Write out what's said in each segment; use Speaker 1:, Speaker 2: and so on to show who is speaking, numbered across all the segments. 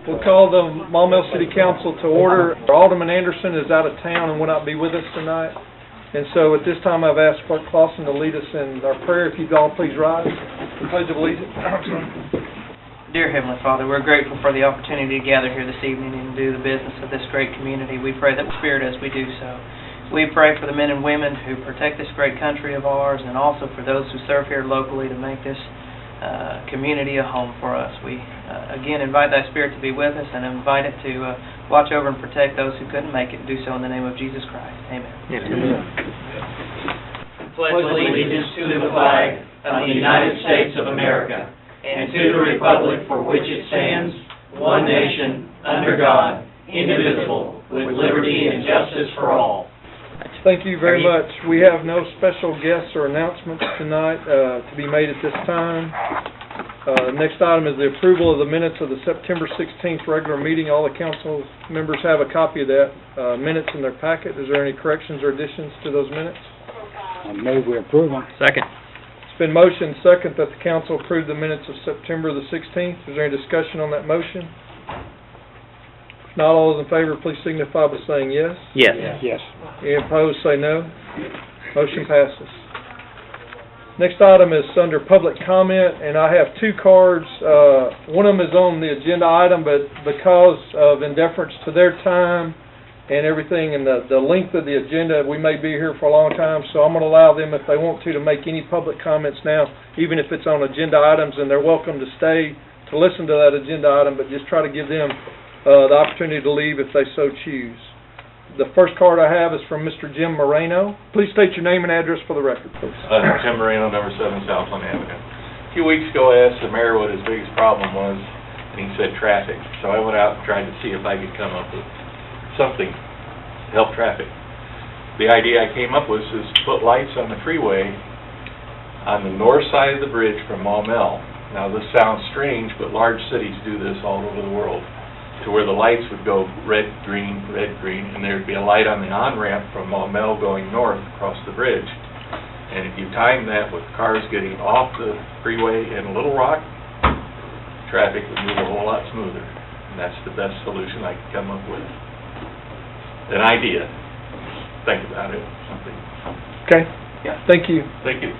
Speaker 1: We'll call the Maumelle City Council to order. Alderman Anderson is out of town and will not be with us tonight. And so at this time, I've asked Clerk Clausen to lead us in our prayer. If you'd all please rise. The Pledge of Allegiance.
Speaker 2: Dear Heavenly Father, we're grateful for the opportunity to gather here this evening and do the business of this great community. We pray that Spirit as we do so. We pray for the men and women who protect this great country of ours, and also for those who serve here locally to make this community a home for us. We again invite Thy Spirit to be with us and invite it to watch over and protect those who couldn't make it, and do so in the name of Jesus Christ. Amen.
Speaker 1: Amen.
Speaker 3: Pledge allegiance to the flag of the United States of America and to the republic for which it stands, one nation, under God, indivisible, with liberty and justice for all.
Speaker 1: Thank you very much. We have no special guests or announcements tonight to be made at this time. Next item is the approval of the minutes of the September 16th regular meeting. All the council members have a copy of that minutes in their packet. Is there any corrections or additions to those minutes?
Speaker 4: I move we approve them.
Speaker 5: Second.
Speaker 1: It's been motioned second that the council approve the minutes of September the 16th. Is there any discussion on that motion? If not, all those in favor, please signify by saying yes.
Speaker 5: Yes.
Speaker 4: Yes.
Speaker 1: Any opposed, say no. Motion passes. Next item is under public comment, and I have two cards. One of them is on the agenda item, but because of in deference to their time and everything and the length of the agenda, we may be here for a long time, so I'm going to allow them, if they want to make any public comments now, even if it's on agenda items, and they're welcome to stay to listen to that agenda item, but just try to give them the opportunity to leave if they so choose. The first card I have is from Mr. Jim Moreno. Please state your name and address for the record, please.
Speaker 6: Jim Moreno, number 7 Southland Avenue. A few weeks ago, I asked the mayor what his biggest problem was, and he said traffic. So I went out and tried to see if I could come up with something to help traffic. The idea I came up with is to put lights on the freeway on the north side of the bridge from Maumelle. Now, this sounds strange, but large cities do this all over the world, to where the lights would go red, green, and there'd be a light on the on-ramp from Maumelle going north across the bridge. And if you time that with cars getting off the freeway in Little Rock, traffic would move a whole lot smoother. And that's the best solution I could come up with. An idea. Think about it. Something.
Speaker 1: Okay.
Speaker 6: Yeah.
Speaker 1: Thank you.
Speaker 6: Thank you.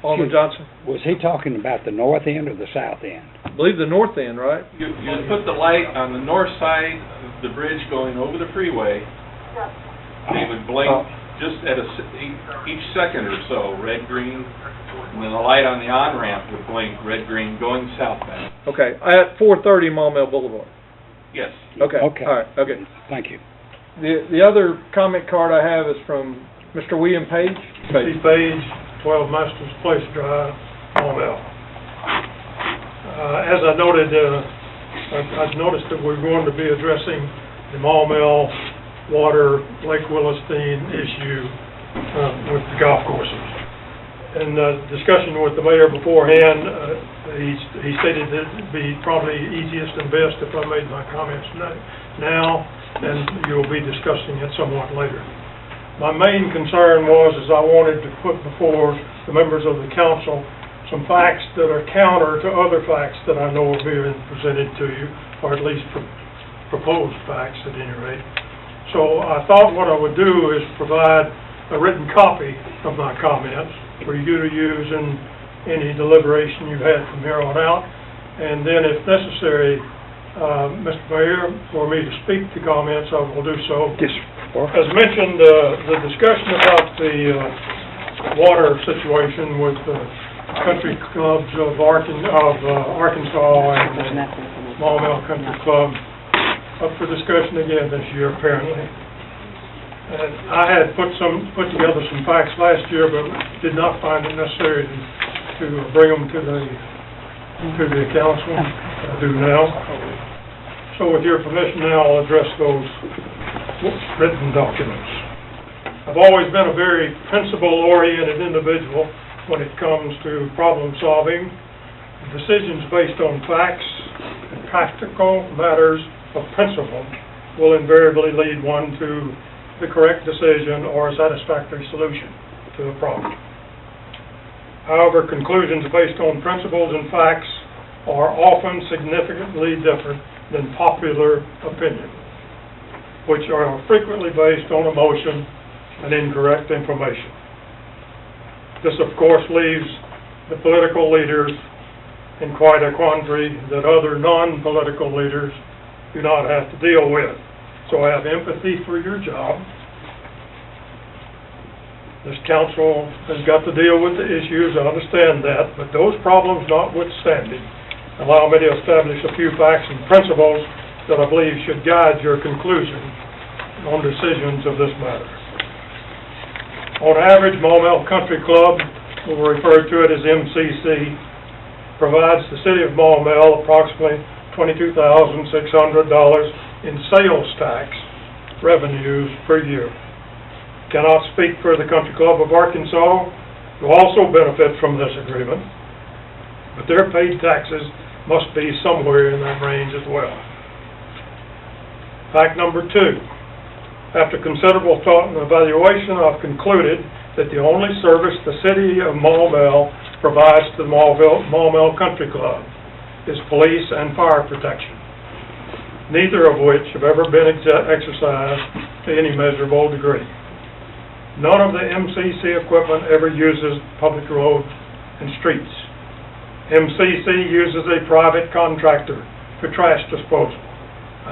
Speaker 1: Alderman Johnson.
Speaker 4: Was he talking about the north end or the south end?
Speaker 1: I believe the north end, right?
Speaker 6: You put the light on the north side of the bridge going over the freeway. They would blink just at each second or so, red, green, and then the light on the on-ramp would blink red, green, going southbound.
Speaker 1: Okay. At 430 Maumelle Boulevard.
Speaker 6: Yes.
Speaker 1: Okay.
Speaker 4: Okay.
Speaker 1: All right. Okay.
Speaker 4: Thank you.
Speaker 1: The other comment card I have is from Mr. William Page.
Speaker 7: Steve Page, 12 Masters Place Drive, Maumelle. As I noted, I've noticed that we're going to be addressing the Maumelle water Lake Willastein issue with the golf courses. In discussion with the mayor beforehand, he stated that it'd be probably easiest and best if I made my comments now, and you'll be discussing it somewhat later. My main concern was I wanted to put before the members of the council some facts that are counter to other facts that I know are being presented to you, or at least proposed facts at any rate. So I thought what I would do is provide a written copy of my comments for you to use in any deliberation you've had from here on out. And then if necessary, Mr. Mayor, for me to speak to comments, I will do so.
Speaker 4: Yes.
Speaker 7: As mentioned, the discussion about the water situation with the country clubs of Arkansas and Maumelle Country Club up for discussion again this year, apparently. And I had put together some facts last year, but did not find it necessary to bring them to the council. I do now. So with your permission now, I'll address those written documents. I've always been a very principle-oriented individual when it comes to problem solving. Decisions based on facts and practical matters of principle will invariably lead one to the correct decision or a satisfactory solution to the problem. However, conclusions based on principles and facts are often significantly different than popular opinion, which are frequently based on emotion and incorrect information. This, of course, leaves the political leaders in quite a quandary that other non-political leaders do not have to deal with. So I have empathy for your job. This council has got to deal with the issues, I understand that, but those problems notwithstanding, allow me to establish a few facts and principles that I believe should guide your conclusion on decisions of this matter. On average, Maumelle Country Club, we'll refer to it as MCC, provides the city of Maumelle approximately $22,600 in sales tax revenues per year. Cannot speak for the Country Club of Arkansas, who also benefit from this agreement, but their paid taxes must be somewhere in that range as well. Fact number 2. After considerable thought and evaluation, I've concluded that the only service the city of Maumelle provides to the Maumelle Country Club is police and fire protection, neither of which have ever been exercised to any measurable degree. None of the MCC equipment ever uses public roads and streets. MCC uses a private contractor for trash disposal,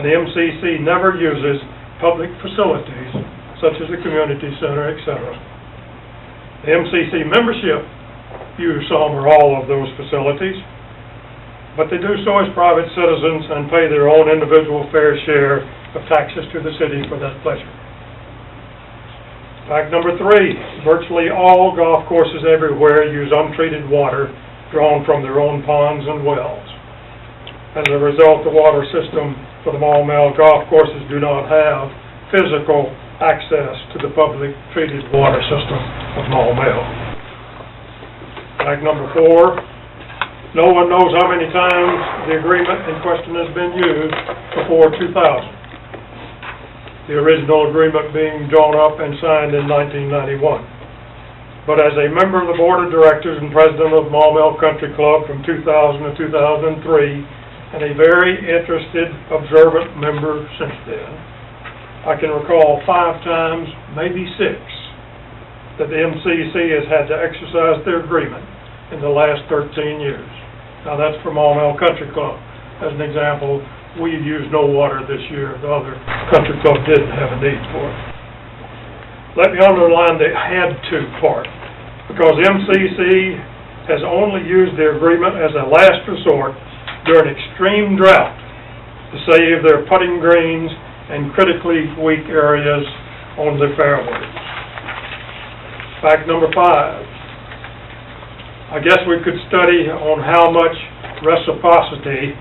Speaker 7: and MCC never uses public facilities such as the community center, etc. The MCC membership use some or all of those facilities, but they do so as private citizens and pay their own individual fair share of taxes to the city for that pleasure. Fact number 3, virtually all golf courses everywhere use untreated water drawn from their own ponds and wells. As a result, the water system for the Maumelle golf courses do not have physical access to the public treated water system of Maumelle. Fact number 4, no one knows how many times the agreement in question has been used before 2000. The original agreement being drawn up and signed in 1991. But as a member of the Board of Directors and President of Maumelle Country Club from 2000 to 2003, and a very interested, observant member since then, I can recall 5 times, maybe 6, that the MCC has had to exercise their agreement in the last 13 years. Now that's for Maumelle Country Club. As an example, we used no water this year. The other country club didn't have a need for it. Let me underline the had to part, because MCC has only used their agreement as a last resort during extreme drought to save their putting greens and critically weak areas on the fairways. Fact number 5. I guess we could study on how much reciprocity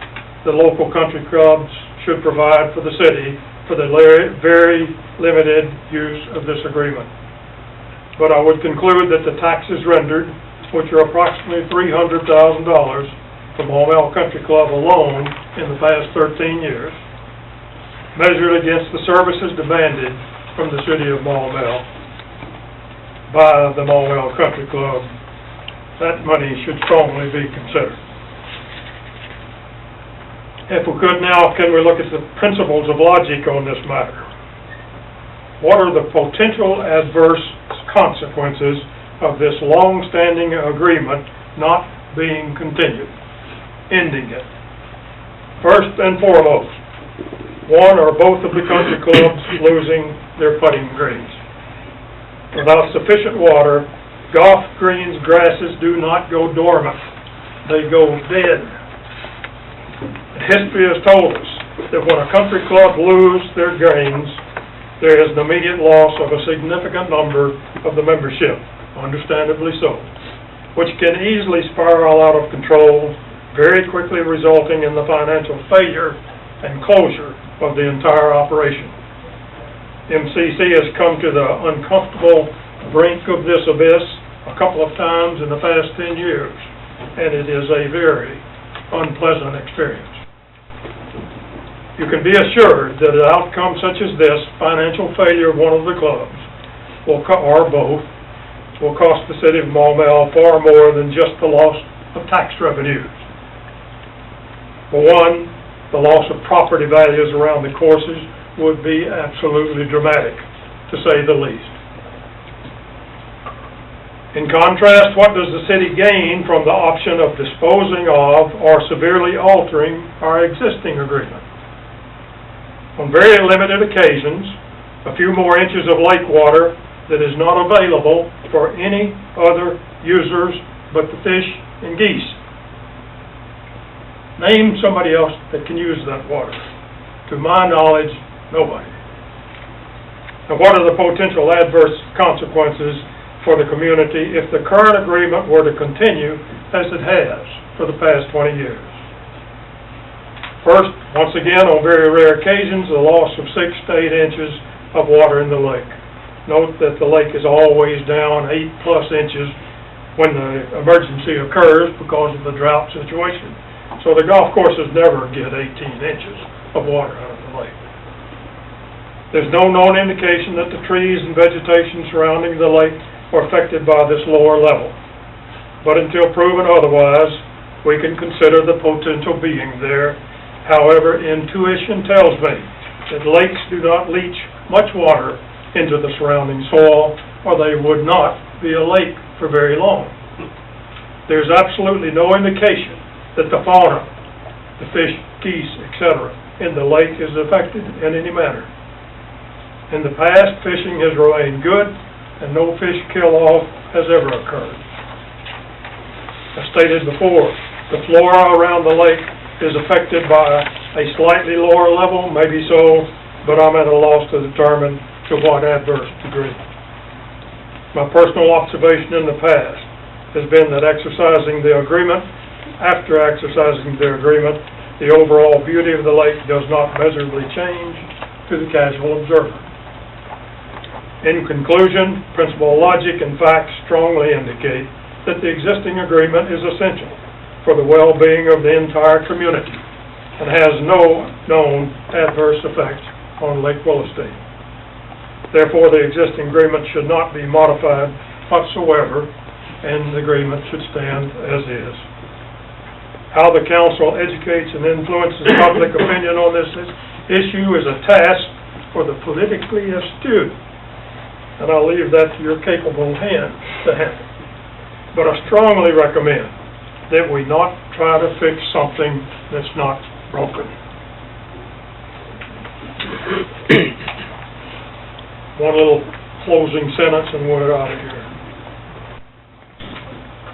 Speaker 7: the local country clubs should provide for the city for the very limited use of this agreement. But I would conclude that the taxes rendered, which are approximately $300,000 for Maumelle Country Club alone in the past 13 years, measured against the services demanded from the city of Maumelle by the Maumelle Country Club, that money should strongly be considered. If we could now, can we look at the principles of logic on this matter? What are the potential adverse consequences of this long-standing agreement not being continued, ending it? First and foremost, one or both of the country clubs losing their putting greens. Without sufficient water, golf greens grasses do not go dormant, they go dead. History has told us that when a country club loses their greens, there is an immediate loss of a significant number of the membership, understandably so, which can easily spiral out of control, very quickly resulting in the financial failure and closure of the entire operation. MCC has come to the uncomfortable brink of this abyss a couple of times in the past 10 years, and it is a very unpleasant experience. You can be assured that an outcome such as this, financial failure of one of the clubs, or both, will cost the city of Maumelle far more than just the loss of tax revenues. For one, the loss of property values around the courses would be absolutely dramatic, to say the least. In contrast, what does the city gain from the option of disposing of or severely altering our existing agreement? On very limited occasions, a few more inches of lake water that is not available for any other users but the fish and geese. Name somebody else that can use that water. To my knowledge, nobody. Now, what are the potential adverse consequences for the community if the current agreement were to continue as it has for the past 20 years? First, once again, on very rare occasions, the loss of 6 to 8 inches of water in the lake. Note that the lake is always down 8+ inches when the emergency occurs because of the drought situation. So the golf courses never get 18 inches of water out of the lake. There's no known indication that the trees and vegetation surrounding the lake are affected by this lower level. But until proven otherwise, we can consider the potential being there. However, intuition tells me that lakes do not leach much water into the surrounding soil, or they would not be a lake for very long. There's absolutely no indication that the fauna, the fish, geese, etc., in the lake is affected in any manner. In the past, fishing has remained good, and no fish kill-off has ever occurred. As stated before, the flora around the lake is affected by a slightly lower level, maybe so, but I'm at a loss to determine to what adverse degree. My personal observation in the past has been that after exercising the agreement, the overall beauty of the lake does not measurably change to the casual observer. In conclusion, principal logic and facts strongly indicate that the existing agreement is essential for the well-being of the entire community and has no known adverse effects on Lake Willastein. Therefore, the existing agreement should not be modified whatsoever, and the agreement should stand as is. How the council educates and influences public opinion on this issue is a task for the politically astute, and I'll leave that to your capable hands to handle. But I strongly recommend that we not try to fix something that's not broken. One little closing sentence and we're out of here.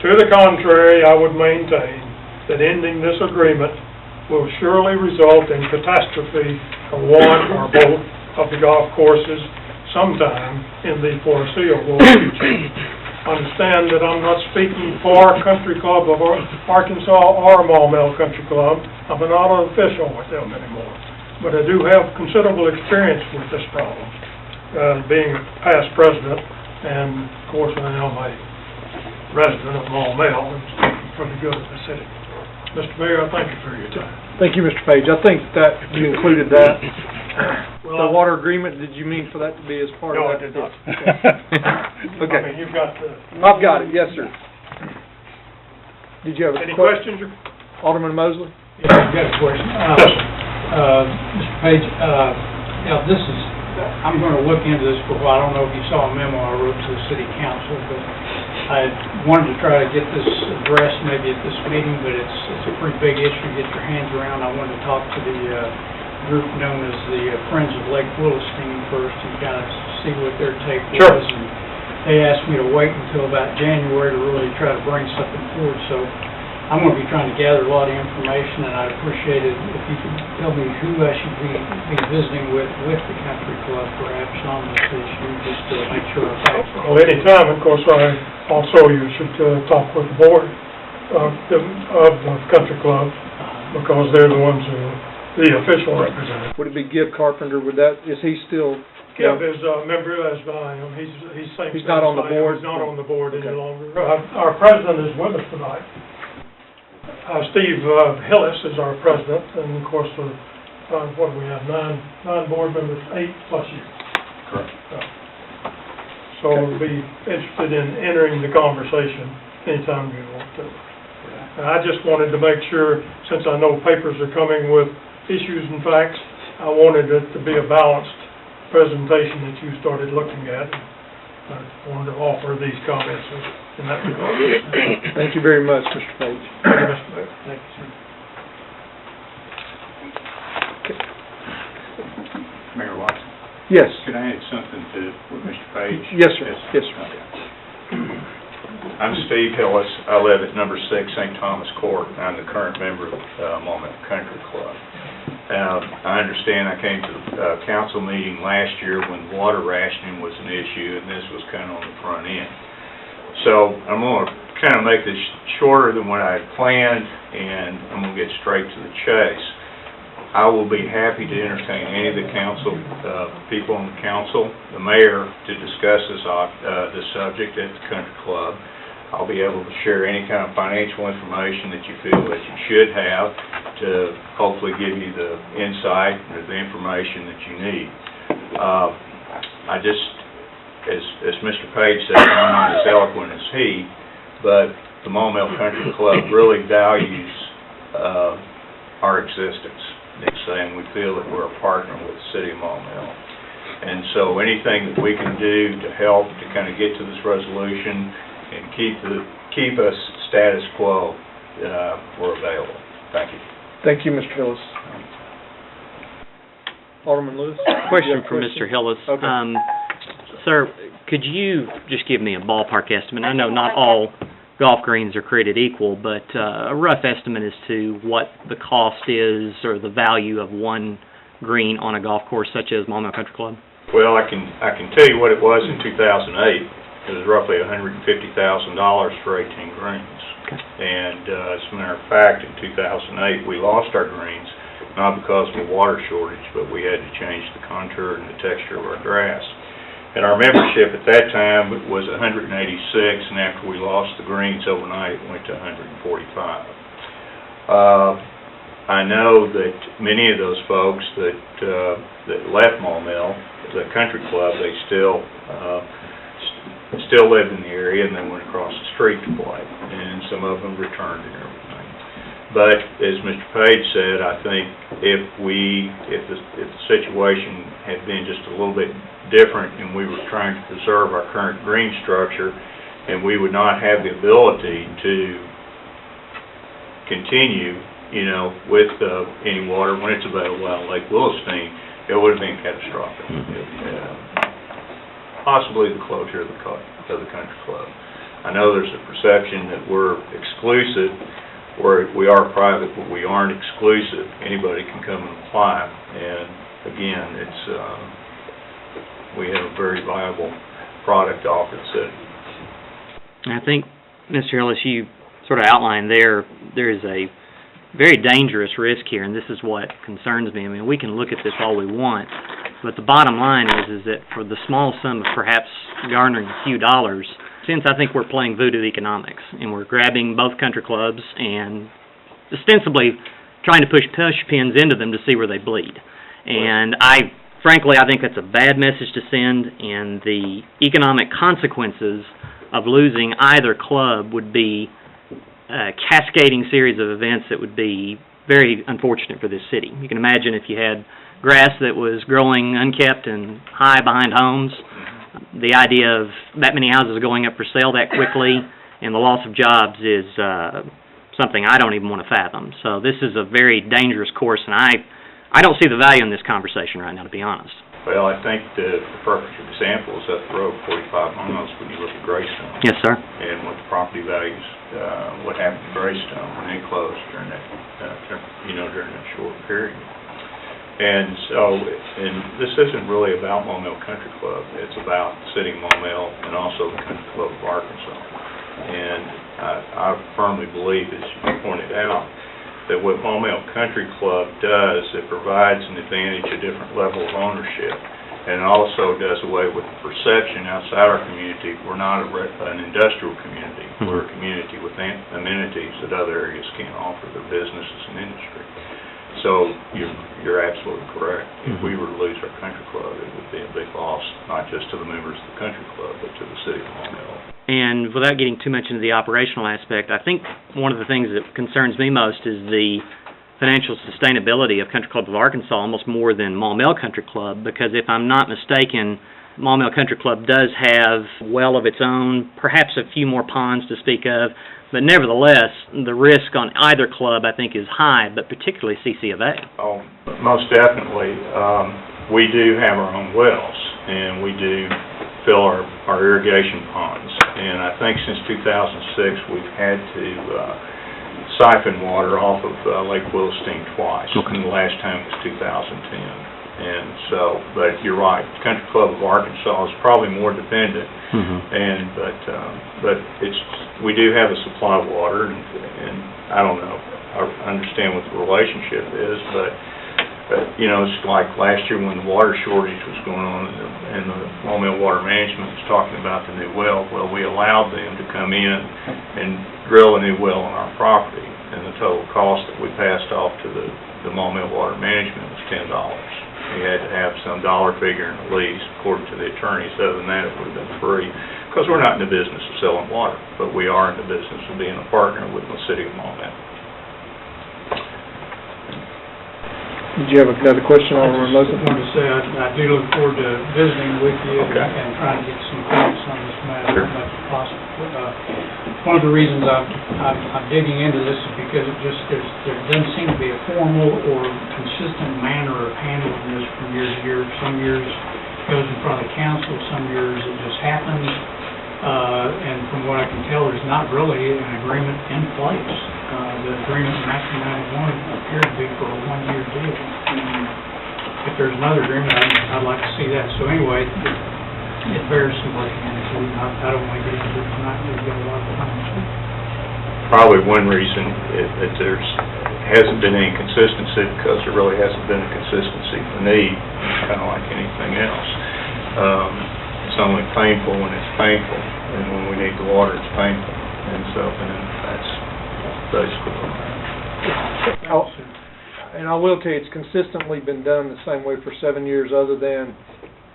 Speaker 7: To the contrary, I would maintain that ending this agreement will surely result in catastrophe for one or both of the golf courses sometime in the foreseeable future. Understand that I'm not speaking for Country Club of Arkansas or Maumelle Country Club. I'm not an official with them anymore. But I do have considerable experience with this problem, being a past president, and of course I am a resident of Maumelle and speaking for the good of the city. Mr. Mayor, I thank you for your time.
Speaker 1: Thank you, Mr. Page. I think that you included that.
Speaker 7: Well,
Speaker 1: The water agreement, did you mean for that to be as part of
Speaker 7: No,
Speaker 1: that?
Speaker 7: I did not.
Speaker 1: Okay.
Speaker 7: I mean, you've got the...
Speaker 1: I've got it, yes, sir. Did you have a
Speaker 7: Any
Speaker 1: question?
Speaker 7: questions?
Speaker 1: Alderman Mosley?
Speaker 5: Yeah, I've got a question.
Speaker 7: Yes, sir.
Speaker 5: Mr. Page, now this is, I'm going to look into this for a while. I don't know if you saw a memo I wrote to the city council, but I wanted to try to get this addressed maybe at this meeting, but it's a pretty big issue to get your hands around. I wanted to talk to the group known as the Friends of Lake Willastein first and kind of see what their take
Speaker 7: Sure.
Speaker 5: was. And they asked me to wait until about January to really try to bring something forward. So I'm going to be trying to gather a lot of information, and I'd appreciate it if you could tell me who I should be visiting with the country club perhaps on this issue, just to make sure I follow.
Speaker 7: Well, anytime, of course, also you should talk with the board of the country club, because they're the ones who, the official representative.
Speaker 1: Would it be Gib Carpenter? Is he still?
Speaker 7: Gib is a member as I am. He's same.
Speaker 1: He's not on the board?
Speaker 7: He's not on the board any
Speaker 1: Okay.
Speaker 7: longer. Our president is with us tonight. Steve Hillis is our president, and of course, what do we have, nine board members, 8+ you.
Speaker 6: Correct.
Speaker 7: So So I'd be interested in entering the conversation anytime you want to. And I just wanted to make sure, since I know papers are coming with issues and facts, I wanted it to be a balanced presentation that you started looking at. I wanted to offer these comments in that regard.
Speaker 1: Thank you very much, Mr. Page.
Speaker 7: Thank you, Mr. Mayor.
Speaker 5: Thank you, sir.
Speaker 8: Mayor Watson,
Speaker 1: Yes.
Speaker 8: could I add something to what Mr. Page?
Speaker 1: Yes, sir. Yes, sir.
Speaker 8: Okay. I'm Steve Hillis. I live at number 6 St. Thomas Court. I'm the current member of Maumelle Country Club. I understand I came to the council meeting last year when water rationing was an issue, and this was kind of on the front end. So I'm going to kind of make this shorter than what I had planned, and I'm going to get straight to the chase. I will be happy to entertain any of the council, people on the council, the mayor, to discuss this subject at the country club. I'll be able to share any kind of financial information that you feel that you should have to hopefully give you the insight or the information that you need. I just, as Mr. Page said, I'm not as eloquent as he, but the Maumelle Country Club really values our existence. It's saying we feel that we're a partner with the city of Maumelle. And so anything that we can do to help to kind of get to this resolution and keep us status quo, we're available. Thank you.
Speaker 1: Thank you, Mr. Hillis. Alderman Lewis?
Speaker 9: Question for Mr. Hillis.
Speaker 1: Okay.
Speaker 9: Sir, could you just give me a ballpark estimate? I know not all golf greens are created equal, but a rough estimate as to what the cost is or the value of one green on a golf course such as Maumelle Country Club?
Speaker 8: Well, I can tell you what it was in 2008. It was roughly $150,000 for 18 greens.
Speaker 9: Okay.
Speaker 8: And as a matter of fact, in 2008, we lost our greens, not because of a water shortage, but we had to change the contour and the texture of our grass. And our membership at that time was 186, and after we lost the greens overnight, it went to 145. I know that many of those folks that left Maumelle, the country club, they still lived in the area, and they went across the street to play, and some of them returned and everything. But as Mr. Page said, I think if the situation had been just a little bit different and we were trying to preserve our current green structure, and we would not have the ability to continue, with any water when it's available out of Lake Willastein, it would have been catastrophic. Possibly the closure of the country club. I know there's a perception that we're exclusive, or we are private, but we aren't exclusive. Anybody can come and apply, and again, it's we have a very viable product to offer the city.
Speaker 9: I think, Mr. Hillis, you sort of outlined there is a very dangerous risk here, and this is what concerns me. I mean, we can look at this all we want, but the bottom line is that for the small sum of perhaps garnering a few dollars, since I think we're playing voodoo economics, and we're grabbing both country clubs and ostensibly trying to push pins into them to see where they bleed. And frankly, I think that's a bad message to send, and the economic consequences of losing either club would be a cascading series of events that would be very unfortunate for this city. You can imagine if you had grass that was growing unkept and high behind homes, the idea of that many houses going up for sale that quickly and the loss of jobs is something I don't even want to fathom. So this is a very dangerous course, and I don't see the value in this conversation right now, to be honest.
Speaker 8: Well, I think the perfect example is up the road, 45 miles, when you look at Greystone.
Speaker 9: Yes, sir.
Speaker 8: And what the property values, what happened to Greystone when they closed during that, during that short period. And so, this isn't really about Maumelle Country Club. It's about the city of Maumelle and also the Country Club of Arkansas. And I firmly believe, as you pointed out, that what Maumelle Country Club does, it provides an advantage, a different level of ownership, and also does away with the perception outside our community we're not an industrial community. We're a community with amenities that other areas can't offer their businesses and industry. So you're absolutely correct. If we were to lose our country club, it would be a big loss, not just to the members of the country club, but to the city of Maumelle.
Speaker 9: And without getting too much into the operational aspect, I think one of the things that concerns me most is the financial sustainability of Country Club of Arkansas, almost more than Maumelle Country Club, because if I'm not mistaken, Maumelle Country Club does have a well of its own, perhaps a few more ponds to speak of, but nevertheless, the risk on either club, I think, is high, but particularly CC of A.
Speaker 8: Oh, most definitely. We do have our own wells, and we do fill our irrigation ponds. And I think since 2006, we've had to siphon water off of Lake Willastein twice, and the last time was 2010. And so, but you're right, Country Club of Arkansas is probably more dependent, but we do have a supply of water, and I don't know, I understand what the relationship is, but you know, it's like last year when the water shortage was going on, and the Maumelle Water Management was talking about the new well. Well, we allowed them to come in and drill a new well on our property, and the total cost that we passed off to the Maumelle Water Management was $10. We had to have some dollar figure in the lease, according to the attorneys. Other than that, it would have been free, because we're not in the business of selling water, but we are in the business of being a partner with the city of Maumelle.
Speaker 1: Did you have another question, Alderman
Speaker 5: I
Speaker 1: Mosley?
Speaker 5: just wanted to say, I do look forward to visiting with you
Speaker 8: Okay.
Speaker 5: and trying to get some thoughts on this matter as much as possible. One of the reasons I'm digging into this is because there doesn't seem to be a formal or consistent manner of handling this from year to year. Some years it goes in front of the council, some years it just happens. And from what I can tell, there's not really an agreement in place. The agreement in 1991 appeared to be for a one-year deal. If there's another agreement, I'd like to see that. So anyway, it bears some looking into. I don't want to get into it tonight. We've got a lot of time.
Speaker 8: Probably one reason that there's hasn't been any consistency, because there really hasn't been a consistency for need, kind of like anything else. It's only painful when it's painful, and when we need the water, it's painful. And so, that's basically what happened.
Speaker 1: And I will tell you, it's consistently been done the same way for 7 years, other than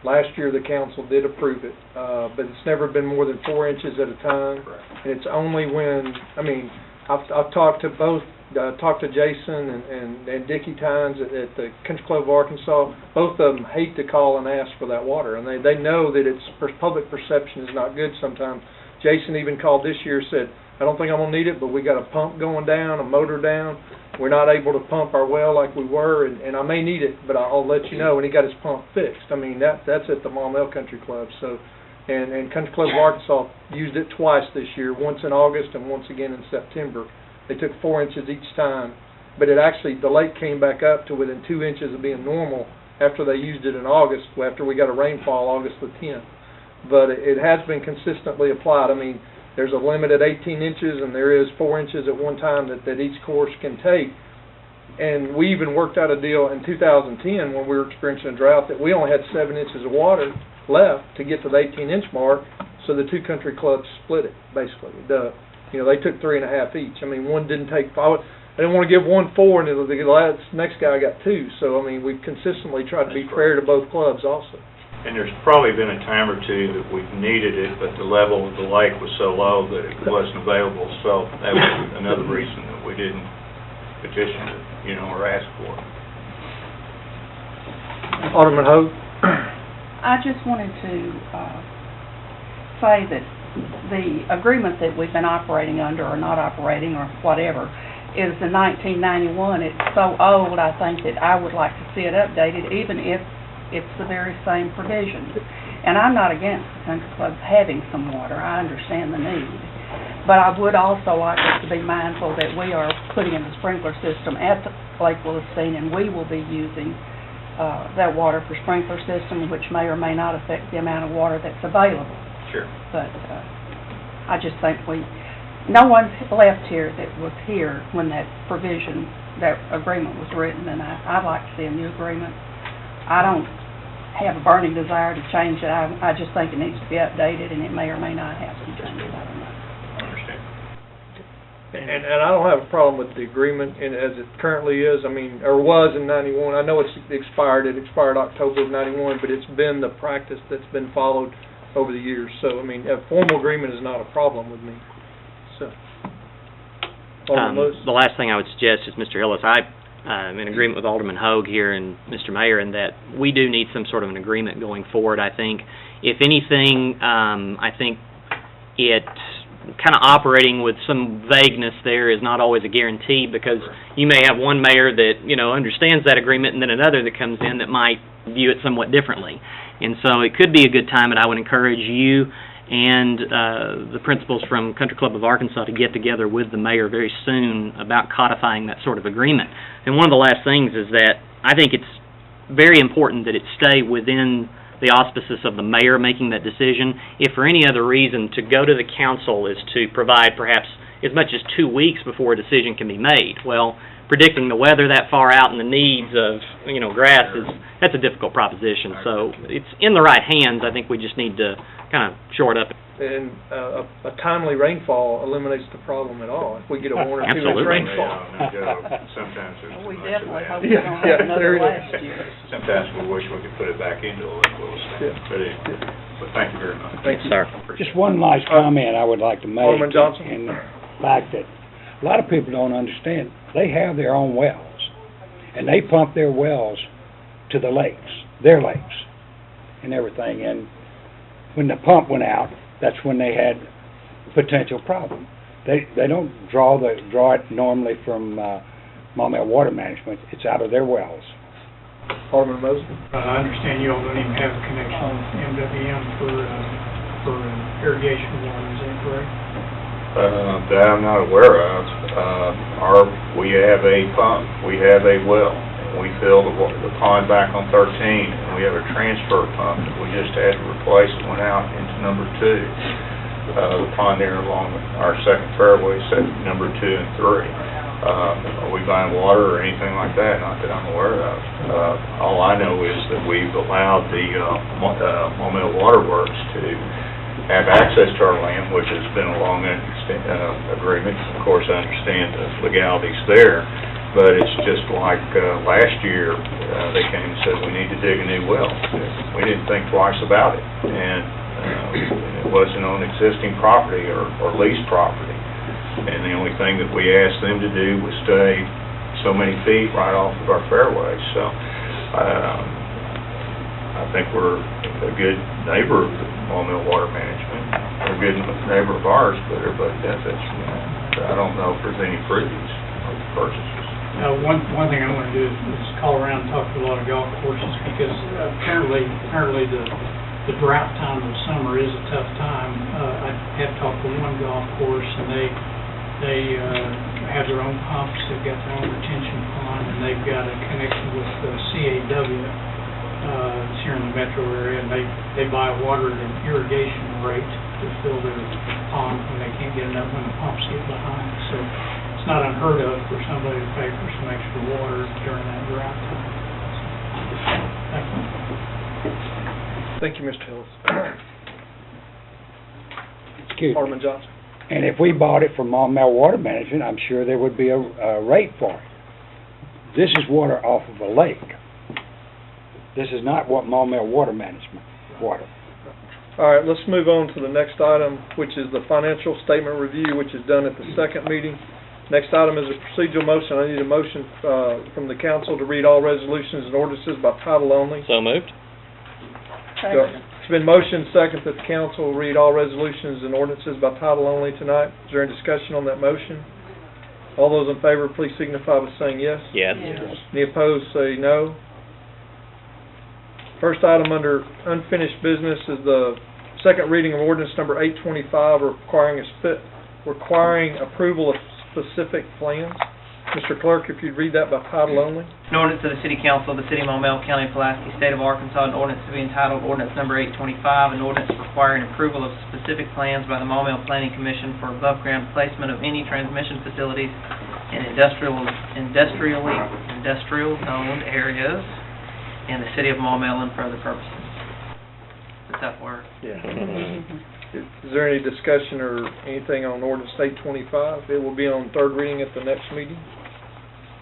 Speaker 1: last year the council did approve it. But it's never been more than 4 inches at a time. And it's only when, I mean, I've talked to both, talked to Jason and Dickie Tynes at the Country Club of Arkansas. Both of them hate to call and ask for that water, and they know that it's public perception is not good sometimes. Jason even called this year, said, I don't think I'm going to need it, but we got a pump going down, a motor down. We're not able to pump our well like we were, and I may need it, but I'll let you know. And he got his pump fixed. I mean, that's at the Maumelle Country Club. So, and Country Club of Arkansas used it twice this year, once in August and once again in September. They took 4 inches each time, but it actually, the lake came back up to within 2 inches of being normal after they used it in August, after we got a rainfall August the 10th. But it has been consistently applied. I mean, there's a limit at 18 inches, and there is 4 inches at one time that each course can take. And we even worked out a deal in 2010 when we were experiencing a drought that we only had 7 inches of water left to get to the 18-inch mark, so the two country clubs split it, basically. They took 3.5 each. I mean, one didn't take 5. I didn't want to give one 4, and the next guy got 2. So, I mean, we've consistently tried to be fair to both clubs also.
Speaker 8: And there's probably been a time or two that we've needed it, but the level of the lake was so low that it wasn't available. So that was another reason that we didn't petition it, or ask for it.
Speaker 1: Alderman Hogue?
Speaker 10: I just wanted to say that the agreement that we've been operating under, or not operating, or whatever, is the 1991. It's so old, I think, that I would like to see it updated, even if it's the very same provisions. And I'm not against the country clubs having some water. I understand the need. But I would also like us to be mindful that we are putting in a sprinkler system at the Lake Willastein, and we will be using that water for sprinkler system, which may or may not affect the amount of water that's available.
Speaker 8: Sure.
Speaker 10: But I just think no one's left here that was here when that provision, that agreement was written, and I'd like to see a new agreement. I don't have a burning desire to change it. I just think it needs to be updated, and it may or may not have some changes. I don't know.
Speaker 8: I understand.
Speaker 1: And I don't have a problem with the agreement as it currently is, I mean, or was in 91. I know it expired October of 91, but it's been the practice that's been followed over the years. So, I mean, a formal agreement is not a problem with me, so. Alderman Lewis?
Speaker 9: The last thing I would suggest is, Mr. Ellis, I'm in agreement with Alderman Hogue here and Mr. Mayor in that we do need some sort of an agreement going forward. I think, if anything, I think it kind of operating with some vagueness there is not always a guarantee, because you may have one mayor that, understands that agreement, and then another that comes in that might view it somewhat differently. And so it could be a good time, and I would encourage you and the principals from Country Club of Arkansas to get together with the mayor very soon about codifying that sort of agreement. And one of the last things is that I think it's very important that it stay within the auspices of the mayor making that decision. If for any other reason to go to the council is to provide perhaps as much as 2 weeks before a decision can be made, well, predicting the weather that far out and the needs of, grass that's a difficult proposition. So it's in the right hands. I think we just need to kind of shore it up.
Speaker 1: And a timely rainfall eliminates the problem at all. If we get a 1 or 2 inch
Speaker 9: Absolutely.
Speaker 1: rainfall.
Speaker 8: Sometimes there's too
Speaker 10: We
Speaker 8: much of
Speaker 10: definitely
Speaker 8: that.
Speaker 10: hope we don't
Speaker 1: Yeah,
Speaker 10: have
Speaker 1: there
Speaker 10: another
Speaker 1: it is.
Speaker 10: last year.
Speaker 8: Sometimes we wish we could put it back into Lake Willastein.
Speaker 1: Yeah.
Speaker 8: But thank you very much.
Speaker 1: Thank you.
Speaker 9: Sir.
Speaker 4: Just one last comment I would like to make.
Speaker 1: Alderman Johnson?
Speaker 4: In the fact that a lot of people don't understand, they have their own wells, and they pump their wells to the lakes, their lakes, and everything. And when the pump went out, that's when they had potential problem. They don't draw it normally from Maumelle Water Management. It's out of their wells.
Speaker 1: Alderman Mosley?
Speaker 5: I understand you all don't even have a connection with MWM for irrigation water, is that correct?
Speaker 8: That I'm not aware of. We have a pump, we have a well, and we fill the pond back on 13, and we have a transfer pump that we just had to replace. It went out into number 2. The pond there along our second fairway set number 2 and 3. Are we buying water or anything like that? Not that I'm aware of. All I know is that we've allowed the Maumelle Water Works to have access to our land, which has been a long agreement. Of course, I understand the legalities there, but it's just like last year, they came and said, we need to dig a new well. We didn't think twice about it, and it wasn't on existing property or leased property. And the only thing that we asked them to do was stay so many feet right off of our fairway. So I think we're a good neighbor of the Maumelle Water Management. They're a good neighbor of ours, but everybody benefits from that. I don't know if there's any freebies or purchases.
Speaker 5: One thing I want to do is call around and talk to a lot of golf courses, because apparently the drought time of summer is a tough time. I have talked to one golf course, and they have their own pumps. They've got their own retention pond, and they've got a connection with CAW. It's here in the metro area, and they buy water at an irrigation rate to fill their pond when they can't get enough, when the pumps get behind. So it's not unheard of for somebody to pay for some extra water during that drought time. Thank you.
Speaker 1: Thank you, Mr. Hillis.
Speaker 4: Excuse me.
Speaker 1: Alderman Johnson?
Speaker 4: And if we bought it from Maumelle Water Management, I'm sure there would be a rate for it. This is water off of a lake. This is not what Maumelle Water Management water.
Speaker 1: All right, let's move on to the next item, which is the financial statement review, which is done at the second meeting. Next item is a procedural motion. I need a motion from the council to read all resolutions and ordinances by title only.
Speaker 9: So moved.
Speaker 1: It's been motioned second that the council read all resolutions and ordinances by title only tonight. Is there any discussion on that motion? All those in favor, please signify by saying yes.
Speaker 9: Yes.
Speaker 1: Any opposed, say no. First item under unfinished business is the second reading of ordinance number 825, requiring approval of specific plans. Mr. Clerk, if you'd read that by title only.
Speaker 2: An ordinance of the City Council of the City of Maumelle, County of Pulaski, State of Arkansas, an ordinance to be entitled Ordinance Number 825, an ordinance requiring approval of specific plans by the Maumelle Planning Commission for above-ground placement of any transmission facilities in industrial-zoned areas in the City of Maumelle and for other purposes. It's a tough word.
Speaker 1: Yeah. Is there any discussion or anything on ordinance 825? It will be on third reading at the next meeting.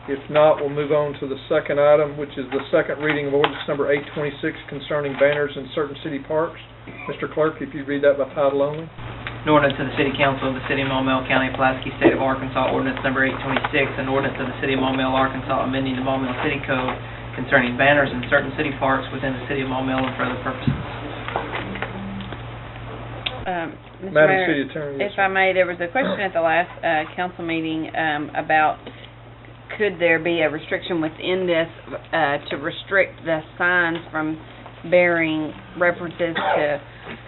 Speaker 1: If not, we'll move on to the second item, which is the second reading of ordinance number 826 concerning banners in certain city parks. Mr. Clerk, if you'd read that by title only.
Speaker 2: An ordinance of the City Council of the City of Maumelle, County of Pulaski, State of Arkansas, ordinance number 826, an ordinance of the City of Maumelle, Arkansas, amending the Maumelle City Code concerning banners in certain city parks within the City of Maumelle and for other purposes.
Speaker 11: Mr.
Speaker 1: Madam
Speaker 11: Mayor,
Speaker 1: City Attorney. Yes,
Speaker 11: if I may, there was a question at the last council meeting about could there be a restriction within this to restrict the signs from bearing references to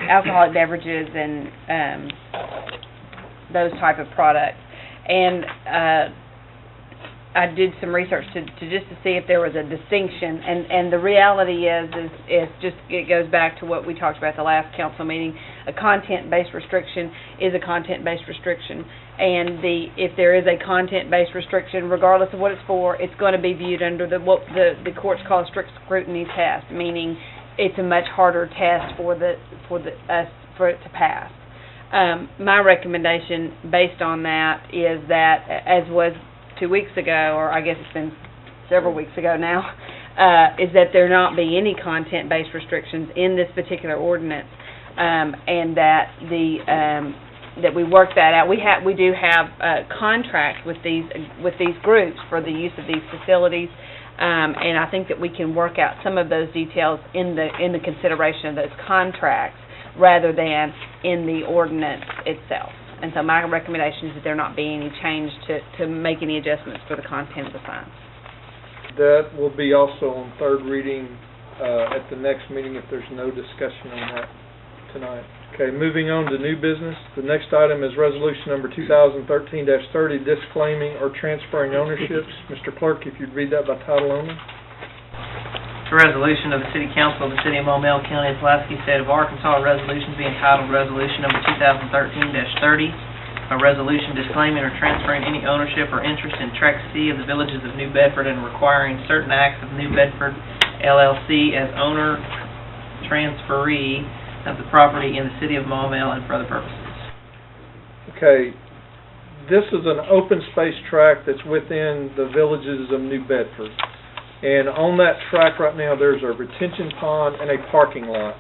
Speaker 11: alcoholic beverages and those type of products. And I did some research to see if there was a distinction, and the reality is just it goes back to what we talked about at the last council meeting. A content-based restriction is a content-based restriction, and if there is a content-based restriction, regardless of what it's for, it's going to be viewed under what the courts call a strict scrutiny test, meaning it's a much harder test for it to pass. My recommendation based on that is that, as was 2 weeks ago, or I guess it's been several weeks ago now, is that there not be any content-based restrictions in this particular ordinance, and that that we work that out. We do have contracts with these groups for the use of these facilities, and I think that we can work out some of those details in the consideration of those contracts rather than in the ordinance itself. And so my recommendation is that there not be any change to make any adjustments for the content of the signs. That
Speaker 1: will be also on third reading at the next meeting if there's no discussion on that tonight. Okay, moving on to new business. The next item is resolution number 2013-30, disclaiming or transferring ownerships. Mr. Clerk, if you'd read that by title only.
Speaker 2: A resolution of the City Council of the City of Maumelle, County of Pulaski, State of Arkansas, a resolution being entitled Resolution Number 2013-30, a resolution disclaiming or transferring any ownership or interest in Tract C of the villages of New Bedford and requiring certain acts of New Bedford LLC as owner transferee of the property in the City of Maumelle and for other purposes.
Speaker 1: Okay, this is an open space tract that's within the villages of New Bedford. And on that track right now, there's a retention pond and a parking lot.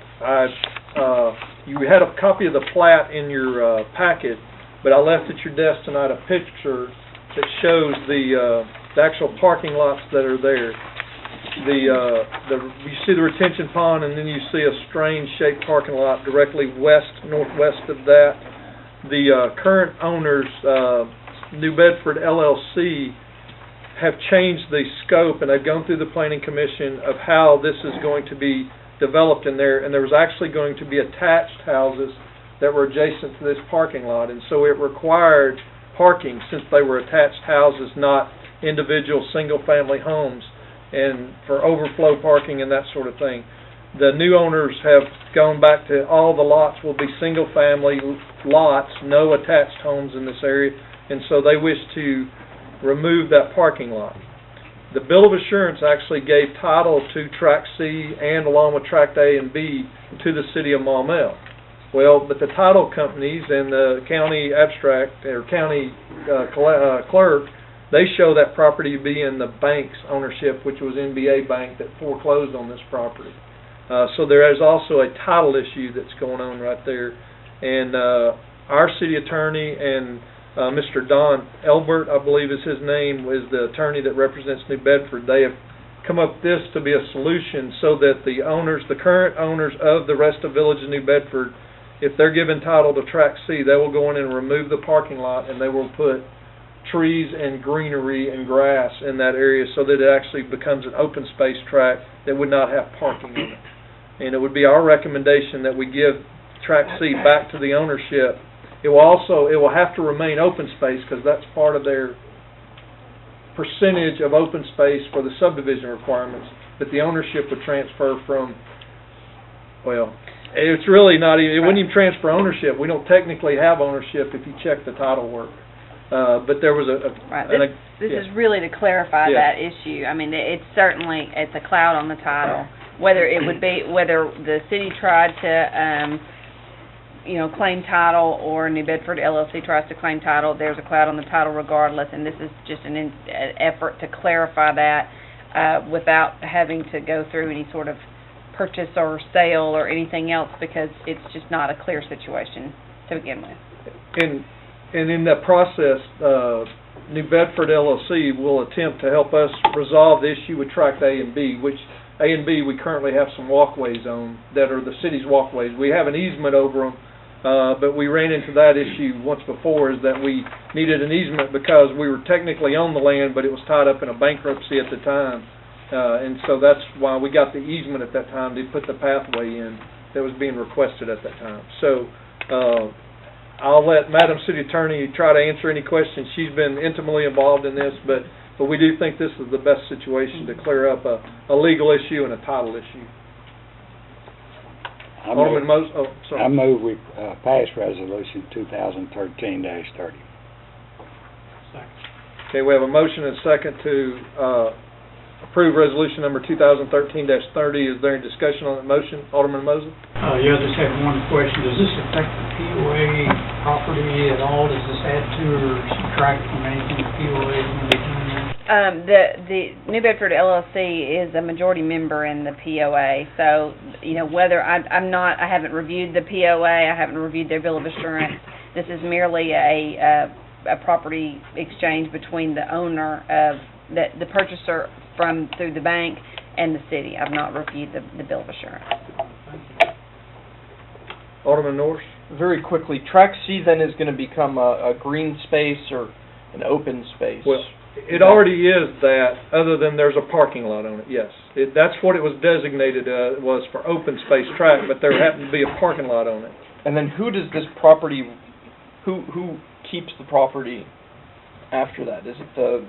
Speaker 1: You had a copy of the plat in your packet, but I left at your desk tonight a picture that shows the actual parking lots that are there. You see the retention pond, and then you see a strange-shaped parking lot directly northwest of that. The current owners, New Bedford LLC, have changed the scope, and they've gone through the Planning Commission of how this is going to be developed in there, and there was actually going to be attached houses that were adjacent to this parking lot, and so it required parking since they were attached houses, not individual single-family homes, and for overflow parking and that sort of thing. The new owners have gone back to all the lots will be single-family lots, no attached homes in this area, and so they wish to remove that parking lot. The bill of assurance actually gave title to Tract C and along with Tract A and B to the City of Maumelle. Well, but the title companies and the county abstract or county clerk, they show that property to be in the bank's ownership, which was NBA Bank that foreclosed on this property. So there is also a title issue that's going on right there. And our city attorney and Mr. Don Elbert, I believe is his name, is the attorney that represents New Bedford. They have come up with this to be a solution so that the owners, the current owners of the rest of Village of New Bedford, if they're given title to Tract C, they will go in and remove the parking lot, and they will put trees and greenery and grass in that area so that it actually becomes an open space tract that would not have parking in it. And it would be our recommendation that we give Tract C back to the ownership. It will have to remain open space because that's part of their percentage of open space for the subdivision requirements, but the ownership would transfer from, well, it's really not even, it wouldn't even transfer ownership. We don't technically have ownership if you check the title work. But there was
Speaker 11: This is really to clarify that issue. I mean, it's a cloud on the title. Whether the city tried to claim title, or New Bedford LLC tries to claim title, there's a cloud on the title regardless, and this is just an effort to clarify that without having to go through any sort of purchase or sale or anything else, because it's just not a clear situation to begin with.
Speaker 1: And in that process, New Bedford LLC will attempt to help us resolve the issue with Tract A and B, which A and B we currently have some walkways on that are the city's walkways. We have an easement over them, but we ran into that issue once before, is that we needed an easement because we were technically on the land, but it was tied up in a bankruptcy at the time. And so that's why we got the easement at that time to put the pathway in that was being requested at that time. So I'll let Madam City Attorney try to answer any questions. She's been intimately involved in this, but we do think this is the best situation to clear up a legal issue and a title issue. Alderman Moses, oh, sorry.
Speaker 4: I move we pass resolution 2013-30.
Speaker 1: Okay, we have a motion and a second to approve resolution number 2013-30. Is there any discussion on that motion? Alderman Moses?
Speaker 5: Yeah, I just had one question. Does this affect the POA property at all? Does this add to or subtract from anything the POA is going to be doing there?
Speaker 11: The New Bedford LLC is a majority member in the POA, so, whether I haven't reviewed the POA, I haven't reviewed their bill of assurance. This is merely a property exchange between the owner of, the purchaser through the bank and the city. I've not reviewed the bill of assurance.
Speaker 1: Alderman Norris?
Speaker 12: Very quickly, Track C then is going to become a green space or an open space?
Speaker 1: Well, it already is that, other than there's a parking lot on it, yes. That's what it was designated, was for open space track, but there happened to be a parking lot on it.
Speaker 12: And then who does this property, who keeps the property after that? Is it the...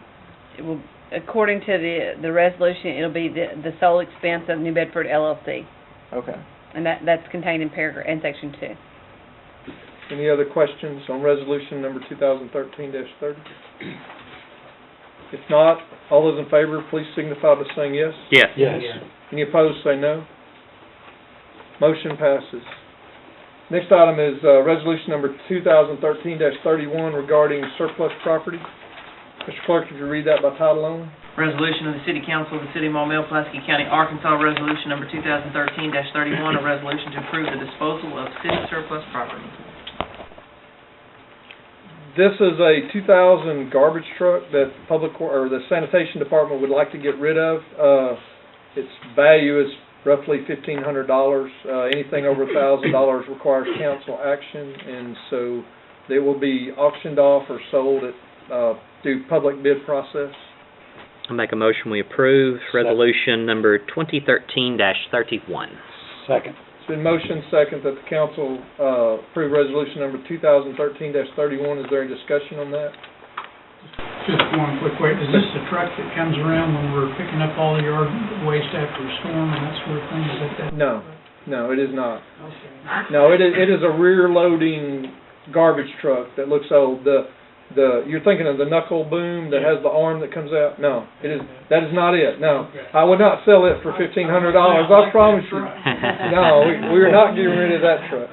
Speaker 11: It will, according to the resolution, it'll be the sole expense of New Bedford LLC.
Speaker 12: Okay.
Speaker 11: And that's contained in section 2.
Speaker 1: Any other questions on resolution number 2013-30? If not, all those in favor, please signify by saying yes.
Speaker 9: Yes.
Speaker 4: Yes.
Speaker 1: Any opposed, say no. Motion passes. Next item is resolution number 2013-31 regarding surplus property. Mr. Clerk, if you read that by title only.
Speaker 2: Resolution of the City Council of the City of Maumelle, Pulaski County, Arkansas, resolution number 2013-31, a resolution to approve the disposal of city surplus property.
Speaker 1: This is a 2000 garbage truck that the sanitation department would like to get rid of. Its value is roughly $1,500. Anything over $1,000 requires council action, and so they will be auctioned off or sold through public bid process.
Speaker 9: I'll make a motion we approve resolution number 2013-31.
Speaker 4: Second.
Speaker 1: It's been motion second that the council approve resolution number 2013-31. Is there any discussion on that?
Speaker 5: Just one quick question. Is this the truck that comes around when we're picking up all the yard waste after a storm and that sort of thing? Is that?
Speaker 1: No, it is not.
Speaker 5: Okay.
Speaker 1: No, it is a rear loading garbage truck that looks old. You're thinking of the knuckle boom that has the arm that comes out? No, that is not it. No, I would not sell it for $1,500. I promise you. No, we are not getting rid of that truck.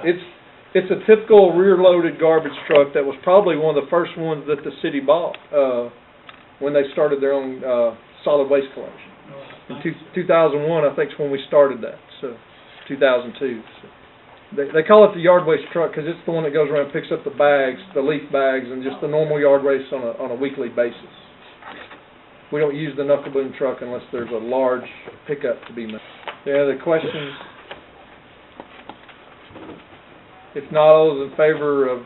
Speaker 1: It's a typical rear-loaded garbage truck that was probably one of the first ones that the city bought when they started their own solid waste collection. In 2001, I think, is when we started that. So 2002. So. They call it the yard waste truck because it's the one that goes around and picks up the bags, the leaf bags, and just the normal yard waste on a weekly basis. We don't use the knuckle boom truck unless there's a large pickup to be made. Any other questions? If not, all those in favor of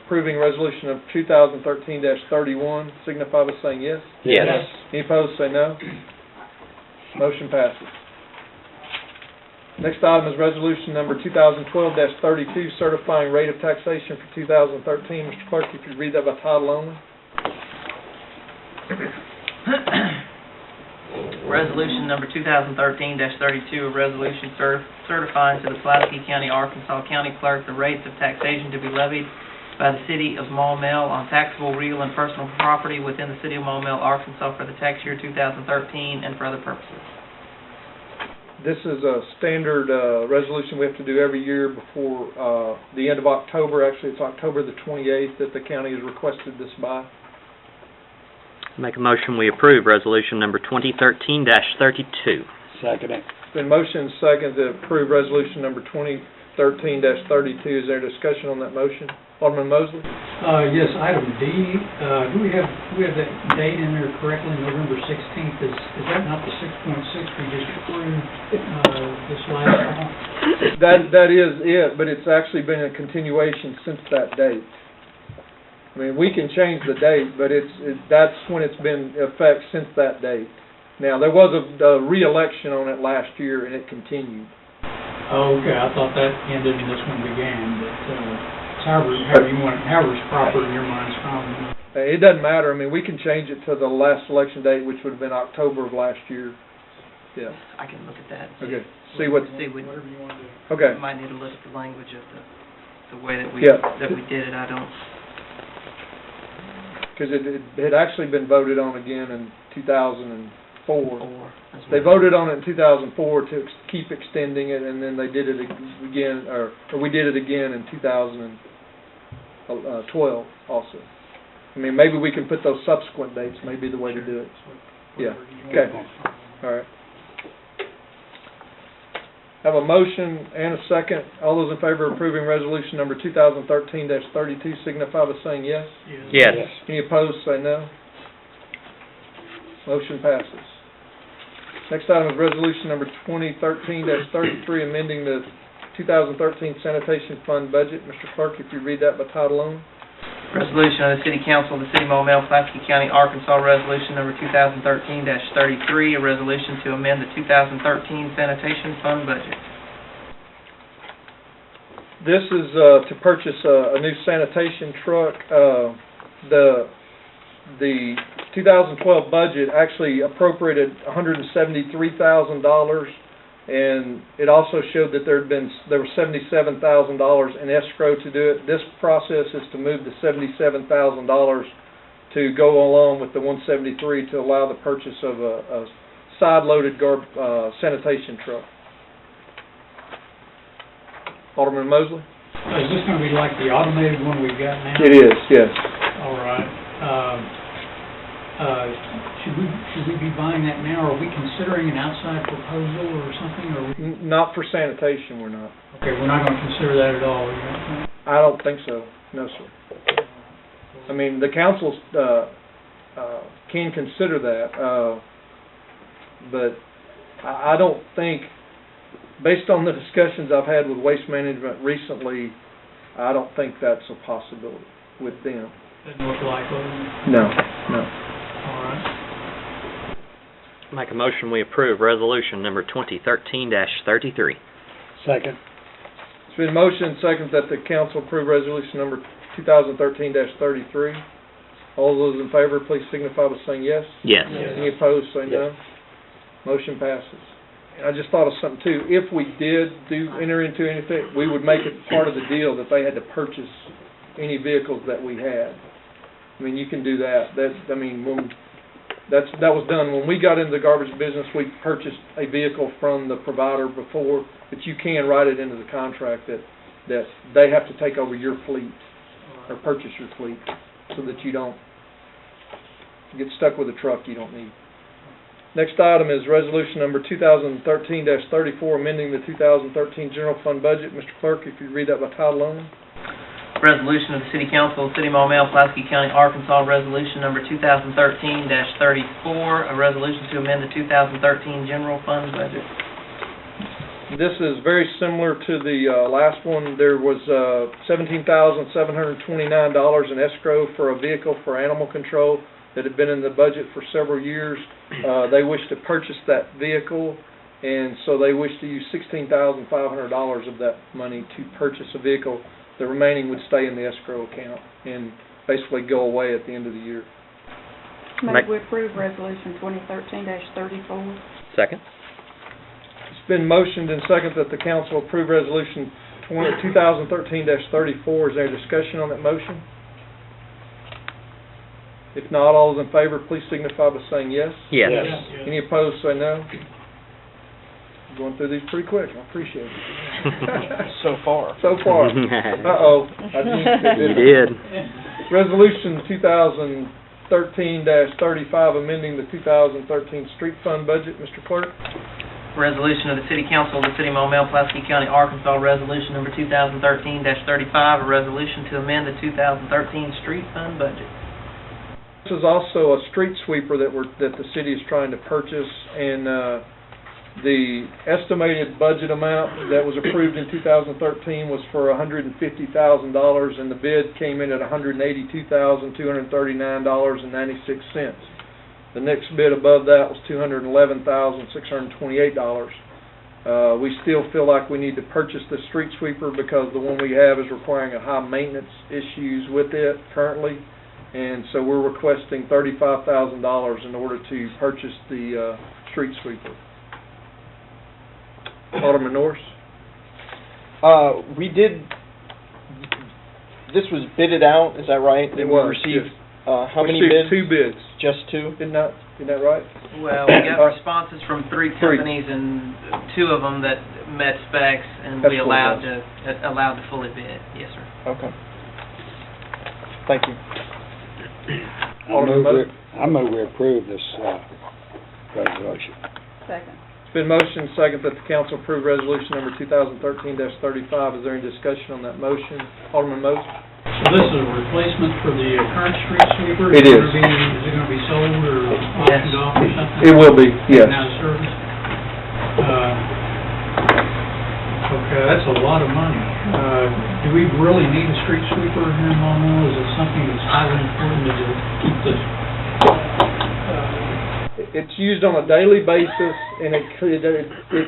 Speaker 1: approving resolution of 2013-31 signify by saying yes.
Speaker 9: Yes.
Speaker 1: Any opposed, say no. Motion passes. Next item is resolution number 2012-32, certifying rate of taxation for 2013. Mr. Clerk, if you read that by title only.
Speaker 2: Resolution number 2013-32, a resolution certifying to the Pulaski County, Arkansas County Clerk the rates of taxation to be levied by the City of Maumelle on taxable real and personal property within the City of Maumelle, Arkansas for the tax year 2013 and for other purposes.
Speaker 1: This is a standard resolution we have to do every year before the end of October. Actually, it's October the 28th that the county has requested this by.
Speaker 9: Make a motion, we approve resolution number 2013-32.
Speaker 4: Second it.
Speaker 1: It's been motion and second to approve resolution number 2013-32. Is there discussion on that motion? Alderman Mosley?
Speaker 5: Yes, item D, do we have that date in there correctly, November 16th? Is that not the 6.6 we just approved this last time?
Speaker 1: That is it, but it's actually been a continuation since that date. I mean, we can change the date, but that's when it's been in effect since that date. Now, there was a re-election on it last year, and it continued.
Speaker 5: Oh, okay, I thought that ended and this one began, but however's proper in your mind is fine.
Speaker 1: It doesn't matter. I mean, we can change it to the last election date, which would have been October of last year. Yeah.
Speaker 2: I can look at that.
Speaker 1: Okay. See what.
Speaker 5: Whatever you want to do.
Speaker 1: Okay.
Speaker 2: Might need to look at the language of the way that we did it. I don't.
Speaker 1: Because it had actually been voted on again in 2004. They voted on it in 2004 to keep extending it, and then they did it again, or we did it again in 2012 also. I mean, maybe we can put those subsequent dates, maybe the way to do it. Yeah, okay, all right. Have a motion and a second. All those in favor of approving resolution number 2013-32 signify by saying yes.
Speaker 9: Yes.
Speaker 1: Any opposed, say no. Motion passes. Next item is resolution number 2013-33, amending the 2013 sanitation fund budget. Mr. Clerk, if you read that by title only.
Speaker 2: Resolution of the City Council of the City of Maumelle, Pulaski County, Arkansas, resolution number 2013-33, a resolution to amend the 2013 sanitation fund budget.
Speaker 1: This is to purchase a new sanitation truck. The 2012 budget actually appropriated $173,000, and it also showed that there was $77,000 in escrow to do it. This process is to move the $77,000 to go along with the $173,000 to allow the purchase of a side-loaded sanitation truck. Alderman Mosley?
Speaker 5: Is this going to be like the automated one we've got now?
Speaker 1: It is, yes.
Speaker 5: All right. Should we be buying that now? Are we considering an outside proposal or something? Or
Speaker 1: Not for sanitation, we're not.
Speaker 5: Okay, we're not going to consider that at all, right?
Speaker 1: I don't think so. No, sir. I mean, the council can consider that, but I don't think, based on the discussions I've had with Waste Management recently, I don't think that's a possibility with them.
Speaker 5: Doesn't look likely.
Speaker 1: No.
Speaker 5: All right.
Speaker 9: Make a motion, we approve resolution number 2013-33.
Speaker 4: Second.
Speaker 1: It's been motion and second that the council approve resolution number 2013-33. All those in favor, please signify by saying yes.
Speaker 9: Yes.
Speaker 1: Any opposed, say no. Motion passes. I just thought of something too. If we did enter into anything, we would make it part of the deal that they had to purchase any vehicles that we had. I mean, you can do that. That was done when we got into the garbage business. We purchased a vehicle from the provider before, but you can write it into the contract that they have to take over your fleet or purchase your fleet, so that you don't get stuck with a truck you don't need. Next item is resolution number 2013-34, amending the 2013 general fund budget. Mr. Clerk, if you read that by title only.
Speaker 2: Resolution of the City Council of the City of Maumelle, Pulaski County, Arkansas, resolution number 2013-34, a resolution to amend the 2013 general fund budget.
Speaker 1: This is very similar to the last one. There was $17,729 in escrow for a vehicle for animal control that had been in the budget for several years. They wish to purchase that vehicle, and so they wish to use $16,500 of that money to purchase a vehicle. The remaining would stay in the escrow account and basically go away at the end of the year.
Speaker 10: Move we approve resolution 2013-34.
Speaker 9: Second.
Speaker 1: It's been motioned and second that the council approve resolution 2013-34. Is there discussion on that motion? If not, all those in favor, please signify by saying yes.
Speaker 9: Yes.
Speaker 1: Any opposed, say no. Going through these pretty quick, I appreciate it.
Speaker 12: So far.
Speaker 1: So far. Uh-oh, I jinxed it,
Speaker 9: You
Speaker 1: didn't I?
Speaker 9: did.
Speaker 1: Resolution 2013-35, amending the 2013 street fund budget. Mr. Clerk?
Speaker 2: Resolution of the City Council of the City of Maumelle, Pulaski County, Arkansas, resolution number 2013-35, a resolution to amend the 2013 street fund budget.
Speaker 1: This is also a street sweeper that the city is trying to purchase, and the estimated budget amount that was approved in 2013 was for $150,000, and the bid came in at $182,239.96. The next bid above that was $211,628. We still feel like we need to purchase the street sweeper because the one we have is requiring a high maintenance issues with it currently, and so we're requesting $35,000 in order to purchase the street sweeper. Alderman Norris?
Speaker 12: We did, this was bidded out, is that right?
Speaker 1: It was,
Speaker 12: We received,
Speaker 1: yes.
Speaker 12: how
Speaker 1: We
Speaker 12: many
Speaker 1: received
Speaker 12: bids?
Speaker 1: 2 bids.
Speaker 12: Just 2?
Speaker 1: Isn't that right?
Speaker 2: Well, we got responses from 3 companies, and 2 of them that met specs, and we
Speaker 1: That's
Speaker 2: allowed
Speaker 1: cool,
Speaker 2: to fully bid. Yes, sir.
Speaker 12: Okay. Thank you.
Speaker 4: I move we approve this resolution.
Speaker 10: Second.
Speaker 1: It's been motioned second that the council approve resolution number 2013-35. Is there any discussion on that motion? Alderman Moses?
Speaker 5: So this is a replacement for the current street sweeper?
Speaker 1: It is.
Speaker 5: Is it gonna be sold or auctioned off or something?
Speaker 1: It will be, yes.
Speaker 5: Taken out of service? Okay, that's a lot of money. Do we really need a street sweeper here in Maumelle? Is it something that's highly important to keep this?
Speaker 1: It's used on a daily basis, and it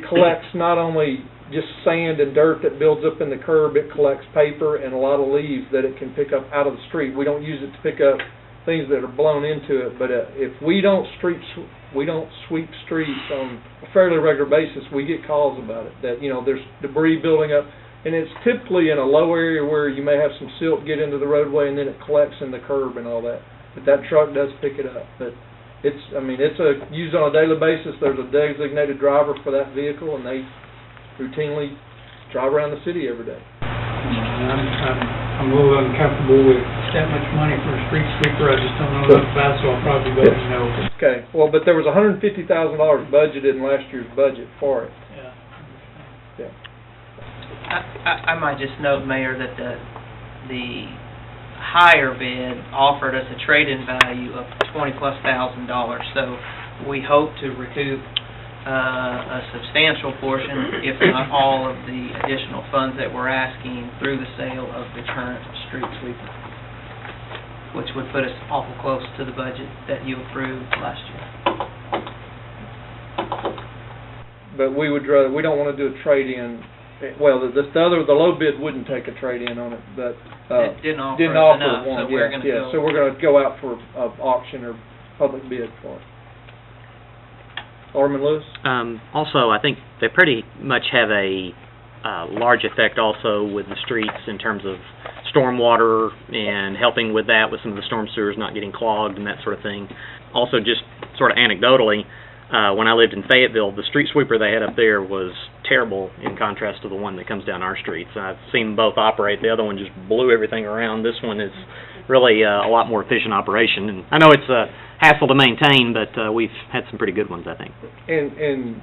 Speaker 1: collects not only just sand and dirt that builds up in the curb, it collects paper and a lot of leaves that it can pick up out of the street. We don't use it to pick up things that are blown into it, but if we don't sweep streets on a fairly regular basis, we get calls about it, that, there's debris building up, and it's typically in a low area where you may have some silt get into the roadway, and then it collects in the curb and all that. But that truck does pick it up. But it's used on a daily basis. There's a designated driver for that vehicle, and they routinely drive around the city every day.
Speaker 5: I'm a little uncomfortable with that much money for a street sweeper. I just don't know enough about it, so I'll probably vote no.
Speaker 1: Okay, well, but there was $150,000 budgeted in last year's budget for it.
Speaker 5: Yeah.
Speaker 2: I might just note, Mayor, that the higher bid offered us a trade-in value of $20,000+. So we hope to recoup a substantial portion, if not all, of the additional funds that we're asking through the sale of the current street sweeper, which would put us awful close to the budget that you approved last year.
Speaker 1: But we don't want to do a trade-in. Well, the low bid wouldn't take a trade-in on it, but
Speaker 2: It didn't offer
Speaker 1: didn't
Speaker 2: us
Speaker 1: offer
Speaker 2: enough,
Speaker 1: one.
Speaker 2: so we're going to go.
Speaker 1: So we're going to go out for auction or public bid for it. Alderman Lewis?
Speaker 9: Also, I think they pretty much have a large effect also with the streets in terms of stormwater and helping with that, with some of the storm sewers not getting clogged and that sort of thing. Also, just sort of anecdotally, when I lived in Fayetteville, the street sweeper they had up there was terrible in contrast to the one that comes down our streets. I've seen both operate. The other one just blew everything around. This one is really a lot more efficient operation. And I know it's a hassle to maintain, but we've had some pretty good ones, I think.
Speaker 1: And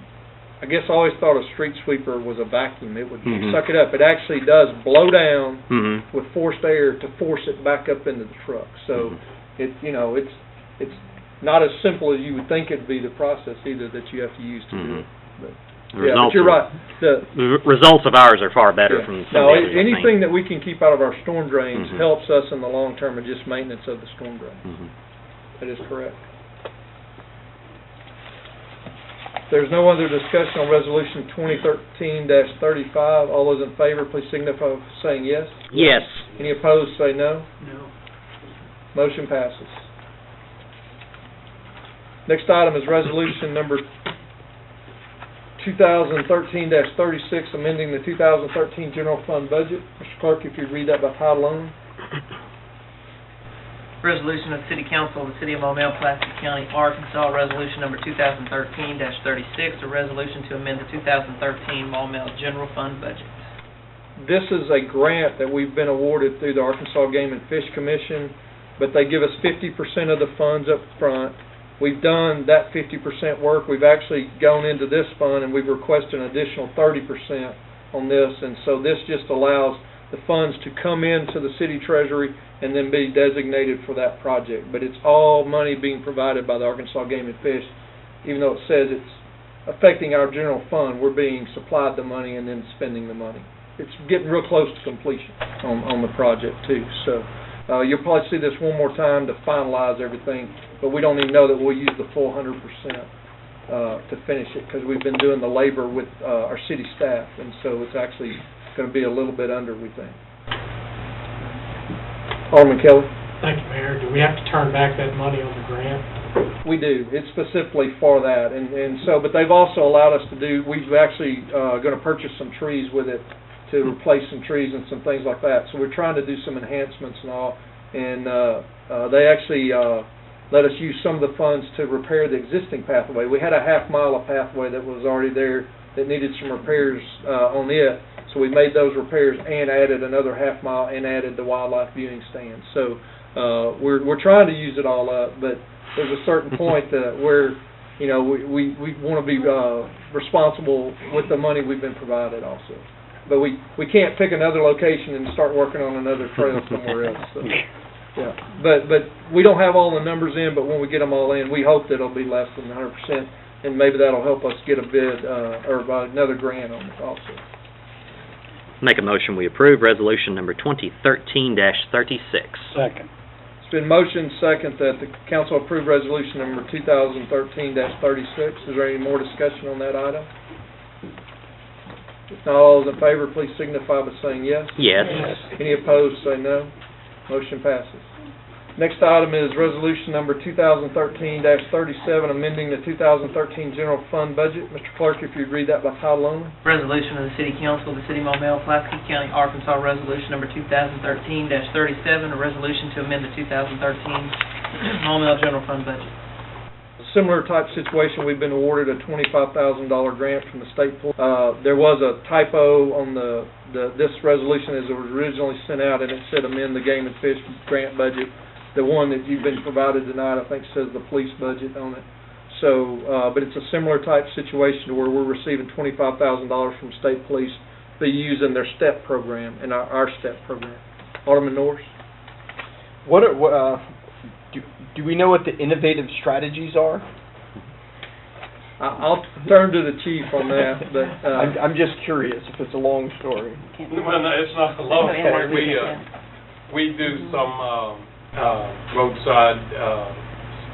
Speaker 1: I guess I always thought a street sweeper was a vacuum. It would suck it up. It actually does blow down with forced air to force it back up into the truck. So it's not as simple as you would think it'd be, the process either that you have to use to do it. But you're right.
Speaker 9: The results of ours are far better from some of the others,
Speaker 1: anything that we can keep out of our storm drains helps us in the long term and just maintenance of the storm drains. That is correct. If there's no other discussion on resolution 2013-35, all those in favor, please signify by saying yes.
Speaker 9: Yes.
Speaker 1: Any opposed, say no.
Speaker 5: No.
Speaker 1: Motion passes. Next item is resolution number 2013-36, amending the 2013 general fund budget. Mr. Clerk, if you'd read that by title only.
Speaker 2: Resolution of the City Council of the City of Maumelle, Pulaski County, Arkansas, Resolution number 2013-36, a resolution to amend the 2013 Maumelle General Fund budget.
Speaker 1: This is a grant that we've been awarded through the Arkansas Game and Fish Commission, but they give us 50% of the funds up front. We've done that 50% work. We've actually gone into this fund and we've requested an additional 30% on this, and so this just allows the funds to come into the city treasury and then be designated for that project. But it's all money being provided by the Arkansas Game and Fish. Even though it says it's affecting our general fund, we're being supplied the money and then spending the money. It's getting real close to completion on the project too. So you'll probably see this one more time to finalize everything, but we don't even know that we'll use the full 100% to finish it, because we've been doing the labor with our city staff, and so it's actually going to be a little bit under, we think. Alderman Kelly?
Speaker 13: Thank you, Mayor. Do we have to turn back that money on the grant?
Speaker 1: We do. It's specifically for that, and so, but they've also allowed us to do, we've actually going to purchase some trees with it to replace some trees and some things like that. So we're trying to do some enhancements and all, and they actually let us use some of the funds to repair the existing pathway. We had a half-mile of pathway that was already there that needed some repairs on it, so we made those repairs and added another half-mile and added the wildlife viewing stand. So we're trying to use it all up, but there's a certain point where, you know, we want to be responsible with the money we've been provided also. But we can't pick another location and start working on another trail somewhere else. So, yeah, but we don't have all the numbers in, but when we get them all in, we hope that it'll be less than 100%, and maybe that'll help us get a bid or another grant on it also.
Speaker 9: Make a motion we approve resolution number 2013-36.
Speaker 4: Second.
Speaker 1: It's been motioned second that the council approve resolution number 2013-36. Is there any more discussion on that item? If not, all those in favor, please signify by saying yes.
Speaker 9: Yes.
Speaker 1: Any opposed, say no. Motion passes. Next item is resolution number 2013-37, amending the 2013 general fund budget. Mr. Clerk, if you'd read that by title only.
Speaker 2: Resolution of the City Council of the City of Maumelle, Pulaski County, Arkansas, resolution number 2013-37, a resolution to amend the 2013 Maumelle general fund budget.
Speaker 1: Similar type situation, we've been awarded a $25,000 grant from the state. There was a typo on this resolution as it was originally sent out, and it said amend the game and fish grant budget. The one that you've been provided tonight, I think, says the police budget on it. So, but it's a similar type situation where we're receiving $25,000 from state police to use in their STEP program and our STEP program. Alderman Norris?
Speaker 12: Do we know what the innovative strategies are?
Speaker 7: I'll turn to the chief on that, but
Speaker 12: I'm just curious if it's a long story.
Speaker 13: Well, no, it's not a long story. We do some roadside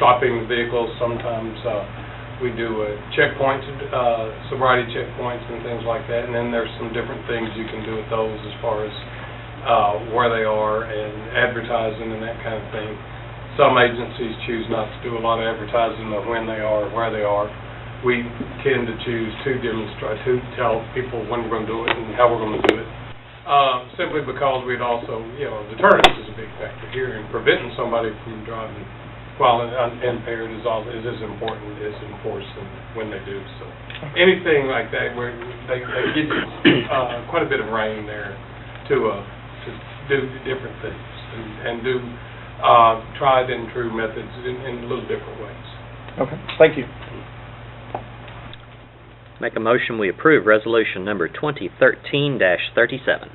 Speaker 13: stopping vehicles. Sometimes we do checkpoints, sobriety checkpoints and things like that. And then there's some different things you can do with those as far as where they are and advertising and that kind of thing. Some agencies choose not to do a lot of advertising of when they are, where they are. We tend to choose to tell people when we're going to do it and how we're going to do it. Simply because we'd also, deterrence is a big factor here, and preventing somebody from driving while impaired is as important as enforcing when they do. So anything like that where they give you quite a bit of rein there to do different things and do tried and true methods in little different ways.
Speaker 12: Okay, thank you.
Speaker 9: Make a motion we approve resolution number 2013-37.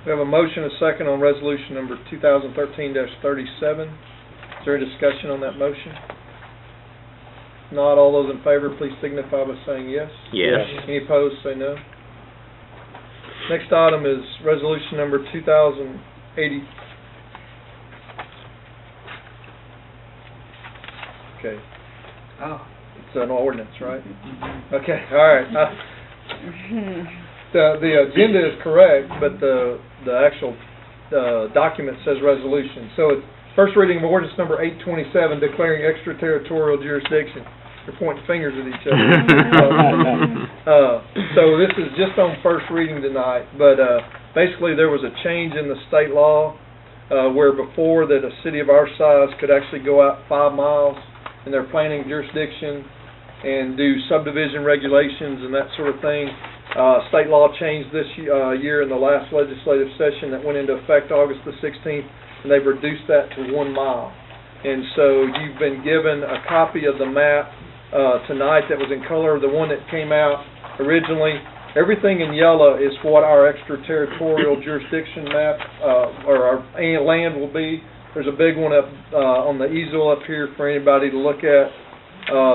Speaker 1: We have a motion, a second on resolution number 2013-37. Is there a discussion on that motion? If not, all those in favor, please signify by saying yes.
Speaker 9: Yes.
Speaker 1: Any opposed, say no. Next item is resolution number 2080. Okay.
Speaker 2: Oh.
Speaker 1: It's an ordinance, right? Okay, all right. The agenda is correct, but the actual document says resolution. So it's first reading of ordinance number 827, declaring extraterritorial jurisdiction. They're pointing fingers at each other. So this is just on first reading tonight, but basically there was a change in the state law where before that a city of our size could actually go out 5 miles in their planning jurisdiction and do subdivision regulations and that sort of thing. State law changed this year in the last legislative session that went into effect August the 16th, and they've reduced that to 1 mile. And so you've been given a copy of the map tonight that was in color, the one that came out originally. Everything in yellow is what our extraterritorial jurisdiction map or our land will be. There's a big one up on the easel up here for anybody to look at.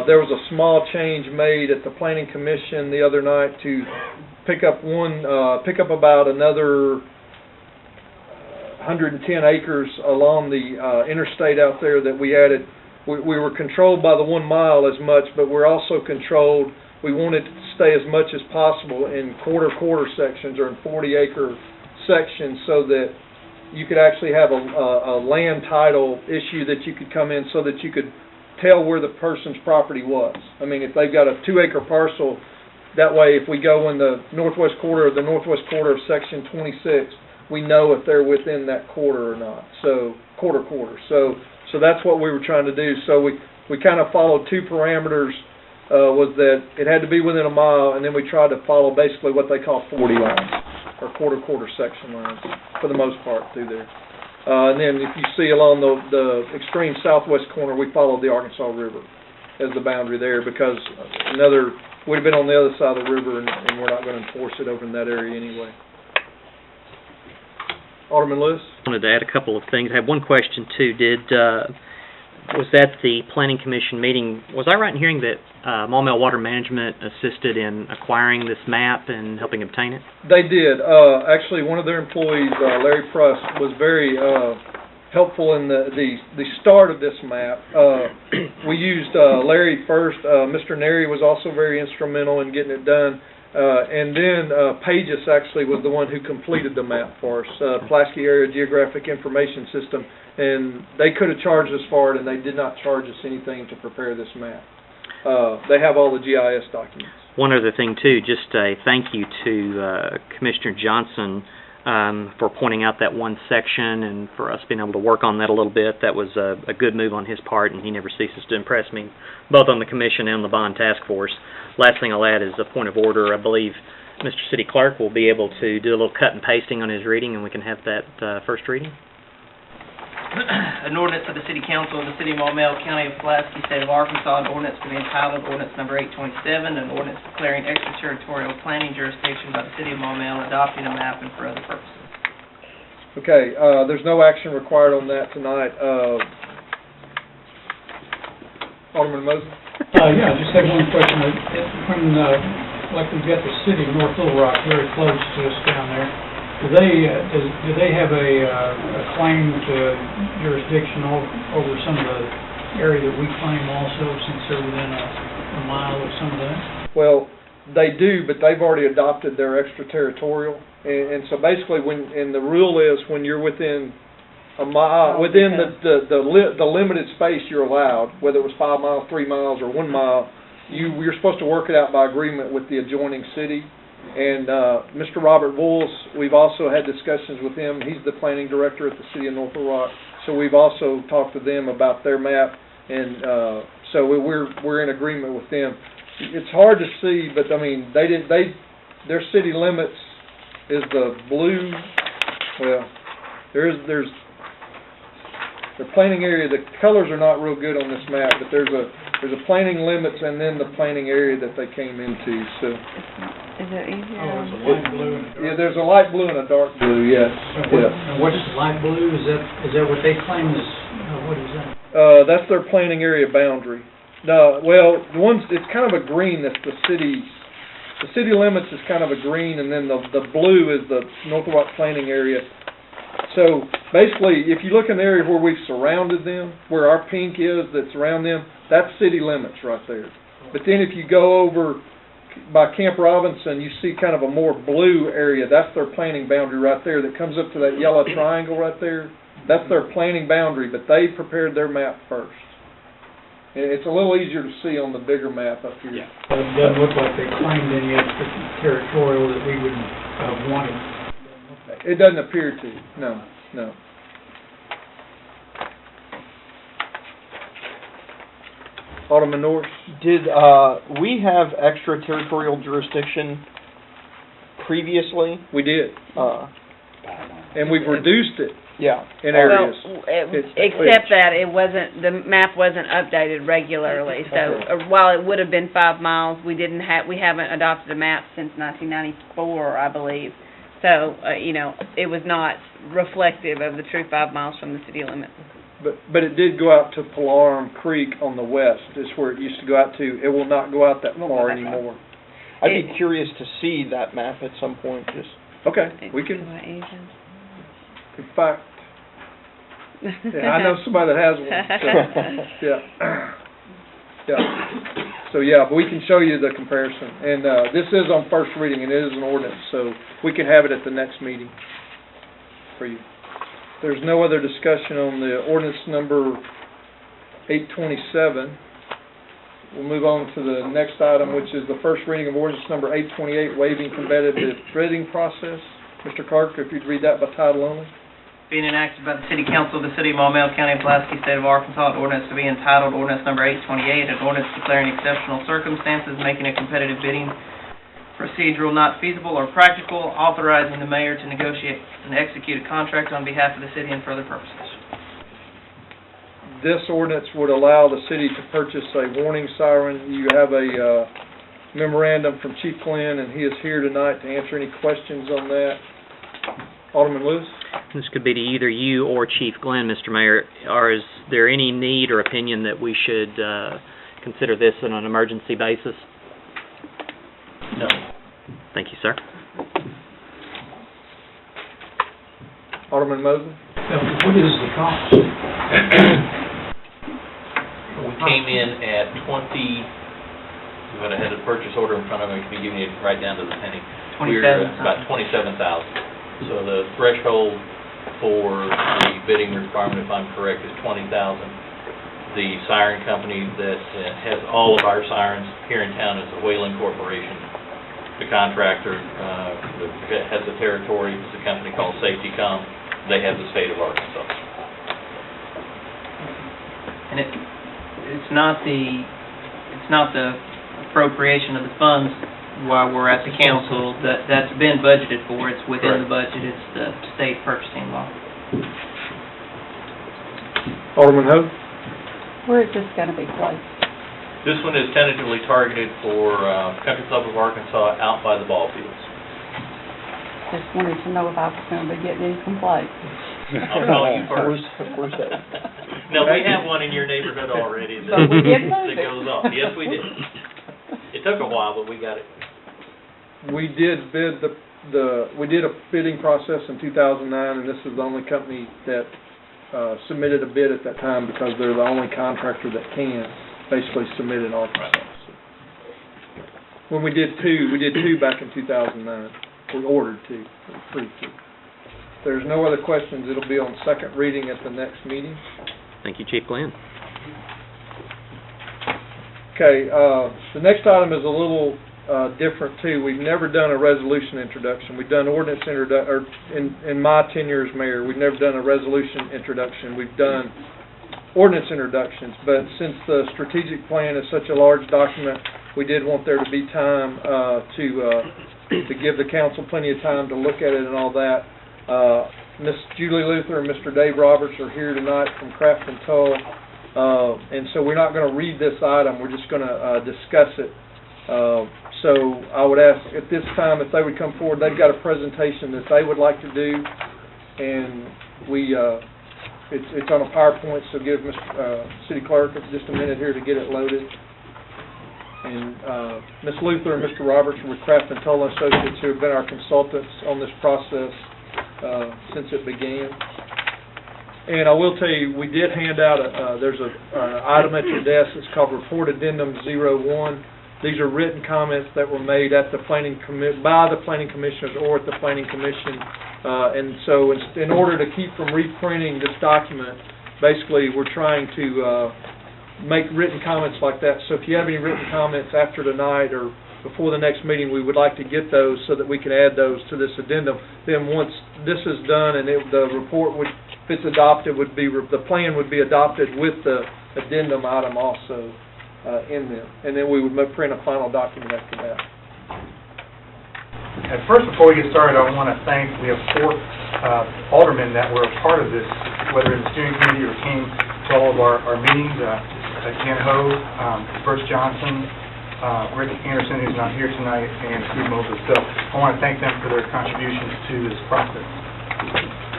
Speaker 1: There was a small change made at the Planning Commission the other night to pick up about another 110 acres along the interstate out there that we added. We were controlled by the 1 mile as much, but we're also controlled. We wanted to stay as much as possible in quarter sections or in 40-acre sections so that you could actually have a land title issue that you could come in so that you could tell where the person's property was. I mean, if they've got a 2-acre parcel, that way if we go in the northwest quarter of section 26, we know if they're within that quarter or not. So quarter. So that's what we were trying to do. So we kind of followed 2 parameters, was that it had to be within 1 mile, and then we tried to follow basically what they call 40 lines, or quarter section lines, for the most part through there. And then if you see along the extreme southwest corner, we followed the Arkansas River as the boundary there, because we'd have been on the other side of the river, and we're not going to enforce it over in that area anyway. Alderman Lewis?
Speaker 9: I wanted to add a couple of things. I have one question, too. Was that the Planning Commission meeting, was I right in hearing that Maumelle Water Management assisted in acquiring this map and helping obtain it?
Speaker 1: They did. Actually, one of their employees, Larry Pruss, was very helpful in the start of this map. We used Larry first. Mr. Neri was also very instrumental in getting it done. And then Pages actually was the one who completed the map for us, Pulaski Area Geographic Information System, and they could have charged us for it, and they did not charge us anything to prepare this map. They have all the GIS documents.
Speaker 9: One other thing, too, just a thank you to Commissioner Johnson for pointing out that one section and for us being able to work on that a little bit. That was a good move on his part, and he never ceases to impress me, both on the Commission and the Bond Task Force. Last thing I'll add is a point of order. I believe Mr. City Clerk will be able to do a little cut and pasting on his reading, and we can have that first reading.
Speaker 2: An ordinance of the City Council of the City of Maumelle, County of Pulaski, State of Arkansas, an ordinance to be entitled Ordinance Number 827, an ordinance declaring extraterritorial planning jurisdiction by the City of Maumelle, adopting a map and for other purposes.
Speaker 1: Okay, there's no action required on that tonight. Alderman Mosley?
Speaker 5: Yeah, I just have one question. When, like we've got the city of North Little Rock very close to us down there, do they have a claim to jurisdiction over some of the area that we claim also, since they're within a mile of some of that?
Speaker 1: Well, they do, but they've already adopted their extraterritorial, and so basically, the rule is when you're within a mile, within the limited space you're allowed, whether it was 5 miles, 3 miles, or 1 mile, you're supposed to work it out by agreement with the adjoining city. And Mr. Robert Bulls, we've also had discussions with him. He's the planning director at the City of North Little Rock, so we've also talked to them about their map, and so we're in agreement with them. It's hard to see, but I mean, their city limits is the blue. Well, there's the planning area. The colors are not real good on this map, but there's a planning limits and then the planning area that they came into. So.
Speaker 11: Is it easier?
Speaker 5: Oh, it's a light blue and a dark.
Speaker 1: Yeah, there's a light blue and a dark blue. Yes.
Speaker 5: And what's light blue? Is that what they claim is? What is that?
Speaker 1: That's their planning area boundary. No, well, it's kind of a green. That's the city. The city limits is kind of a green, and then the blue is the North Little Rock planning area. So basically, if you look in the area where we've surrounded them, where our pink is that's around them, that's city limits right there. But then if you go over by Camp Robinson, you see kind of a more blue area. That's their planning boundary right there that comes up to that yellow triangle right there. That's their planning boundary, but they prepared their map first. It's a little easier to see on the bigger map up here.
Speaker 5: Yeah. But it doesn't look like they claimed any extraterritorial that we would have wanted.
Speaker 1: It doesn't appear to. No. Alderman Norris?
Speaker 12: Did, we have extraterritorial jurisdiction previously?
Speaker 1: We did,
Speaker 12: Uh,
Speaker 1: and we've reduced it
Speaker 12: yeah.
Speaker 1: in areas.
Speaker 11: Well,
Speaker 1: It's-
Speaker 11: except that it wasn't, the map wasn't updated regularly, so while it would have been 5 miles, we haven't adopted a map since 1994, I believe. So, you know, it was not reflective of the true 5 miles from the city limits.
Speaker 1: But it did go out to Polarum Creek on the west, is where it used to go out to. It will not go out that far anymore.
Speaker 12: I'd be curious to see that map at some point, just.
Speaker 1: Okay, we can, in fact, yeah, I know somebody that has one, so, yeah. Yeah, so, yeah, but we can show you the comparison, and, this is on first reading, and it is an ordinance, so we can have it at the next meeting for you. There's no other discussion on the ordinance number 827. We'll move on to the next item, which is the first reading of ordinance number 828, waiving competitive bidding process. Mr. Clark, if you'd read that by title only.
Speaker 2: Being enacted by the City Council of the City of Maumelle, County of Pulaski, State of Arkansas, an ordinance to be entitled Ordinance Number 828, an ordinance declaring exceptional circumstances, making a competitive bidding procedural not feasible or practical, authorizing the mayor to negotiate and execute a contract on behalf of the city and for other purposes.
Speaker 1: This ordinance would allow the city to purchase a warning siren. You have a memorandum from Chief Glenn, and he is here tonight to answer any questions on that. Alderman Lewis?
Speaker 9: This could be to either you or Chief Glenn, Mr. Mayor. Or is there any need or opinion that we should consider this on an emergency basis?
Speaker 3: No.
Speaker 9: Thank you, sir.
Speaker 1: Alderman Mosley?
Speaker 5: What is the cost?
Speaker 3: We came in at 20, we would have had a purchase order in front of me, we can give you it right down to the penny. We're about 27,000. So the threshold for the bidding requirement, if I'm correct, is 20,000. The siren company that has all of our sirens here in town is the Whaling Corporation. The contractor that has the territory is a company called Safety Com. They have the state of Arkansas.
Speaker 2: And it's not the appropriation of the funds while we're at the council that's been budgeted for. It's within the budget. It's the state purchasing law.
Speaker 1: Alderman Hope?
Speaker 10: Where is this gonna be placed?
Speaker 3: This one is tentatively targeted for Country Club of Arkansas out by the ball fields.
Speaker 10: Just wanted to know if I was gonna be getting any complaints.
Speaker 3: I'll call you first.
Speaker 12: Where's that?
Speaker 3: No, we have one in your neighborhood already that
Speaker 10: But we did move
Speaker 3: that
Speaker 10: it.
Speaker 3: goes off. Yes, we did. It took a while, but we got it.
Speaker 1: We did bid we did a bidding process in 2009, and this is the only company that submitted a bid at that time because they're the only contractor that can basically submit an Arkansas. When we did two back in 2009. We ordered two, approved two. If there's no other questions, it'll be on second reading at the next meeting.
Speaker 9: Thank you, Chief Glenn.
Speaker 1: Okay, the next item is a little different too. We've never done a resolution introduction. We've done ordinance in my tenure as mayor, we've never done a resolution introduction. We've done ordinance introductions, but since the strategic plan is such a large document, we did want there to be time to give the council plenty of time to look at it and all that. Miss Julie Luther and Mr. Dave Roberts are here tonight from Craft and Toll, and so we're not going to read this item. We're just going to discuss it. So I would ask at this time if they would come forward. They've got a presentation that they would like to do, and it's on a PowerPoint. So give Mr. City Clerk just a minute here to get it loaded. And Ms. Luther and Mr. Roberts with Craft and Toll Associates, who have been our consultants on this process since it began. And I will tell you, we did hand out there's an item at your desk that's called Report Addendum 01. These are written comments that were made at the by the planning commissioners or at the planning commission. And so in order to keep from reprinting this document, basically we're trying to make written comments like that. So if you have any written comments after tonight or before the next meeting, we would like to get those so that we can add those to this addendum. Then once this is done and the report would, if it's adopted, the plan would be adopted with the addendum item also. in them. And then we would print a final document after that.
Speaker 14: And first, before we get started, I want to thank, we have 4 aldermen that were a part of this, whether in the steering committee or came to all of our meetings, Jan Ho, Bert Johnson, Rick Anderson, who's not here tonight, and Steve Moses. So I want to thank them for their contributions to this process.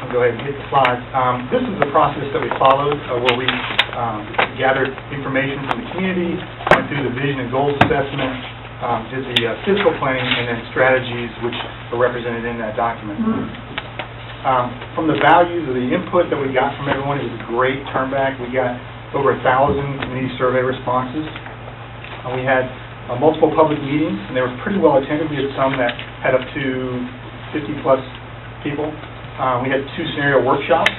Speaker 14: I'll go ahead and hit the slides. This is the process that we followed, where we gathered information from the community, went through the vision and goals assessment, did the fiscal planning, and then strategies, which are represented in that document. From the values of the input that we got from everyone, it was a great turnback. We got over 1,000 community survey responses. We had multiple public meetings, and they were pretty well attended. We had some that had up to 50-plus people. We had 2 scenario workshops,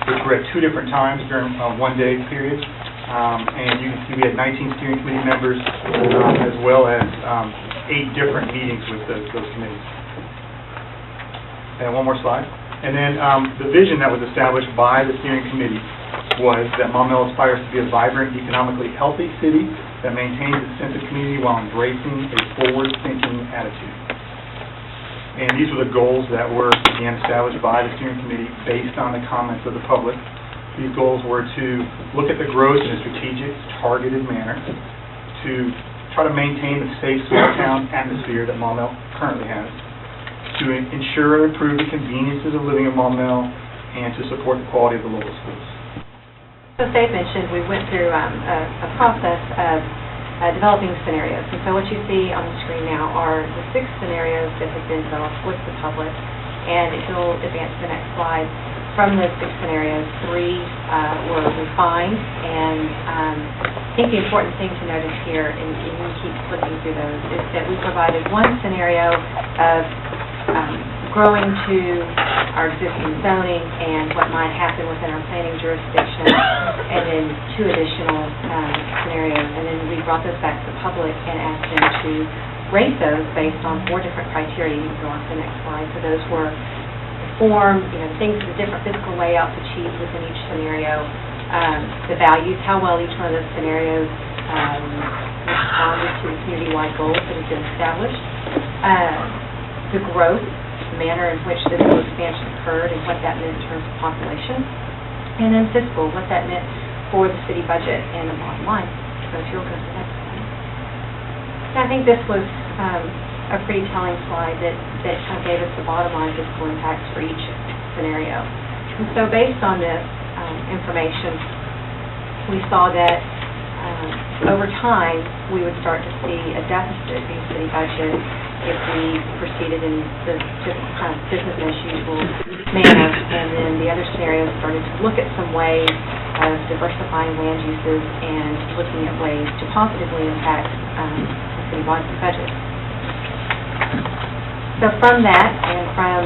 Speaker 14: which were at 2 different times during one-day periods. And you can see we had 19 steering committee members, as well as 8 different meetings with those committees. And one more slide. And then the vision that was established by the steering committee was that Maumelle aspires to be a vibrant, economically healthy city that maintains its sense of community while embracing a forward-thinking attitude. And these were the goals that were, again, established by the steering committee based on the comments of the public. These goals were to look at the growth in a strategic, targeted manner, to try to maintain the safe small-town atmosphere that Maumelle currently has, to ensure and improve the conveniences of living in Maumelle, and to support the quality of the local schools.
Speaker 15: So as Dave mentioned, we went through a process of developing scenarios. And so what you see on the screen now are the 6 scenarios that have been developed with the public. And if you'll advance to the next slide, from those 6 scenarios, 3 were refined. And I think the important thing to notice here, and you keep flipping through those, is that we provided 1 scenario of growing to our existing zoning and what might happen within our planning jurisdiction, and then 2 additional scenarios. And then we brought those back to the public and asked them to rate those based on 4 different criteria. You can go on to the next slide. So those were form, things, the different physical layouts achieved within each scenario, the values, how well each one of those scenarios responded to the community-wide goals that have been established, the growth, the manner in which physical expansion occurred and what that meant in terms of population, and then fiscal, what that meant for the city budget and the bottom line. So if you'll go to the next slide. And I think this was a pretty telling slide that kind of gave us the bottom line fiscal impacts for each scenario. And so based on this information, we saw that over time we would start to see a deficit in the city budget if we proceeded in the typical kind of business as usual manner. And then the other scenarios started to look at some ways of diversifying land uses and looking at ways to positively impact the citywide budget. So from that, and from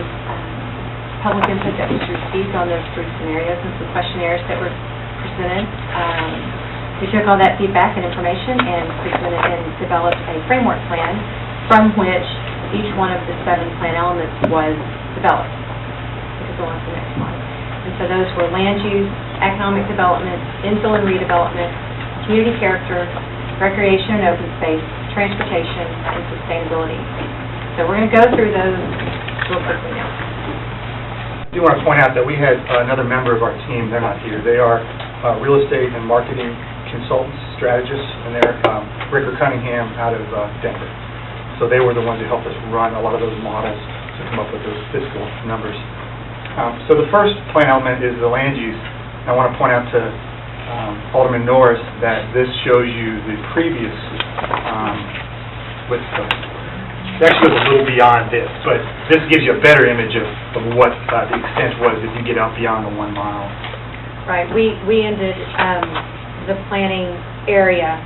Speaker 15: public input that was received on those 3 scenarios and some questionnaires that were presented, we took all that feedback and information and presented and developed a framework plan from which each one of the 7 plan elements was developed. We could go on to the next slide. And so those were land use, economic development, infill and redevelopment, community character, recreation and open space, transportation, and sustainability. So we're going to go through those real quickly now.
Speaker 14: I do want to point out that we had another member of our team. They're not here. They are real estate and marketing consultants, strategists, and they're Ricker Cunningham out of Denver. So they were the ones who helped us run a lot of those models to come up with those fiscal numbers. So the first plan element is the land use. I want to point out to Alderman Norris that this shows you the previous, it actually goes a little beyond this, but this gives you a better image of what the extent was if you get out beyond the 1 mile.
Speaker 15: Right. We ended the planning area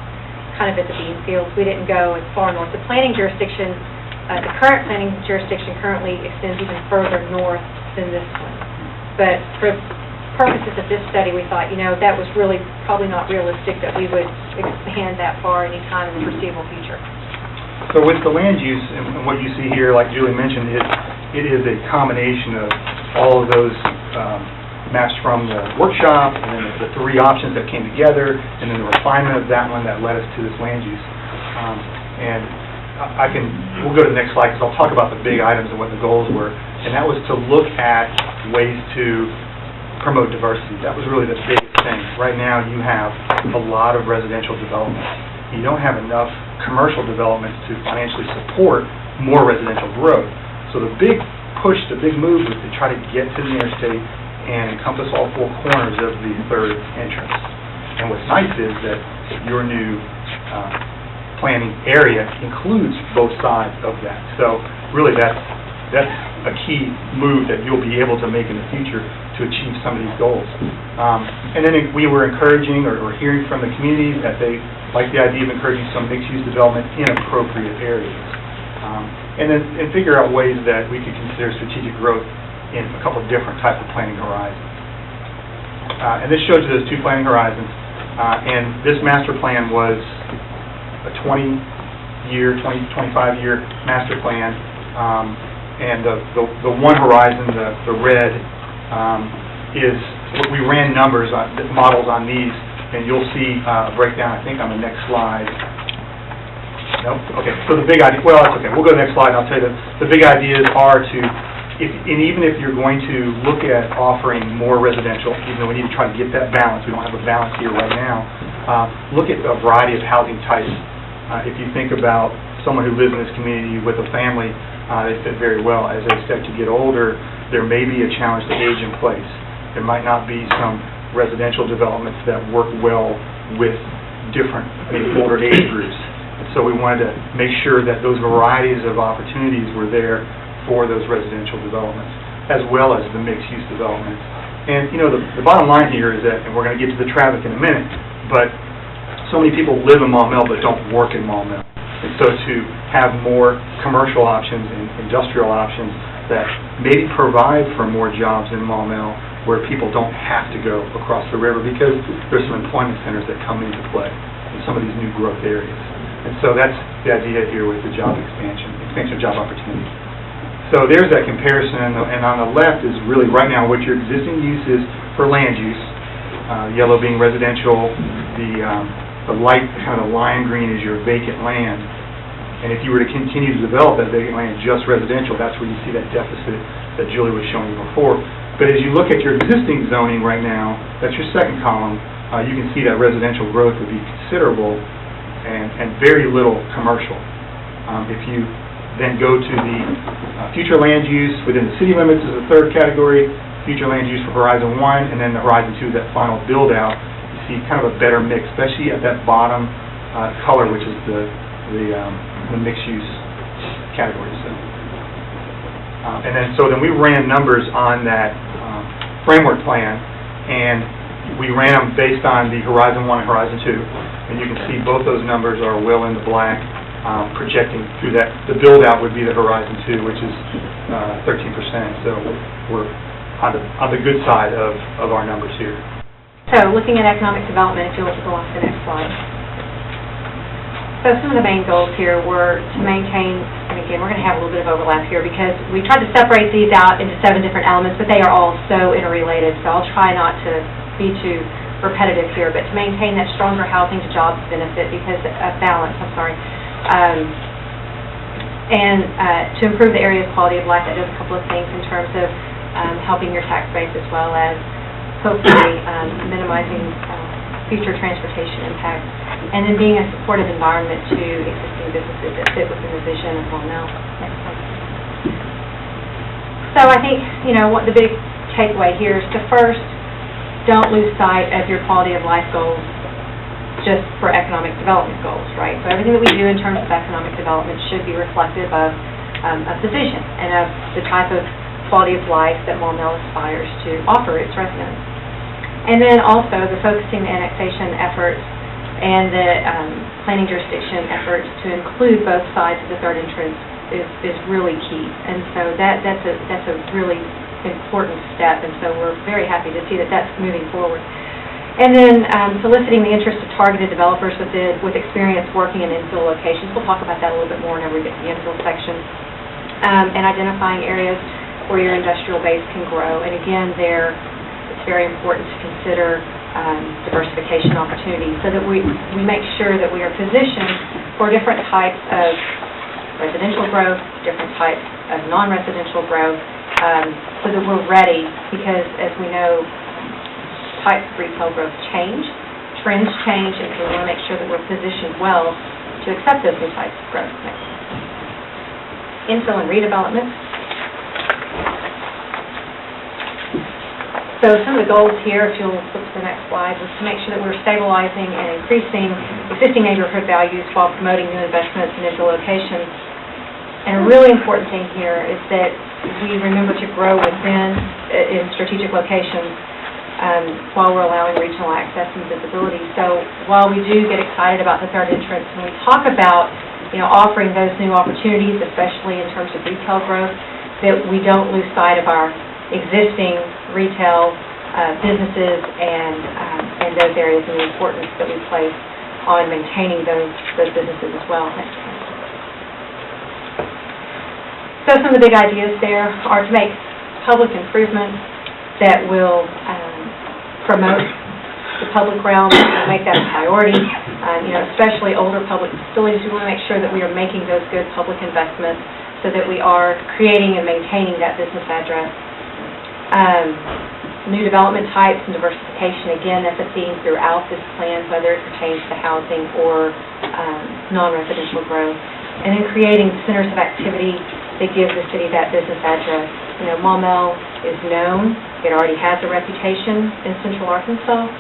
Speaker 15: kind of at the bean fields. We didn't go as far north. The planning jurisdiction, the current planning jurisdiction currently extends even further north than this one. But for purposes of this study, we thought, that was really probably not realistic that we would expand that far anytime in the foreseeable future.
Speaker 14: So with the land use, and what you see here, like Julie mentioned, it is a combination of all of those maps from the workshop, and then the three options that came together, and then the refinement of that one that led us to this land use. And we'll go to the next slide because I'll talk about the big items and what the goals were. And that was to look at ways to promote diversity. That was really the biggest thing. Right now you have a lot of residential development. You don't have enough commercial developments to financially support more residential growth. So the big push, the big move was to try to get to the interstate and encompass all four corners of the third entrance. And what's nice is that your new planning area includes both sides of that. So really that's a key move that you'll be able to make in the future to achieve some of these goals. And then we were encouraging or hearing from the community that they like the idea of encouraging some mixed-use development in appropriate areas. And figure out ways that we could consider strategic growth in a couple of different types of planning horizons. And this shows you those two planning horizons. And this master plan was a 20-year, 25-year master plan. And the one horizon, the red, is we ran numbers on models on these, and you'll see a breakdown, I think, on the next slide. Nope. Okay. So the big idea. Well, that's okay. We'll go to the next slide. And I'll tell you the big ideas are to, even if you're going to look at offering more residential, even though we need to try to get that balance, we don't have a balance here right now. Look at a variety of housing types. If you think about someone who lives in this community with a family, they fit very well. As they start to get older, there may be a challenge to age in place. There might not be some residential developments that work well with different, maybe older age groups. And so we wanted to make sure that those varieties of opportunities were there for those residential developments, as well as the mixed-use developments. And, you know, the bottom line here is that, and we're going to get to the traffic in a minute, but so many people live in Maumelle but don't work in Maumelle. And so to have more commercial options and industrial options that maybe provide for more jobs in Maumelle where people don't have to go across the river because there's some employment centers that come into play in some of these new growth areas. And so that's the idea here with the job expansion of job opportunities. So there's that comparison, and on the left is really right now what your existing use is for land use, yellow being residential, the light kind of lime green is your vacant land. And if you were to continue to develop that vacant land just residential, that's where you see that deficit that Julie was showing you before. But as you look at your existing zoning right now, that's your second column, you can see that residential growth would be considerable and very little commercial. If you then go to the future land use within the city limits is the third category, future land use for Horizon 1, and then the Horizon 2 is that final build-out. You see kind of a better mix, especially at that bottom color, which is the mixed-use category. So then we ran numbers on that framework plan, and we ran them based on the Horizon 1 and Horizon 2. And you can see both those numbers are well in the black, projecting through that. The build-out would be the Horizon 2, which is 13%. So we're on the good side of our numbers here.
Speaker 15: So looking at economic development, if you want to go on to the next slide. So some of the main goals here were to maintain, and again, we're going to have a little bit of overlap here because we tried to separate these out into 7 different elements, but they are all so interrelated, so I'll try not to be too repetitive here, but to maintain that stronger housing to jobs benefit because balance, and to improve the area's quality of life. That does a couple of things in terms of helping your tax base as well as hopefully minimizing future transportation impacts, and then being a supportive environment to existing businesses that fit within the vision of Maumelle. Next slide. So I think, you know, what the big takeaway here is to first, don't lose sight of your quality of life goals just for economic development goals, right? So everything that we do in terms of economic development should be reflective of the vision and of the type of quality of life that Maumelle aspires to offer its residents. And then also the focusing the annexation efforts and the planning jurisdiction efforts to include both sides of the third entrance is really key. And so that's a really important step, and so we're very happy to see that that's moving forward. And then soliciting the interest of targeted developers with experience working in infill locations. We'll talk about that a little bit more whenever we get to the infill section. And identifying areas where your industrial base can grow. And again, very important to consider diversification opportunities so that we make sure that we are positioned for different types of residential growth, different types of non-residential growth, so that we're ready, because as we know, types of retail growth change, trends change, and so we want to make sure that we're positioned well to accept those new types of growth. Infill and redevelopment. So some of the goals here, if you'll flip to the next slide, was to make sure that we're stabilizing and increasing existing neighborhood values while promoting new investments in infill locations. And a really important thing here is that we remember to grow within in strategic locations while we're allowing regional access and visibility. So while we do get excited about the third entrance, when we talk about offering those new opportunities, especially in terms of retail growth, that we don't lose sight of our existing retail businesses and those areas and the importance that we place on maintaining those businesses as well. So some of the big ideas there are to make public improvements that will promote the public realm, make that a priority, especially older public facilities. We want to make sure that we are making those good public investments so that we are creating and maintaining that business address. New development types and diversification, again, that's a theme throughout this plan, whether it pertains to housing or non-residential growth. And then creating centers of activity that give the city that business address. Maumelle is known, it already has a reputation in Central Arkansas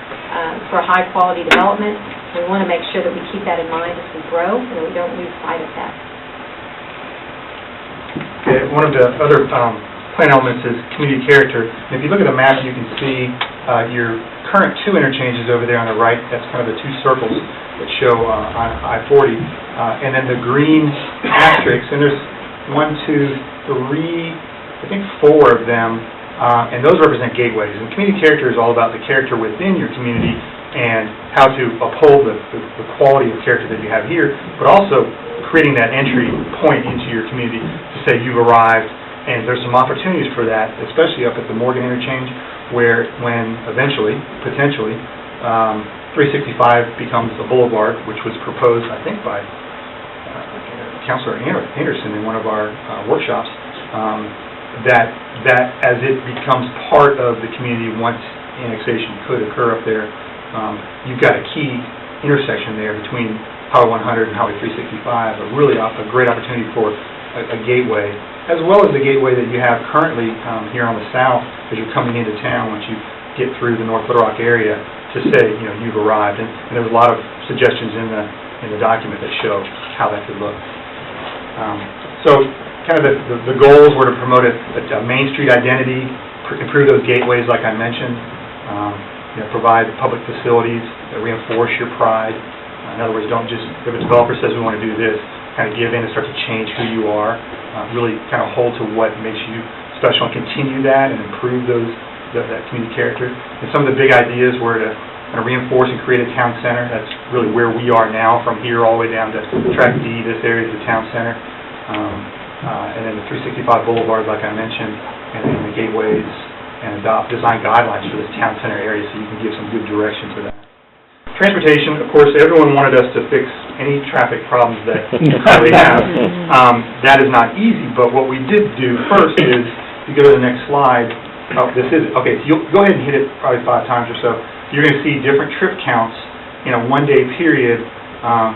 Speaker 15: for high-quality development. We want to make sure that we keep that in mind as we grow and that we don't lose sight of that.
Speaker 14: Okay, one of the other plan elements is community character. And if you look at the map, you can see your current two interchanges over there on the right. That's kind of the two circles that show on I-40. And then the green asterisks, and there's 1, 2, 3, I think 4 of them, and those represent gateways. And community character is all about the character within your community and how to uphold the quality of character that you have here, but also creating that entry point into your community to say you've arrived. And there's some opportunities for that, especially up at the Morgan interchange, where when eventually, potentially, 365 becomes a boulevard, which was proposed, I think, by Councilor Anderson in one of our workshops, that as it becomes part of the community once annexation could occur up there, you've got a key intersection there between Highway 100 and Highway 365, a great opportunity for a gateway, as well as the gateway that you have currently here on the south as you're coming into town once you get through the North Little Rock area to say, you've arrived. And there's a lot of suggestions in the document that show how that could look. So kind of the goals were to promote a Main Street identity, improve those gateways like I mentioned, provide public facilities that reinforce your pride. In other words, don't just, if a developer says we want to do this, kind of give in and start to change who you are, really kind of hold to what makes you special and continue that and improve that community character. And some of the big ideas were to kind of reinforce and create a town center. That's really where we are now, from here all the way down to Track D. This area is the town center. And then the 365 Boulevard, like I mentioned, and then the gateways, and adopt design guidelines for this town center area so you can give some good direction to that. Transportation, of course, everyone wanted us to fix any traffic problems that we have. That is not easy, but what we did do first is, if you go to the next slide, so you'll go ahead and hit it probably 5 times or so. You're going to see different trip counts in a one-day period.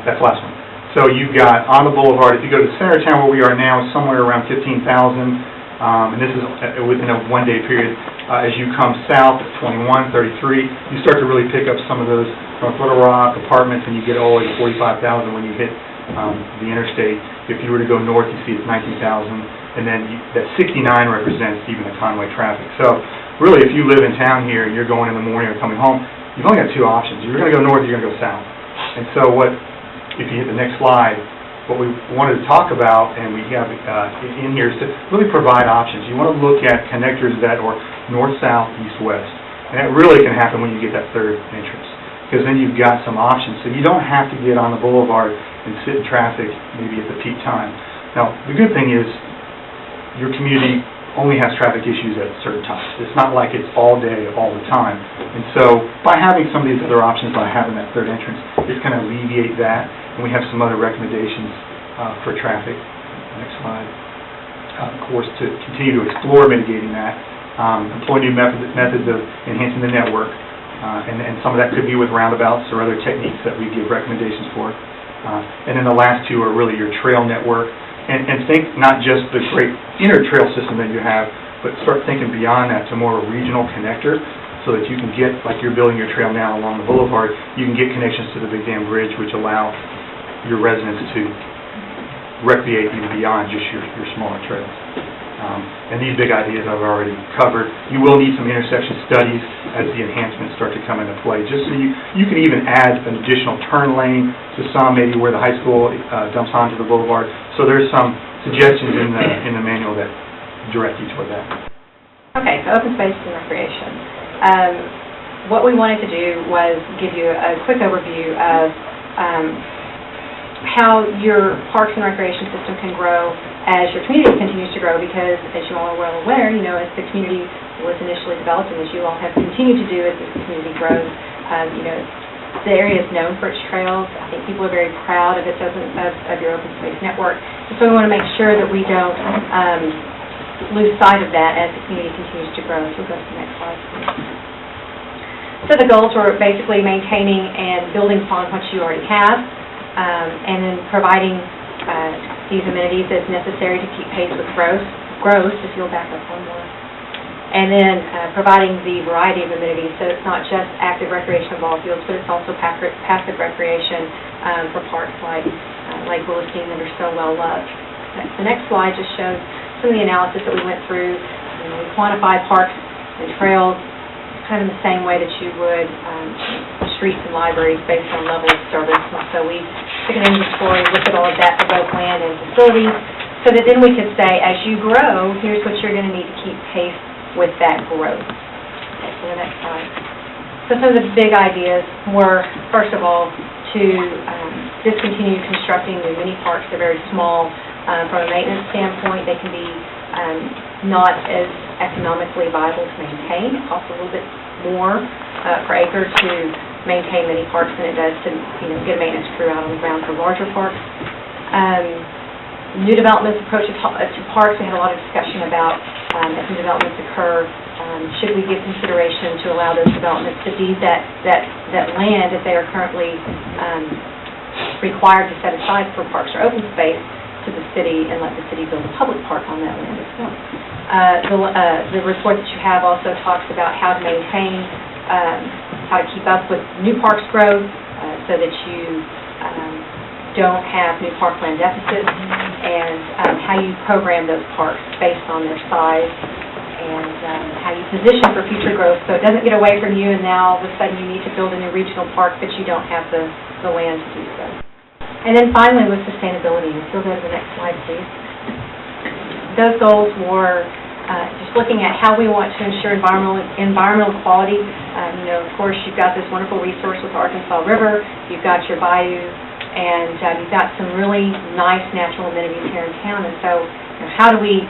Speaker 14: That's the last one. So you've got on the boulevard, if you go to Centertown where we are now, somewhere around 15,000, and this is within a one-day period. As you come south, it's 21, 33. You start to really pick up some of those North Little Rock apartments, and you get all the way to 45,000 when you hit the interstate. If you were to go north, you see it's 19,000, and then that 69 represents even the Conway traffic. So really, if you live in town here and you're going in the morning or coming home, you've only got 2 options. You're going to go north, you're going to go south. And so if you hit the next slide, what we wanted to talk about, and we have in here, is to really provide options. You want to look at connectors that are north, south, east, west. And that really can happen when you get that third entrance, because then you've got some options. So you don't have to get on the boulevard and sit in traffic maybe at the peak time. Now, the good thing is your community only has traffic issues at certain times. It's not like it's all day, all the time. And so by having some of these other options, by having that third entrance, it's going to alleviate that. And we have some other recommendations for traffic. Next slide. Of course, to continue to explore mitigating that, employ new methods of enhancing the network, and some of that could be with roundabouts or other techniques that we give recommendations for. And then the last two are really your trail network. And think not just the great inner trail system that you have, but start thinking beyond that to more regional connector, so that you can get, like you're building your trail now along the boulevard, you can get connections to the Big Dam Bridge, which allow your residents to recreate even beyond just your smaller trails. And these big ideas I've already covered. You will need some intersection studies as the enhancements start to come into play, just so you can even add an additional turn lane to some, maybe where the high school dumps onto the boulevard. So there's some suggestions in the manual that direct you toward that.
Speaker 15: Okay, so open space and recreation. What we wanted to do was give you a quick overview of how your parks and recreation system can grow as your community continues to grow, because as you all are well aware, as the community was initially developed and as you all have continued to do as this community grows, the area is known for its trails. I think people are very proud of of your open space network. And so we want to make sure that we don't lose sight of that as the community continues to grow. So we'll go to the next slide, please. So the goals were basically maintaining and building upon what you already have, and then providing these amenities as necessary to keep pace with growth, if you'll back up one more. And then providing the variety of amenities, so it's not just active recreation of ball fields, but it's also passive recreation for parks like Lake Willastein that are so well loved. The next slide just shows some of the analysis that we went through. We quantified parks and trails kind of in the same way that you would streets and libraries based on level of service. And so we took an inventory, looked at all of that for both land and facilities, so that then we could say, as you grow, here's what you're going to need to keep pace with that growth. Okay, so the next slide. So some of the big ideas were, first of all, to discontinue constructing new mini parks. They're very small. From a maintenance standpoint, they can be not as economically viable to maintain. It costs a little bit more per acre to maintain many parks than it does to get a maintenance crew out on the ground for larger parks. New developments approach to parks. We had a lot of discussion about as new developments occur, should we give consideration to allow those developments to deed that land that they are currently required to set aside for parks or open space to the city, and let the city build a public park on that land as well. The report that you have also talks about how to maintain, how to keep up with new parks growth, so that you don't have new parkland deficits, and how you program those parks based on their size, and how you position for future growth, so it doesn't get away from you and now all of a sudden you need to build a new regional park, but you don't have the land to do so. And then finally, with sustainability, if you'll go to the next slide, please. Those goals were just looking at how we want to ensure environmental quality. Of course, you've got this wonderful resource with the Arkansas River, you've got your bayou, and you've got some really nice natural amenities here in town. And so, how do we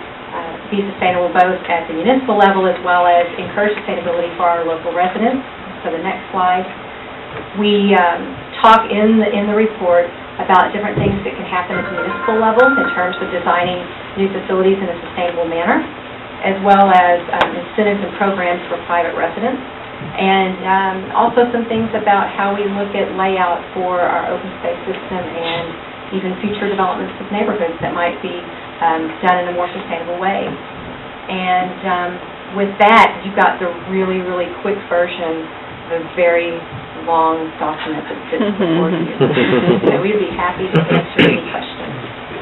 Speaker 15: be sustainable both at the municipal level as well as encourage sustainability for our local residents? So the next slide. We talk in the report about different things that can happen at the municipal level in terms of designing new facilities in a sustainable manner, as well as incentives and programs for private residents, and also some things about how we look at layout for our open space system and even future developments of neighborhoods that might be done in a more sustainable way. And with that, you've got the really, really quick version of a very long document that sits before you. So we'd be happy to answer any questions.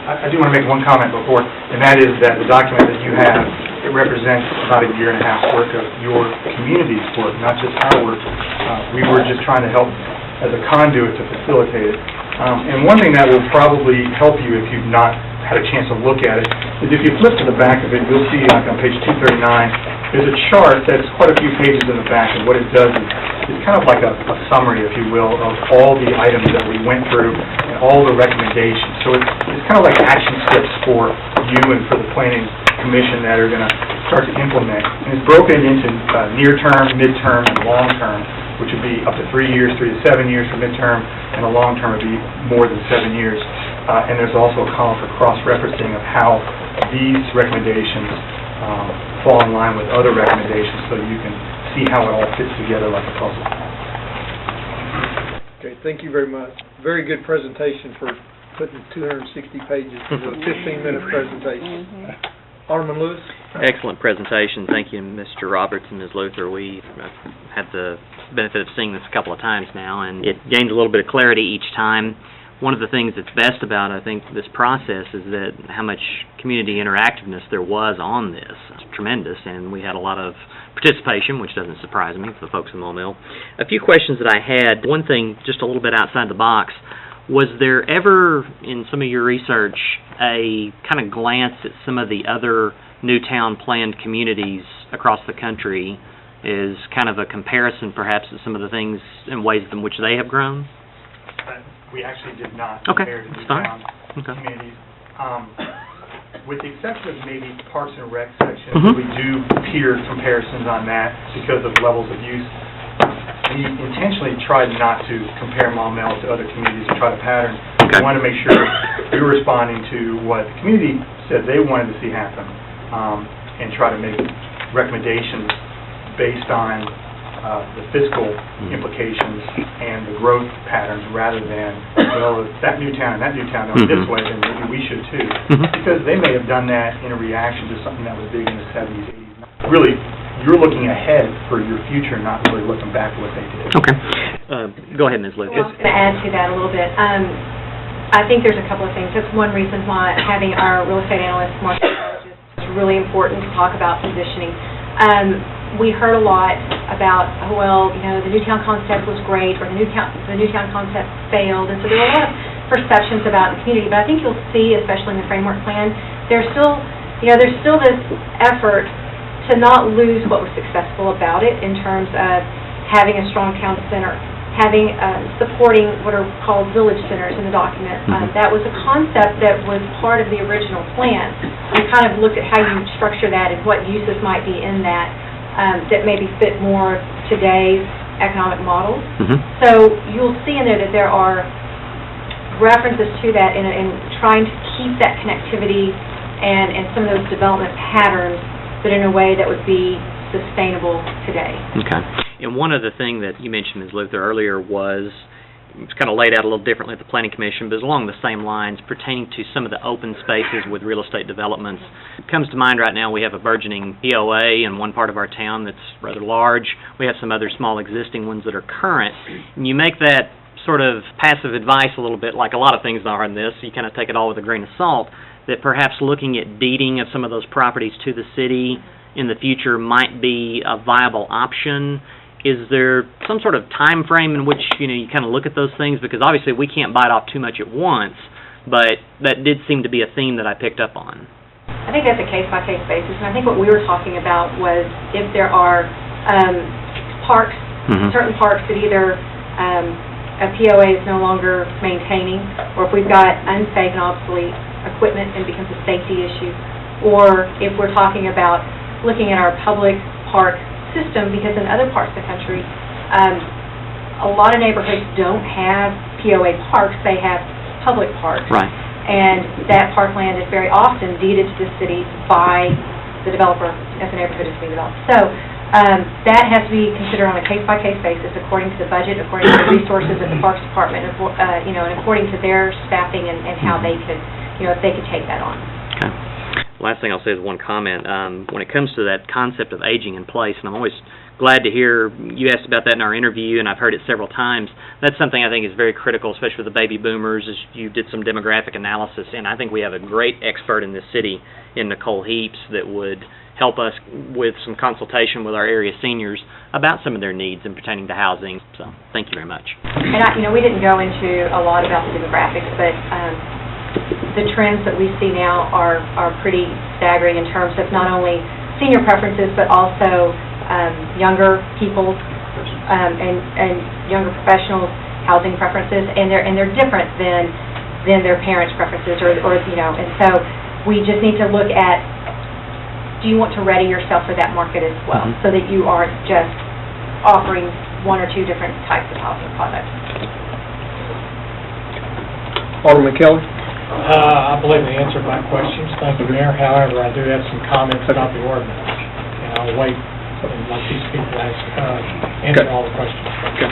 Speaker 14: I do want to make one comment before, and that is that the document that you have, it represents about a year and a half's work of your community's work, not just our work. We were just trying to help as a conduit to facilitate it. And one thing that will probably help you if you've not had a chance to look at it is if you flip to the back of it, you'll see like on page 239, there's a chart that's quite a few pages in the back, and what it does is it's kind of like a summary, if you will, of all the items that we went through and all the recommendations. So it's kind of like action steps for you and for the planning commission that are going to start to implement. And it's broken into near-term, mid-term, and long-term, which would be up to 3 years, 3 to 7 years for midterm, and the long-term would be more than 7 years. And there's also a column for cross-referencing of how these recommendations fall in line with other recommendations, so you can see how it all fits together like a puzzle.
Speaker 1: Okay, thank you very much. Very good presentation for putting 260 pages into a 15-minute presentation. Alderman Lewis?
Speaker 9: Excellent presentation. Thank you, Mr. Roberts and Ms. Luther. We had the benefit of seeing this a couple of times now, and it gained a little bit of clarity each time. One of the things that's best about, I think, this process is that how much community interactiveness there was on this. It's tremendous, and we had a lot of participation, which doesn't surprise me for the folks in Maumelle. A few questions that I had. One thing, just a little bit outside the box, was there ever, in some of your research, a kind of glance at some of the other new town planned communities across the country as kind of a comparison, perhaps, to some of the things and ways in which they have grown?
Speaker 14: We actually did not
Speaker 9: Okay,
Speaker 14: compare the
Speaker 9: that's fine.
Speaker 14: town
Speaker 9: Okay.
Speaker 14: communities. With the exception of maybe Parks and Rec section,
Speaker 9: Mhm.
Speaker 14: we do peer comparisons on that because of levels of use. We intentionally tried not to compare Maumelle to other communities and try to pattern.
Speaker 9: Okay.
Speaker 14: We wanted to make sure we were responding to what the community said they wanted to see happen, and try to make recommendations based on the fiscal implications and the growth patterns, rather than, well, if that new town and that new town goes this way, then maybe we should too. Because they may have done that in a reaction to something that was big in the 70s, 80s. Really, you're looking ahead for your future, not really looking back at what they did.
Speaker 9: Okay. Go ahead, Ms. Lucas.
Speaker 15: Well, I was going to add to that a little bit. I think there's a couple of things. That's one reason why having our real estate analyst, market strategist, is really important to talk about positioning. We heard a lot about, oh, well, you know, the new town concept was great, or the new town concept failed, and so there were a lot of perceptions about the community. But I think you'll see, especially in the framework plan, there's still this effort to not lose what was successful about it in terms of having a strong town center, having supporting what are called village centers in the document. That was a concept that was part of the original plan. We kind of looked at how you structure that and what uses might be in that. That maybe fit more today's economic models. So you'll see in there that there are references to that in trying to keep that connectivity and some of those development patterns, but in a way that would be sustainable today.
Speaker 9: Okay. And one other thing that you mentioned, Ms. Luther, earlier was, it's kind of laid out a little differently at the Planning Commission, but it's along the same lines pertaining to some of the open spaces with real estate developments. It comes to mind right now, we have a burgeoning POA in one part of our town that's rather large. We have some other small existing ones that are current. And you make that sort of passive advice a little bit, like a lot of things are in this, you kind of take it all with a grain of salt, that perhaps looking at deeding of some of those properties to the city in the future might be a viable option. Is there some sort of time frame in which, you know, you kind of look at those things? Because obviously we can't bite off too much at once, but that did seem to be a theme that I picked up on.
Speaker 15: I think that's a case-by-case basis, and I think what we were talking about was if there are parks, certain parks that either a POA is no longer maintaining, or if we've got unsafe and obsolete equipment and it becomes a safety issue, or if we're talking about looking at our public park system, because in other parts of the country, a lot of neighborhoods don't have POA parks, they have public parks.
Speaker 9: Right.
Speaker 15: And that parkland is very often deeded to the city by the developer as the neighborhood is being developed. So that has to be considered on a case-by-case basis according to the budget, according to the resources of the Parks Department, and according to their staffing and how they could, if they could take that on.
Speaker 9: Okay. Last thing I'll say is one comment. When it comes to that concept of aging in place, and I'm always glad to hear you asked about that in our interview, and I've heard it several times. That's something I think is very critical, especially with the baby boomers, as you did some demographic analysis, and I think we have a great expert in this city in Nicole Heaps that would help us with some consultation with our area seniors about some of their needs in pertaining to housing. So, thank you very much.
Speaker 15: And we didn't go into a lot about the demographics, but the trends that we see now are pretty staggering in terms of not only senior preferences, but also younger people and younger professionals' housing preferences, and they're different than their parents' preferences, and so we just need to look at do you want to ready yourself for that market as well,
Speaker 9: Mhm.
Speaker 15: so that you aren't just offering one or two different types of housing products?
Speaker 1: Alderman Kelly?
Speaker 5: I believe they answered my questions. Thank you, Mayor. However, I do have some comments about the ordinance, and I'll wait and let these people answer all the questions.
Speaker 1: Okay.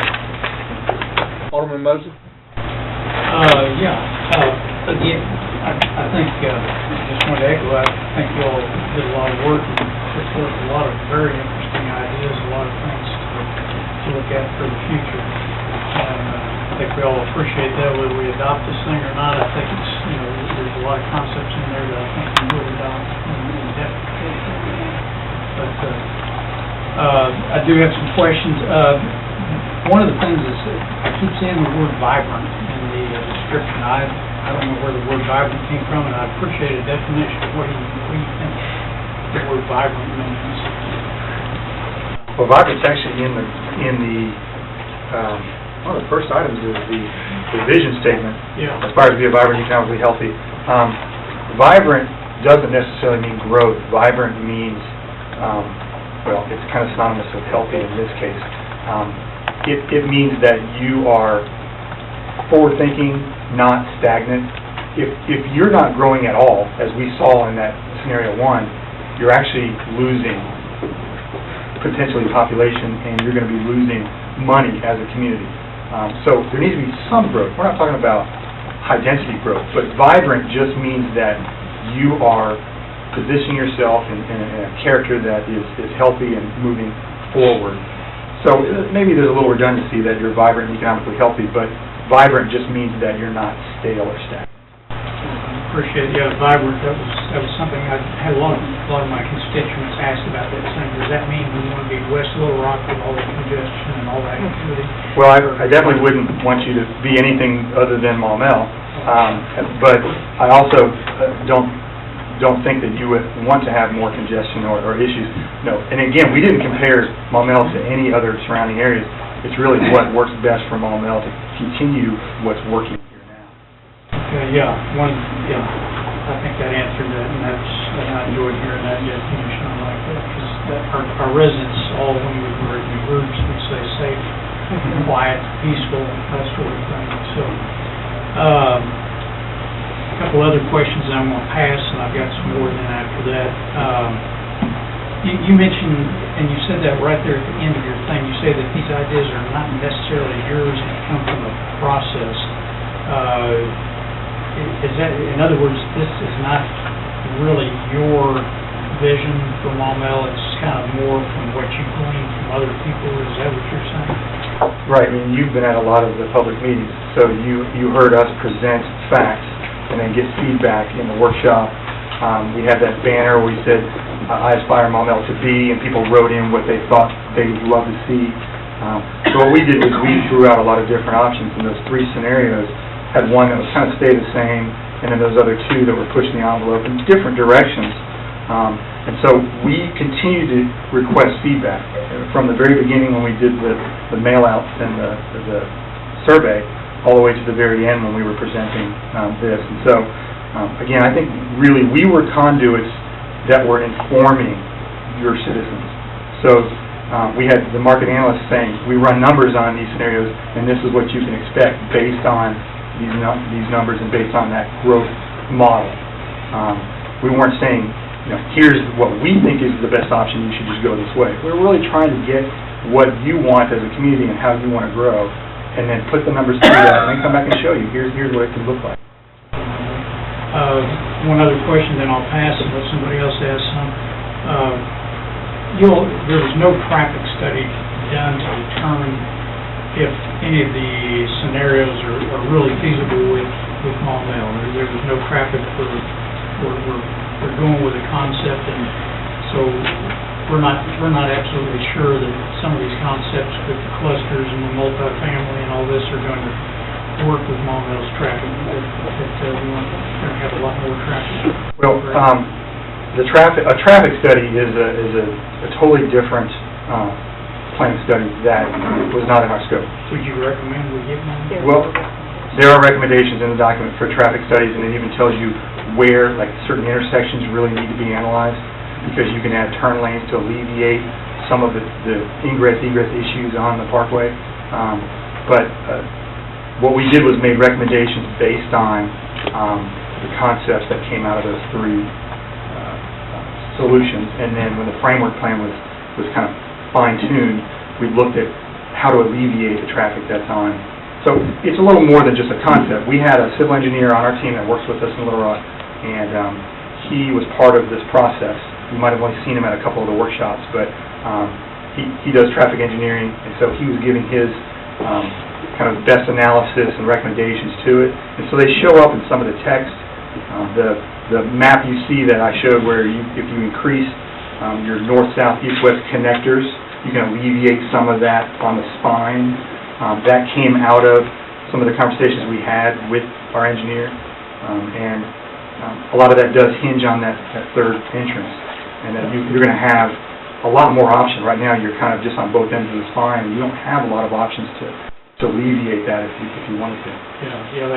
Speaker 1: Alderman Mosley?
Speaker 5: Again, I think, just want to echo, I think you all did a lot of work and put forth a lot of very interesting ideas, a lot of things to look at for the future. And I think we all appreciate that, whether we adopt this thing or not. I think it's, there's a lot of concepts in there that I think we would adopt in depth. But I do have some questions. One of the things is, I keep seeing the word vibrant in the description. I don't know where the word vibrant came from, and I appreciate a definition. What do you think the word vibrant means?
Speaker 14: Well, vibrant's actually in the one of the first items is the vision statement.
Speaker 5: Yeah.
Speaker 14: Aspire to be a vibrant, economically healthy. Vibrant doesn't necessarily mean growth. Vibrant means, well, it's kind of synonymous with healthy in this case. It means that you are forward-thinking, not stagnant. If you're not growing at all, as we saw in that scenario 1, you're actually losing potentially population, and you're going to be losing money as a community. So there needs to be some growth. We're not talking about high-density growth, but vibrant just means that you are positioning yourself in a character that is healthy and moving forward. So maybe there's a little redundancy that you're vibrant and economically healthy, but vibrant just means that you're not stale or stagnant.
Speaker 5: Appreciate it. Vibrant. That was something I had a lot of my constituents asked about that thing. Does that mean we want to be West Little Rock with all the congestion and all that activity?
Speaker 14: Well, I definitely wouldn't want you to be anything other than Maumelle, but I also don't think that you would want to have more congestion or issues. No, and again, we didn't compare Maumelle to any other surrounding areas. It's really what works best for Maumelle to continue what's working here now.
Speaker 5: I think that answered that, and I enjoyed hearing that definition. I like that, because our residents, all when we were in the groups, would say safe, quiet, peaceful, that sort of thing. So, a couple other questions that I'm going to pass, and I've got some more than after that. You mentioned, and you said that right there at the end of your thing, you say that these ideas are not necessarily yours and come from a process. Is that, in other words, this is not really your vision for Maumelle, it's kind of more from what you glean from other people, is that what you're saying?
Speaker 14: Right, I mean, you've been at a lot of the public meetings, so you heard us present facts and then get feedback in the workshop. We had that banner where we said, I aspire Maumelle to be, and people wrote in what they thought they'd love to see. So what we did was we threw out a lot of different options, and those 3 scenarios had one that was kind of stay the same, and then those other 2 that were pushing the envelope in different directions. And so we continue to request feedback. From the very beginning when we did the mail-outs and the survey, all the way to the very end when we were presenting this. And so, again, I think really we were conduits that were informing your citizens. So we had the market analysts saying, we run numbers on these scenarios, and this is what you can expect based on these numbers and based on that growth model. We weren't saying, here's what we think is the best option, you should just go this way. We're really trying to get what you want as a community and how you want to grow, and then put the numbers through that, and then come back and show you, here's what it can look like.
Speaker 5: One other question, then I'll pass and let somebody else ask some. There was no traffic study done to determine if any of the scenarios are really feasible with Maumelle. There was no traffic we're going with a concept, and so we're not absolutely sure that some of these concepts with the clusters and the multifamily and all this are going to work with Maumelle's traffic. That we want to have a lot more traffic.
Speaker 14: Well, a traffic study is a totally different planning study that was not in our scope.
Speaker 5: Would you recommend we get one?
Speaker 14: Well, there are recommendations in the document for traffic studies, and it even tells you where, like, certain intersections really need to be analyzed. because you can add turn lanes to alleviate some of the ingress, egress issues on the parkway. But what we did was made recommendations based on the concepts that came out of those three solutions. And then when the framework plan was kind of fine-tuned, we looked at how to alleviate the traffic that's on. So it's a little more than just a concept. We had a civil engineer on our team that works with us in Little Rock, and he was part of this process. You might have only seen him at a couple of the workshops, but he does traffic engineering, and so he was giving his kind of best analysis and recommendations to it. And so they show up in some of the text. The map you see that I showed where if you increase your north, south, east, west connectors, you can alleviate some of that on the spine. That came out of some of the conversations we had with our engineer. And a lot of that does hinge on that third entrance. And then you're going to have a lot more option. Right now you're kind of just on both ends of the spine, and you don't have a lot of options to alleviate that if you wanted to.
Speaker 5: Yeah,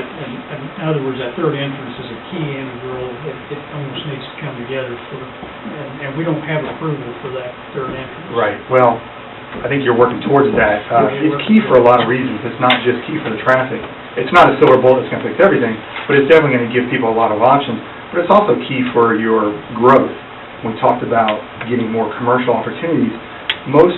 Speaker 5: in other words, that third entrance is a key integral. It almost needs to come together and we don't have approval for that third entrance.
Speaker 14: Right. Well, I think you're working towards that. It's key for a lot of reasons. It's not just key for the traffic. It's not a silver bullet that's going to fix everything, but it's definitely going to give people a lot of options. But it's also key for your growth. We talked about getting more commercial opportunities. Most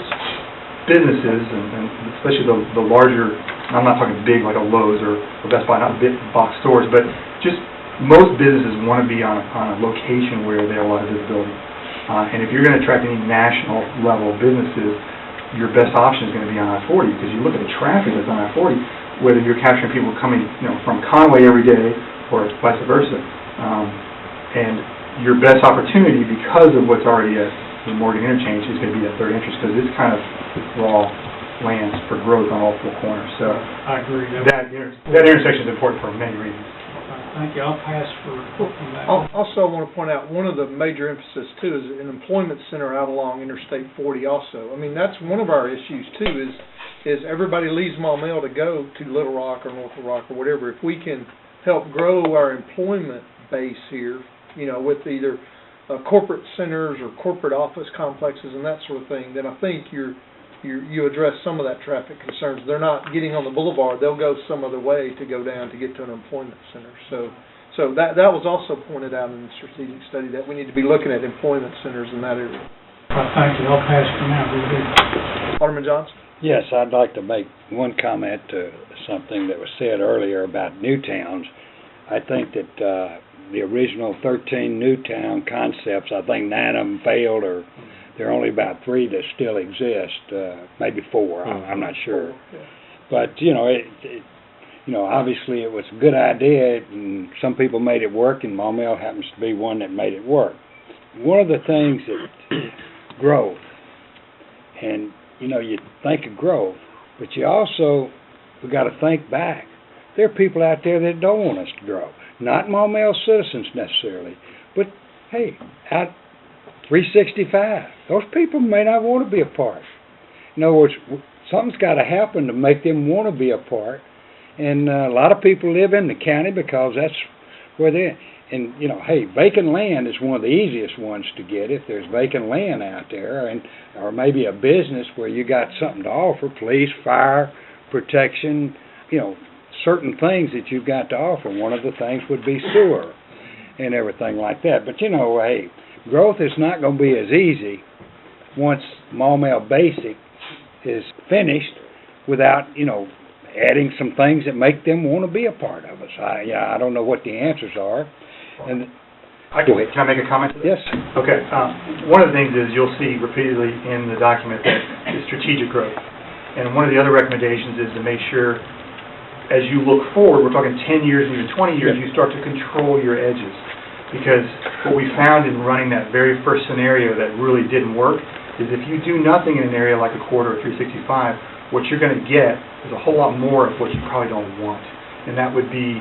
Speaker 14: businesses, and especially the larger, I'm not talking big like a Lowe's or Best Buy, not big box stores, but just most businesses want to be on a location where they have a lot of visibility. And if you're going to attract any national level businesses, your best option is going to be on I-40, because you look at the traffic that's on I-40, whether you're capturing people coming from Conway every day or vice versa. And your best opportunity, because of what's already at the Morgan Interchange, is going to be that third entrance, because it's kind of raw lands for growth on all four corners. So
Speaker 5: I agree.
Speaker 14: That intersection is important for many reasons.
Speaker 5: Thank you. I'll pass for that.
Speaker 1: Also, I want to point out, one of the major emphasis, too, is an employment center out along Interstate 40 also. I mean, that's one of our issues, too, is everybody leaves Maumelle to go to Little Rock or North Little Rock or whatever. If we can help grow our employment base here, with either corporate centers or corporate office complexes and that sort of thing, then I think you address some of that traffic concerns. They're not getting on the boulevard; they'll go some other way to go down to get to an employment center. So that was also pointed out in the strategic study, that we need to be looking at employment centers in that area.
Speaker 5: Thank you. I'll pass for now.
Speaker 1: Alderman Johnson.
Speaker 4: Yes, I'd like to make one comment to something that was said earlier about new towns. I think that the original 13 new town concepts, I think 9 of them failed, or there are only about 3 that still exist, maybe 4, I'm not sure. But, obviously it was a good idea, and some people made it work, and Maumelle happens to be one that made it work. One of the things that growth, and, you think of growth, but you also, we got to think back. There are people out there that don't want us to grow. Not Maumelle citizens necessarily, but hey, out 365, those people may not want to be a part. In other words, something's got to happen to make them want to be a part. And a lot of people live in the county because that's where they're. And hey, vacant land is one of the easiest ones to get if there's vacant land out there, or maybe a business where you got something to offer, police, fire, protection, certain things that you've got to offer. One of the things would be sewer and everything like that. But hey, growth is not going to be as easy once Maumelle Basic is finished without, adding some things that make them want to be a part of us. I don't know what the answers are. And
Speaker 14: Can I make a comment?
Speaker 4: Yes.
Speaker 14: Okay. One of the things is you'll see repeatedly in the document that is strategic growth. And one of the other recommendations is to make sure, as you look forward, we're talking 10 years and even 20 years, you start to control your edges. Because what we found in running that very first scenario that really didn't work is if you do nothing in an area like a corridor 365, what you're going to get is a whole lot more of what you probably don't want. And that would be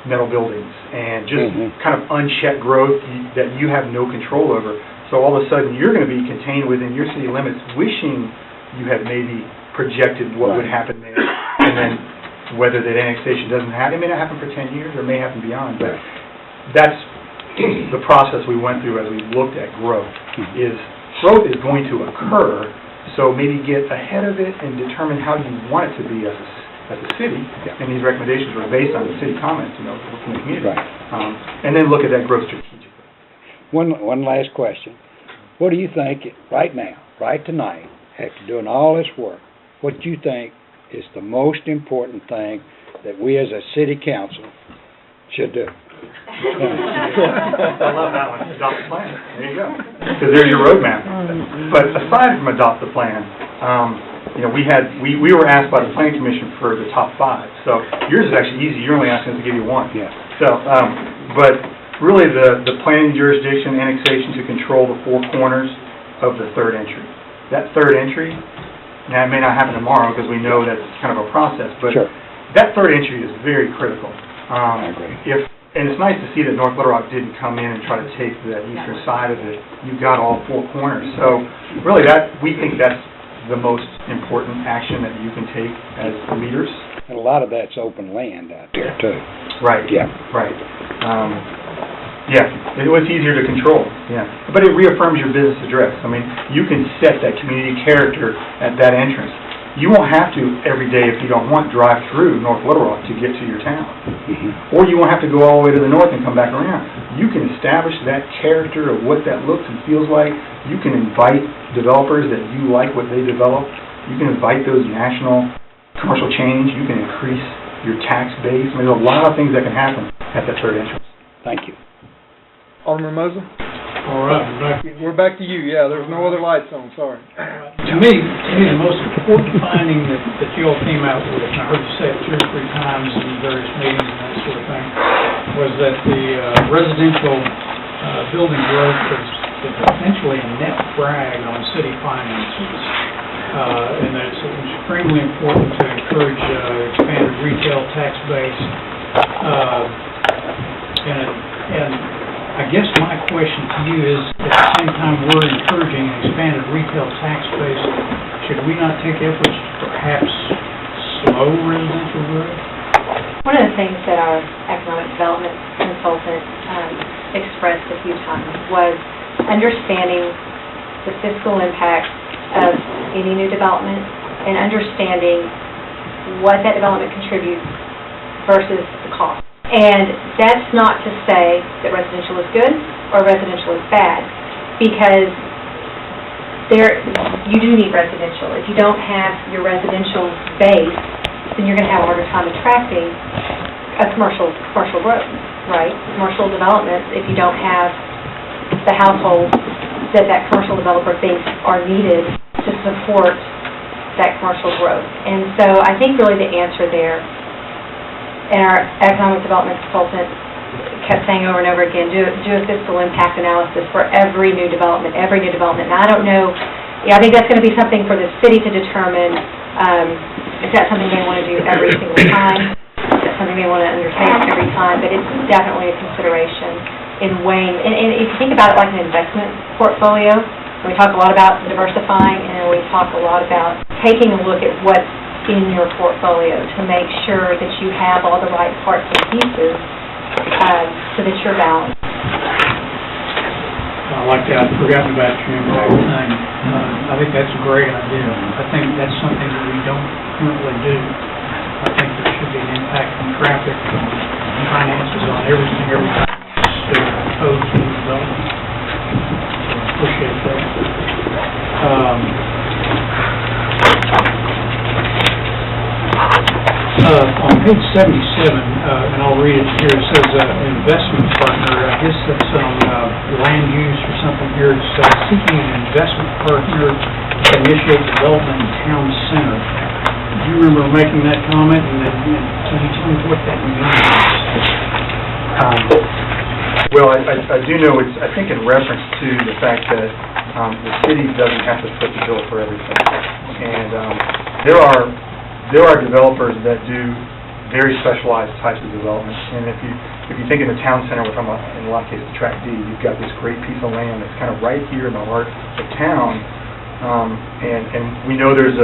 Speaker 14: metal buildings and just kind of unchecked growth that you have no control over. So all of a sudden you're going to be contained within your city limits, wishing you had maybe projected what would happen there. And then whether that annexation doesn't happen, it may not happen for 10 years or it may happen beyond. But that's the process we went through as we looked at growth, is growth is going to occur, so maybe get ahead of it and determine how you want it to be as a city, and these recommendations were based on the city comments, from the community. And then look at that growth strategically.
Speaker 4: One last question. What do you think, right now, right tonight, after doing all this work, what do you think is the most important thing that we as a city council should do?
Speaker 14: I love that one. Adopt the plan. There you go. Because there's your roadmap. But aside from adopt the plan, we were asked by the planning commission for the top 5. So yours is actually easy. You're only asking us to give you 1.
Speaker 4: Yeah.
Speaker 14: So, but really the planning jurisdiction annexation to control the 4 corners of the 3rd entry. That 3rd entry, now it may not happen tomorrow because we know that it's kind of a process, but that 3rd entry is very critical.
Speaker 4: I agree.
Speaker 14: And it's nice to see that North Little Rock didn't come in and try to take the eastern side of it. You've got all 4 corners. So really we think that's the most important action that you can take as leaders.
Speaker 4: And a lot of that's open land out there too.
Speaker 14: Right.
Speaker 4: Yeah.
Speaker 14: Right. It was easier to control. Yeah. But it reaffirms your business address. I mean, you can set that community character at that entrance. You won't have to every day, if you don't want, drive through North Little Rock to get to your town. Or you won't have to go all the way to the north and come back around. You can establish that character of what that looks and feels like. You can invite developers that you like what they develop. You can invite those national commercial change. You can increase your tax base. I mean, there's a lot of things that can happen at that 3rd entrance.
Speaker 4: Thank you.
Speaker 1: Alderman Mosley?
Speaker 5: All right,
Speaker 1: we're back to you. Yeah, there's no other lights on, sorry.
Speaker 5: To me, the most important finding that you all came out with, and I heard you say it 2 or 3 times in various meetings and that sort of thing, was that the residential building growth is essentially a net drag on city finances, and that it's extremely important to encourage expanded retail tax base, and I guess my question to you is, at the same time we're encouraging an expanded retail tax base, should we not take efforts to perhaps slow residential growth?
Speaker 15: One of the things that our economic development consultant expressed a few times was understanding the fiscal impact of any new development and understanding what that development contributes versus the cost. And that's not to say that residential is good or residential is bad, because you do need residential. If you don't have your residential base, then you're going to have a harder time attracting a commercial growth, right? Commercial development, if you don't have the households that commercial developer thinks are needed to support that commercial growth. And so I think really the answer there, and our economic development consultant kept saying over and over again, do a fiscal impact analysis for every new development. And I don't know, I think that's going to be something for the city to determine. Is that something they want to do every single time? Is that something they want to undertake every time? But it's definitely a consideration in weighing. And if you think about it like an investment portfolio, we talk a lot about diversifying, and we talk a lot about taking a look at what's in your portfolio to make sure that you have all the right parts and pieces so that you're balanced.
Speaker 5: I like that. I've forgotten about your impact thing. I think that's a great idea. I think that's something that we don't currently do. I think there should be an impact on traffic and finances on everything to oppose new development. So I appreciate that. On page 77, and I'll read it here, it says investment partner. I guess that's on land use or something here. It's seeking an investment partner to initiate development in town center. Do you remember making that comment, and can you tell me what that means?
Speaker 14: Well, I do know it's, I think, in reference to the fact that the city doesn't have to foot the bill for everything. And there are developers that do very specialized types of developments. And if you think in the town center, we're talking about, in a lot of cases, Tract D, you've got this great piece of land that's kind of right here in the heart of town. And we know there's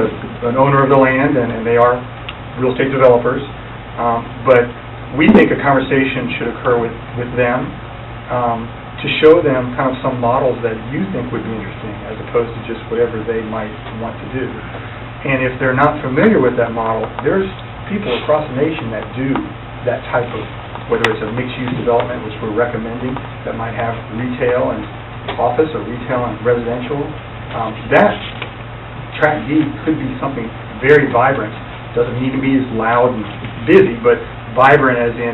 Speaker 14: an owner of the land, and they are real estate developers. But we think a conversation should occur with them to show them kind of some models that you think would be interesting, as opposed to just whatever they might want to do. And if they're not familiar with that model, there's people across the nation that do that type of, whether it's a mixed-use development, which we're recommending, that might have retail and office or retail and residential. That Tract D could be something very vibrant. Doesn't need to be as loud and busy, but vibrant as in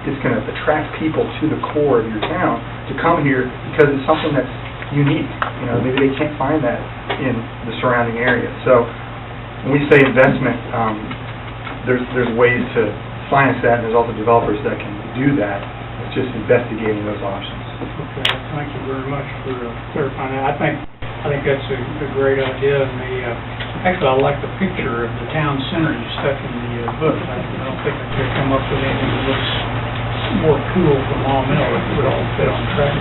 Speaker 14: it's going to attract people to the core of your town to come here because it's something that's unique. You know, maybe they can't find that in the surrounding area. So when we say investment, there's ways to finance that, and there's also developers that can do that. It's just investigating those options.
Speaker 5: Okay, thank you very much for clarifying that. I think that's a great idea, and actually I like the picture of the town center you stuck in the book. I don't think I could come up with anything that looks more cool for Maumelle that would all fit on track.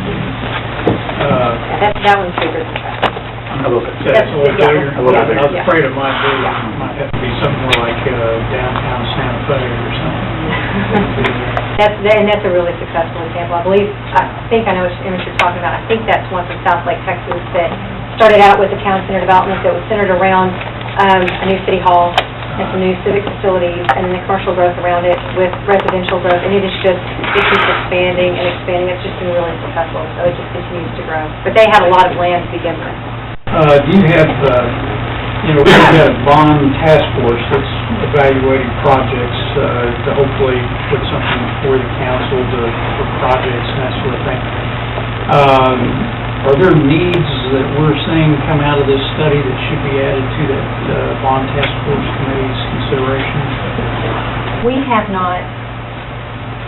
Speaker 15: That one's bigger than Track.
Speaker 5: A little bit. That's a little bigger? I was afraid it might have to be something more like downtown Santa Fe or something.
Speaker 15: That's a really successful example. I think I know which image you're talking about. I think that's one from South Lake, Texas, that started out with the town center development that was centered around a new city hall and some new civic facilities, and then the commercial growth around it with residential growth, and it keeps expanding and expanding. It's just been really successful, so it just continues to grow. But they had a lot of land to begin with.
Speaker 5: Do you have, we've got a bond task force that's evaluating projects to hopefully put something before the council for projects and that sort of thing. Are there needs that we're seeing come out of this study that should be added to that bond task force committee's consideration?
Speaker 15: We have not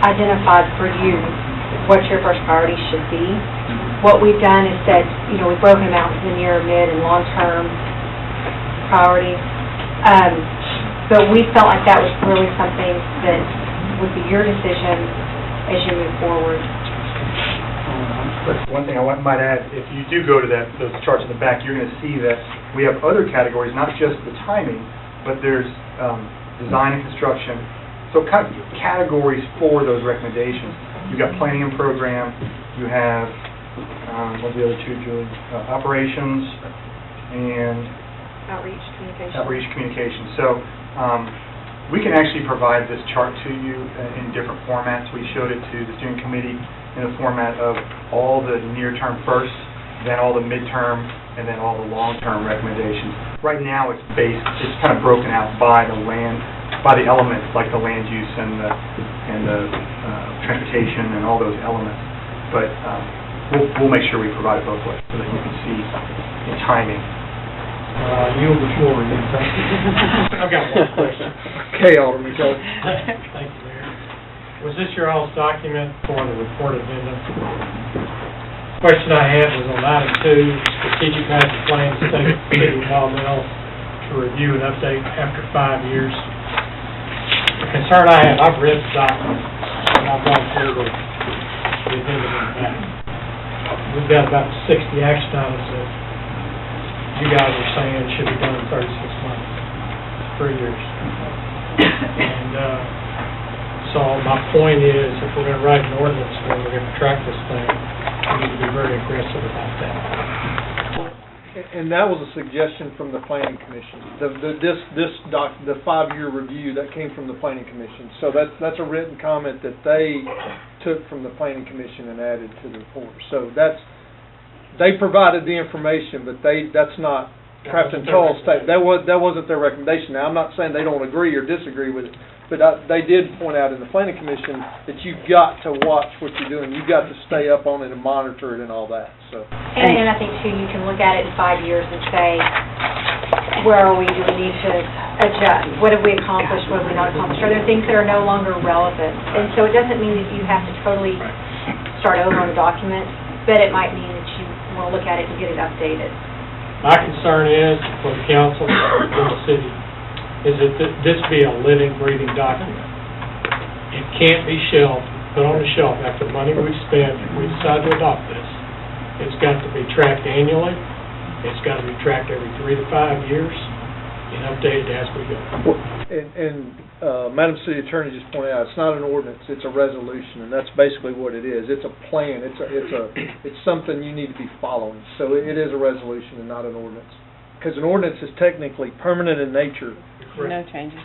Speaker 15: identified for you what your first priority should be. What we've done is said, we've broken them out into the near, mid, and long-term priorities. But we felt like that was really something that would be your decision as you move forward.
Speaker 14: One thing I might add, if you do go to those charts in the back, you're going to see that we have other categories, not just the timing, but there's design and construction. So kind of categories for those recommendations. You've got planning and program. You have, what are the other two, Julie? Operations and outreach communication. So we can actually provide this chart to you in different formats. We showed it to the steering committee in the format of all the near-term first, then all the midterm, and then all the long-term recommendations. Right now, it's kind of broken out by the elements, like the land use and the transportation and all those elements. But we'll make sure we provide it both ways so that you can see in timing.
Speaker 5: Yield the floor again, thank you. I've got one question.
Speaker 1: Okay, Alderman Kelly.
Speaker 7: Thank you, Mayor. Was this your all's document for the report addendum? Question I had was on item 2, strategic master plan, State City Maumelle to review and update after 5 years. The concern I have, I've read the document, and I've gone through the addendum in the back. We've got about 60 action items that you guys are saying should be done in 36 months, 3 years. And so my point is, if we're going to write an ordinance when we're going to track this thing, we need to be very aggressive about that.
Speaker 1: And that was a suggestion from the planning commission. The 5-year review that came from the planning commission. So that's a written comment that they took from the planning commission and added to the report. So they provided the information, but that's not Craft and Toll state. That wasn't their recommendation. Now I'm not saying they don't agree or disagree with it, but they did point out in the planning commission that you've got to watch what you're doing. You've got to stay up on it and monitor it and all that. So.
Speaker 15: And I think, too, you can look at it in 5 years and say, where are we? Do we need to adjust? What have we accomplished? What have we not accomplished? Are there things that are no longer relevant? And so it doesn't mean that you have to totally start over on the document, but it might mean that you want to look at it and get it updated.
Speaker 7: My concern is, for the council, for the city, is that this be a living, breathing document. It can't be put on the shelf after the money we've spent, if we decide to adopt this. It's got to be tracked annually. It's got to be tracked every 3 to 5 years and updated as we go.
Speaker 1: And Madam City Attorney just pointed out, it's not an ordinance, it's a resolution, and that's basically what it is. It's a plan, it's something you need to be following. So it is a resolution and not an ordinance. Because an ordinance is technically permanent in nature.
Speaker 11: No changes,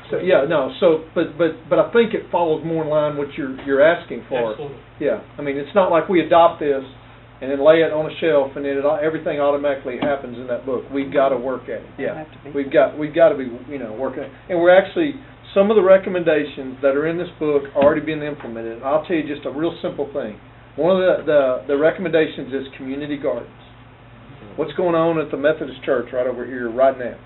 Speaker 1: So, yeah, no, but I think it follows more in line what you're asking for.
Speaker 5: Absolutely.
Speaker 1: Yeah, I mean, it's not like we adopt this and then lay it on a shelf and then everything automatically happens in that book. We've got to work at it, yeah. We've got to be, working at it. And we're actually, some of the recommendations that are in this book are already being implemented. And I'll tell you just a real simple thing. One of the recommendations is community gardens. What's going on at the Methodist Church right over here right now?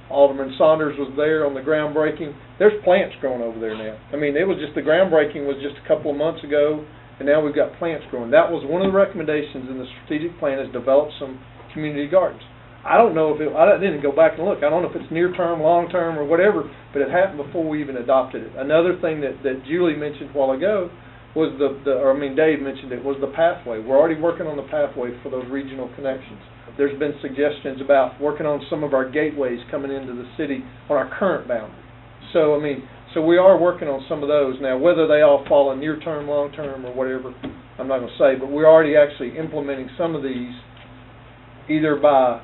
Speaker 1: Alderman Saunders was there on the groundbreaking. There's plants growing over there now. I mean, it was just, the groundbreaking was just a couple of months ago, and now we've got plants growing. That was one of the recommendations in the strategic plan, is develop some community gardens. I don't know if I didn't go back and look. I don't know if it's near term, long term, or whatever, but it happened before we even adopted it. Another thing that Julie mentioned a while ago was Dave mentioned it, was the pathway. We're already working on the pathway for those regional connections. There's been suggestions about working on some of our gateways coming into the city on our current boundary. So, so we are working on some of those. Now, whether they all fall in near term, long term, or whatever, I'm not going to say, but we're already actually implementing some of these either by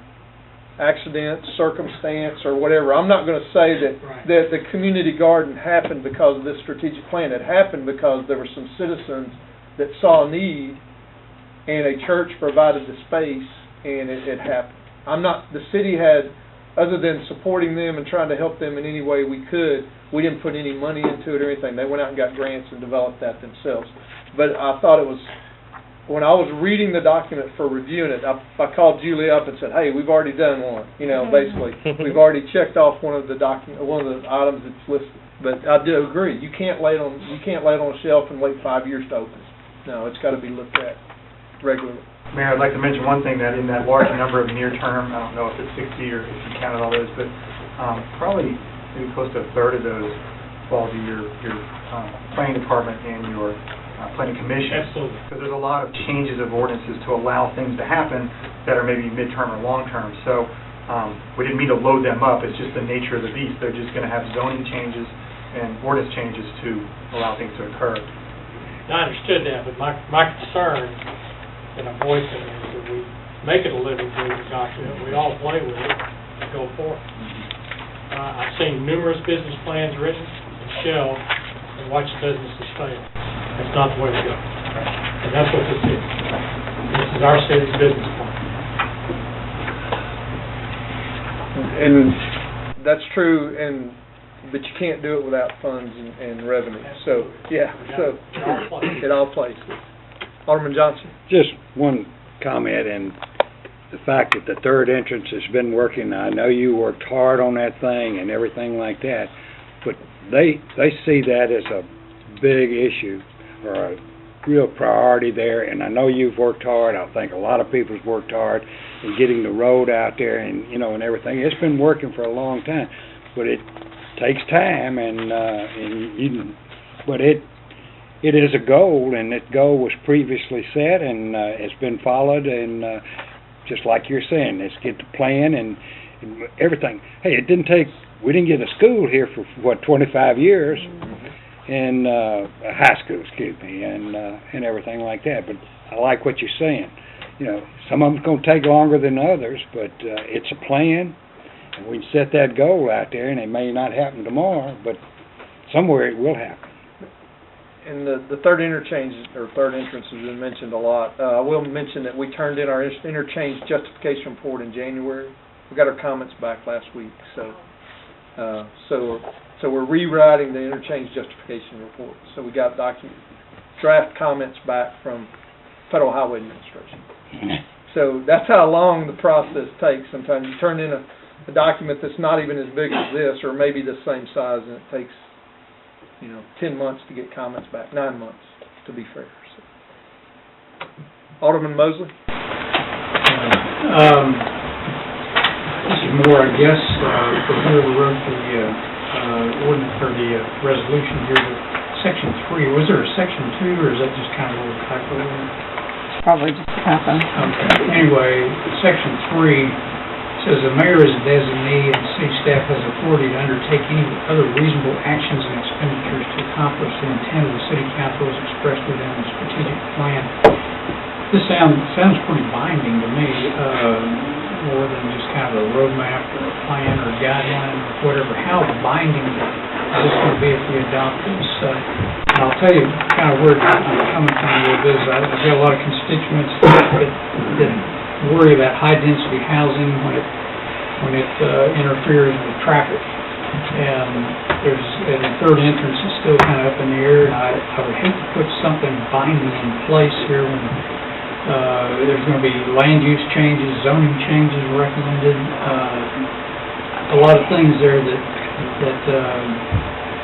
Speaker 1: accident, circumstance, or whatever. I'm not going to say that the community garden happened because of this strategic plan. It happened because there were some citizens that saw a need, and a church provided the space, and it happened. The city had, other than supporting them and trying to help them in any way we could, we didn't put any money into it or anything. They went out and got grants and developed that themselves. But I thought it was, when I was reading the document for reviewing it, I called Julie up and said, hey, we've already done one. Basically, we've already checked off one of the items that's listed. But I do agree, you can't lay it on a shelf and wait 5 years to open it. No, it's got to be looked at regularly.
Speaker 14: Mayor, I'd like to mention one thing, that in that large number of near term, I don't know if it's 60 or if you counted all those, but probably maybe close to a third of those fall to your planning department and your planning commission.
Speaker 5: Absolutely.
Speaker 14: Because there's a lot of changes of ordinances to allow things to happen that are maybe midterm or long term. So we didn't mean to load them up. It's just the nature of the beast. They're just going to have zoning changes and ordinance changes to allow things to occur.
Speaker 5: I understood that, but my concern that I'm voicing is that we make it a living breathing document. We all play with it and go forth. I've seen numerous business plans written and shelved and watched businesses fail. That's not the way to go. And that's what this is. This is our city's business plan.
Speaker 1: And that's true, but you can't do it without funds and revenue. So, yeah, so it all plays. Alderman Johnson?
Speaker 4: Just one comment, and the fact that the third entrance has been working. I know you worked hard on that thing and everything like that, but they see that as a big issue or a real priority there, and I know you've worked hard. I think a lot of people's worked hard in getting the road out there and and everything. It's been working for a long time, but it takes time, but it is a goal, and that goal was previously set, and it's been followed, and just like you're saying, let's get the plan and everything. Hey, we didn't get a school here for 25 years, and a high school, and everything like that. But I like what you're saying. Some of them's going to take longer than others, but it's a plan, and we set that goal out there, and it may not happen tomorrow, but somewhere it will happen.
Speaker 1: And the third interchange, or third entrance, has been mentioned a lot. I will mention that we turned in our interchange justification report in January. We got our comments back last week, so we're rewriting the interchange justification report. So we got draft comments back from Federal Highway Administration. So that's how long the process takes. Sometimes you turn in a document that's not even as big as this, or maybe the same size, and it takes 10 months to get comments back, 9 months to be fair. So. Alderman Mosley?
Speaker 5: This is more, I guess, for whoever wrote the ordinance for the resolution here. Section 3, was there a Section 2, or is that just kind of a little typo in there?
Speaker 10: Probably just a typo.
Speaker 5: Okay. Anyway, Section 3 says the mayor is a designee and city staff has authority to undertake any other reasonable actions and expenditures to accomplish the intent of the city council as expressed within the strategic plan. This sounds pretty binding to me, more than just kind of a roadmap or a plan or a guideline or whatever. How binding is this going to be if we adopt this? And I'll tell you kind of where I'm coming from with this. I've got a lot of constituents that worry about high-density housing when it interferes with traffic. And the third entrance is still kind of up in the air, and I would hate to put something binding in place here when there's going to be land use changes, zoning changes recommended, a lot of things there that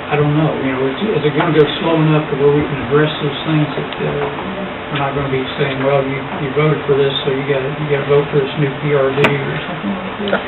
Speaker 5: I don't know. You know, is it going to go slow enough to where we can address those things that we're not going to be saying, well, you voted for this, so you got to vote for this new PRD or something like that?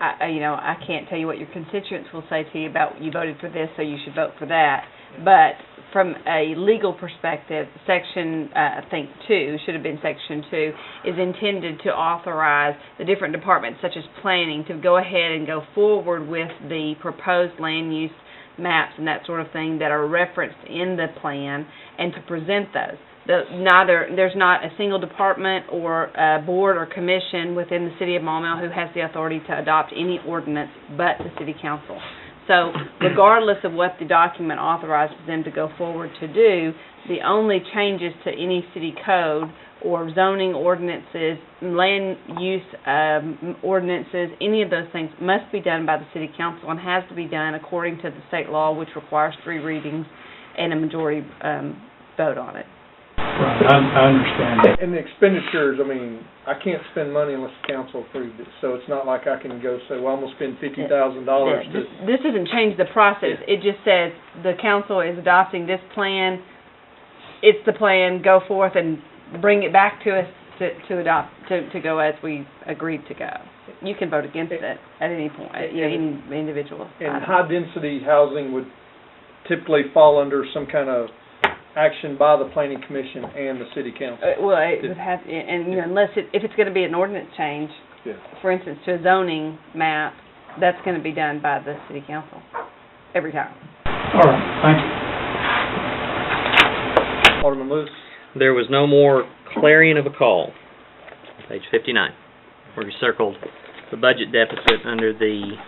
Speaker 11: I can't tell you what your constituents will say to you about you voted for this, so you should vote for that. But from a legal perspective, Section, I think 2, should have been Section 2, is intended to authorize the different departments, such as planning, to go ahead and go forward with the proposed land use maps and that sort of thing that are referenced in the plan, and to present those. There's not a single department or board or commission within the city of Maumelle who has the authority to adopt any ordinance but the city council. So regardless of what the document authorizes them to go forward to do, the only changes to any city code or zoning ordinances, land use ordinances, any of those things must be done by the city council and has to be done according to the state law, which requires 3 readings and a majority vote on it.
Speaker 5: Right, I understand that.
Speaker 1: And the expenditures, I mean, I can't spend money unless the council approved it, so it's not like I can go say, well, I'm going to spend $50,000 to...
Speaker 11: This doesn't change the process. It just says the council is adopting this plan. It's the plan. Go forth and bring it back to us to adopt, to go as we agreed to go. You can vote against it at any point, any individual.
Speaker 1: And high-density housing would typically fall under some kind of action by the planning commission and the city council.
Speaker 11: Well, it would have, and unless if it's going to be an ordinance change, for instance, to a zoning map, that's going to be done by the city council every time.
Speaker 5: All right, thank you.
Speaker 1: Alderman Lewis.
Speaker 9: There was no more clarion of a call. Page 59, where you circled the budget deficit under the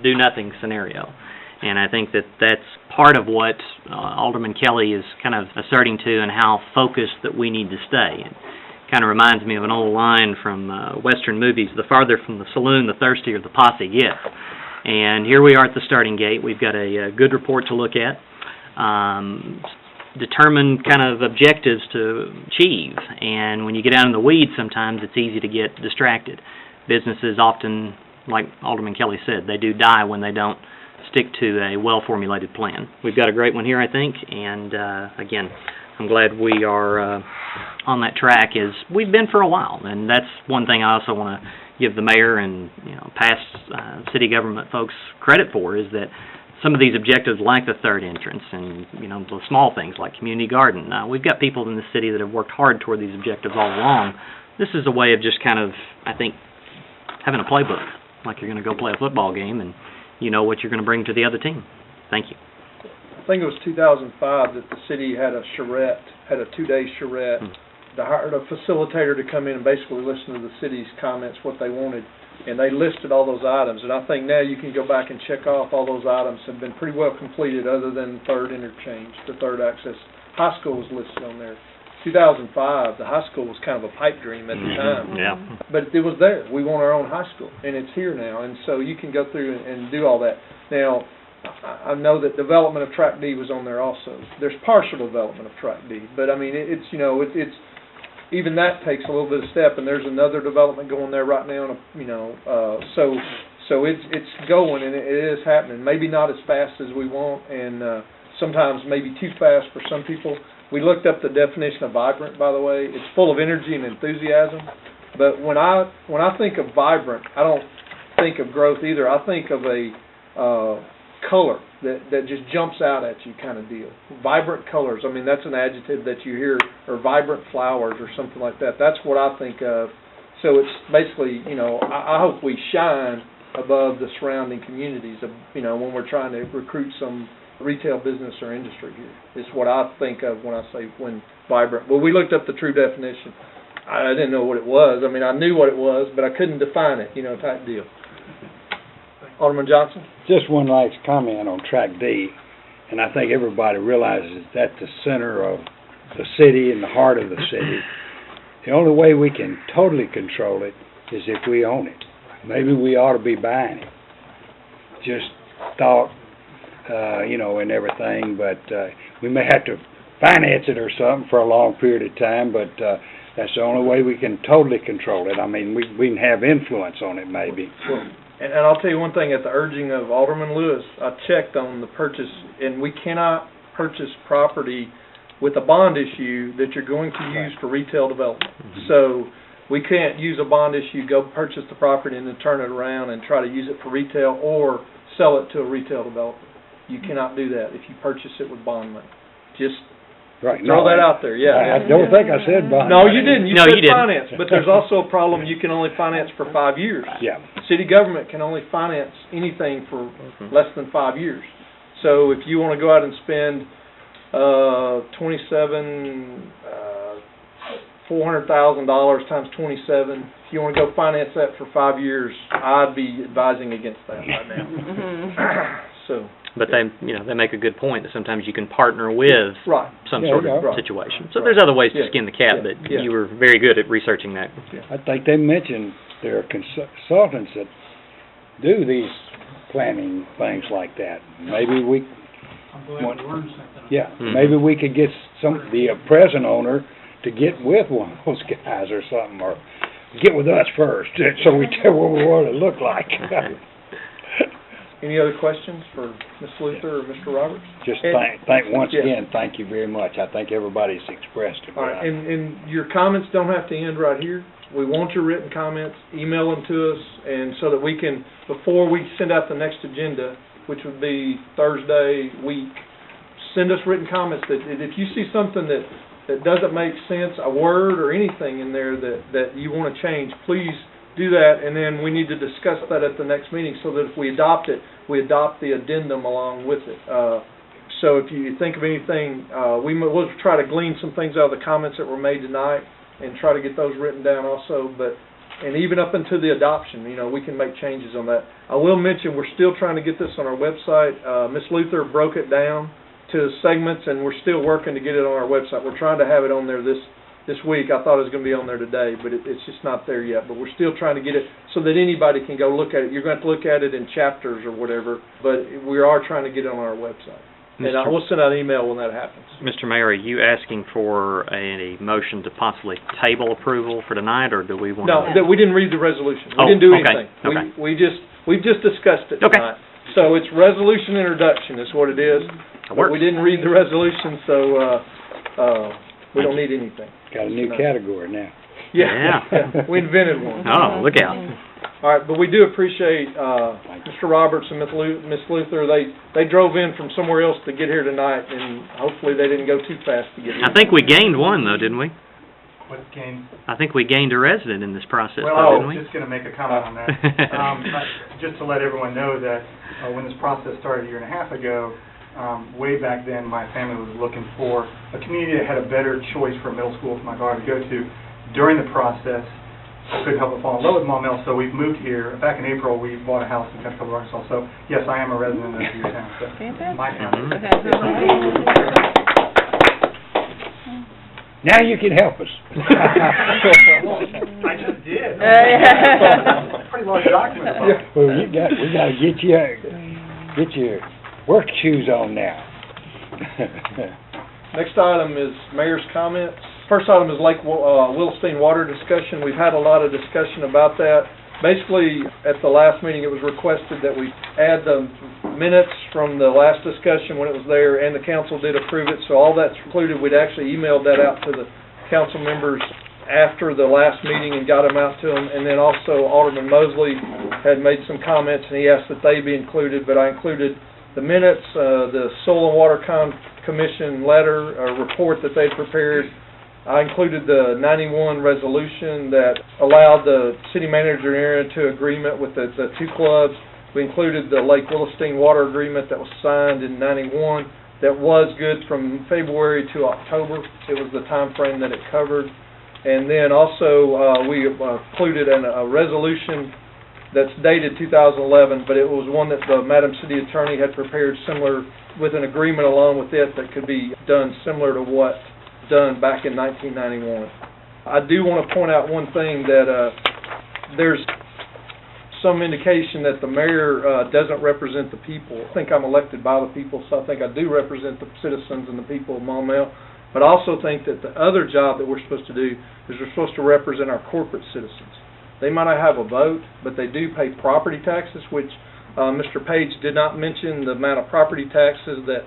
Speaker 9: do-nothing scenario. And I think that's part of what Alderman Kelly is kind of asserting to, and how focused that we need to stay. It kind of reminds me of an old line from Western movies, the farther from the saloon, the thirstier the posse gets. And here we are at the starting gate. We've got a good report to look at, determine kind of objectives to achieve. And when you get out in the weeds, sometimes it's easy to get distracted. Businesses often, like Alderman Kelly said, they do die when they don't stick to a well-formulated plan. We've got a great one here, I think, and again, I'm glad we are on that track as we've been for a while, and that's one thing I also want to give the mayor and past city government folks credit for, is that some of these objectives, like the third entrance and the small things like community garden, we've got people in the city that have worked hard toward these objectives all along. This is a way of just kind of, I think, having a playbook, like you're going to go play a football game and you know what you're going to bring to the other team. Thank you.
Speaker 1: I think it was 2005 that the city had a charrette, had a 2-day charrette. They hired a facilitator to come in and basically listen to the city's comments, what they wanted, and they listed all those items. And I think now you can go back and check off all those items have been pretty well completed, other than the third interchange, the third access. High school was listed on there. 2005, the high school was kind of a pipe dream at the time.
Speaker 9: Yeah.
Speaker 1: But it was there. We want our own high school, and it's here now. And so you can go through and do all that. Now, I know that development of Track D was on there also. There's partial development of Track D, but I mean, it's even that takes a little bit of step, and there's another development going there right now. So it's going, and it is happening. Maybe not as fast as we want, and sometimes maybe too fast for some people. We looked up the definition of vibrant, by the way. It's full of energy and enthusiasm. But when I think of vibrant, I don't think of growth either. I think of a color that just jumps out at you kind of deal. Vibrant colors, I mean, that's an adjective that you hear, or vibrant flowers or something like that. That's what I think of. So it's basically, you know, I hope we shine above the surrounding communities of, you know, when we're trying to recruit some retail business or industry here. It's what I think of when I say when vibrant. Well, we looked up the true definition. I didn't know what it was. I mean, I knew what it was, but I couldn't define it, you know, type deal. Alderman Johnson?
Speaker 4: Just one last comment on Track D, and I think everybody realizes that's the center of the city and the heart of the city. The only way we can totally control it is if we own it. Maybe we ought to be buying it. Just thought, you know, and everything, but we may have to finance it or something for a long period of time, but that's the only way we can totally control it. I mean, we can have influence on it maybe.
Speaker 1: Well, and I'll tell you one thing, at the urging of Alderman Lewis, I checked on the purchase, and we cannot purchase property with a bond issue that you're going to use for retail development. So we can't use a bond issue, go purchase the property and then turn it around and try to use it for retail or sell it to a retail developer. You cannot do that if you purchase it with bond money. Just throw that out there,
Speaker 4: I don't think I said bond.
Speaker 1: No, you didn't. You
Speaker 9: No,
Speaker 1: said
Speaker 9: you didn't.
Speaker 1: finance, but there's also a problem. You can only finance for 5 years.
Speaker 4: Yeah.
Speaker 1: City government can only finance anything for less than 5 years. So if you want to go out and spend $400,000 times 27, if you want to go finance that for 5 years, I'd be advising against that right now. So.
Speaker 9: But they, you know, they make a good point that sometimes you can partner with some sort of situation. So there's other ways to skin the cat, but you were very good at researching that.
Speaker 4: I think they mentioned there are consultants that do these planning things like that. Maybe we,
Speaker 5: I'm glad to learn something.
Speaker 4: maybe we could get the present owner to get with one of those guys or something, or get with us first, so we tell what we want it to look like.
Speaker 1: Any other questions for Ms. Luther or Mr. Roberts?
Speaker 4: Just once again, thank you very much. I think everybody's expressed it.
Speaker 1: All right, and your comments don't have to end right here. We want your written comments. Email them to us, and so that we can, before we send out the next agenda, which would be Thursday week, send us written comments that if you see something that doesn't make sense, a word or anything in there that you want to change, please do that, and then we need to discuss that at the next meeting so that if we adopt it, we adopt the addendum along with it. So if you think of anything, we'll try to glean some things out of the comments that were made tonight and try to get those written down also. And even up into the adoption, you know, we can make changes on that. I will mention we're still trying to get this on our website. Ms. Luther broke it down to segments, and we're still working to get it on our website. We're trying to have it on there this week. I thought it was going to be on there today, but it's just not there yet. But we're still trying to get it so that anybody can go look at it. You're going to have to look at it in chapters or whatever, but we are trying to get it on our website. And I will send out an email when that happens.
Speaker 9: Mr. Mayor, are you asking for a motion to possibly table approval for tonight, or do we want to?
Speaker 1: No, we didn't read the resolution. We didn't do anything.
Speaker 9: Okay.
Speaker 1: We've just discussed it tonight. So it's resolution introduction is what it is. But we didn't read the resolution, so we don't need anything.
Speaker 4: Got a new category now.
Speaker 1: Yeah. We invented one.
Speaker 9: Oh, look out.
Speaker 1: All right, but we do appreciate Mr. Roberts and Ms. Luther. They drove in from somewhere else to get here tonight, and hopefully they didn't go too fast to get here.
Speaker 9: I think we gained one, though, didn't we?
Speaker 14: What gained?
Speaker 9: I think we gained a resident in this process,
Speaker 14: Well,
Speaker 9: though,
Speaker 14: I
Speaker 9: didn't we?
Speaker 14: was just going to make a comment on that. Just to let everyone know that when this process started a year and a half ago, way back then, my family was looking for a community that had a better choice for middle school for my daughter to go to. During the process, I couldn't help but fall in love with Maumelle, so we've moved here. Back in April, we bought a house in Pensacola, Arkansas. So, yes, I am a resident of your town. So my town.
Speaker 4: Now you can help us.
Speaker 14: I just did. Pretty large document.
Speaker 4: Well, we got to get your work shoes on now.
Speaker 1: Next item is mayor's comments. First item is Lake Willastein water discussion. We've had a lot of discussion about that. Basically, at the last meeting, it was requested that we add the minutes from the last discussion when it was there, and the council did approve it, so all that's included. We'd actually emailed that out to the council members after the last meeting and got them out to them, and then also Alderman Mosley had made some comments, and he asked that they be included, but I included the minutes, the Soil and Water Commission letter, report that they prepared, I included the 91 resolution that allowed the city manager to enter into agreement with the two clubs. We included the Lake Willastein water agreement that was signed in 91 that was good from February to October. It was the time frame that it covered. And then also we included a resolution that's dated 2011, but it was one that the Madam City Attorney had prepared similar, with an agreement along with it that could be done similar to what done back in 1991. I do want to point out one thing, that there's some indication that the mayor doesn't represent the people. I think I'm elected by the people, so I think I do represent the citizens and the people of Maumelle. But I also think that the other job that we're supposed to do is we're supposed to represent our corporate citizens. They might not have a vote, but they do pay property taxes, which Mr. Page did not mention the amount of property taxes that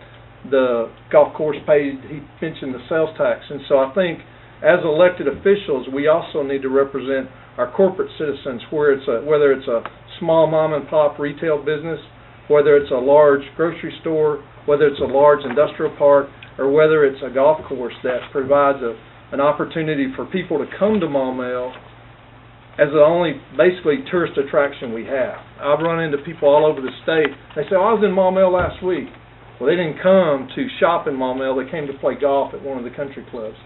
Speaker 1: the golf course paid. He mentioned the sales tax. And so I think as elected officials, we also need to represent our corporate citizens, whether it's a small mom and pop retail business, whether it's a large grocery store, whether it's a large industrial park, or whether it's a golf course that provides an opportunity for people to come to Maumelle as the only, basically, tourist attraction we have. I've run into people all over the state. They say, I was in Maumelle last week. Well, they didn't come to shop in Maumelle. They came to play golf at one of the country clubs.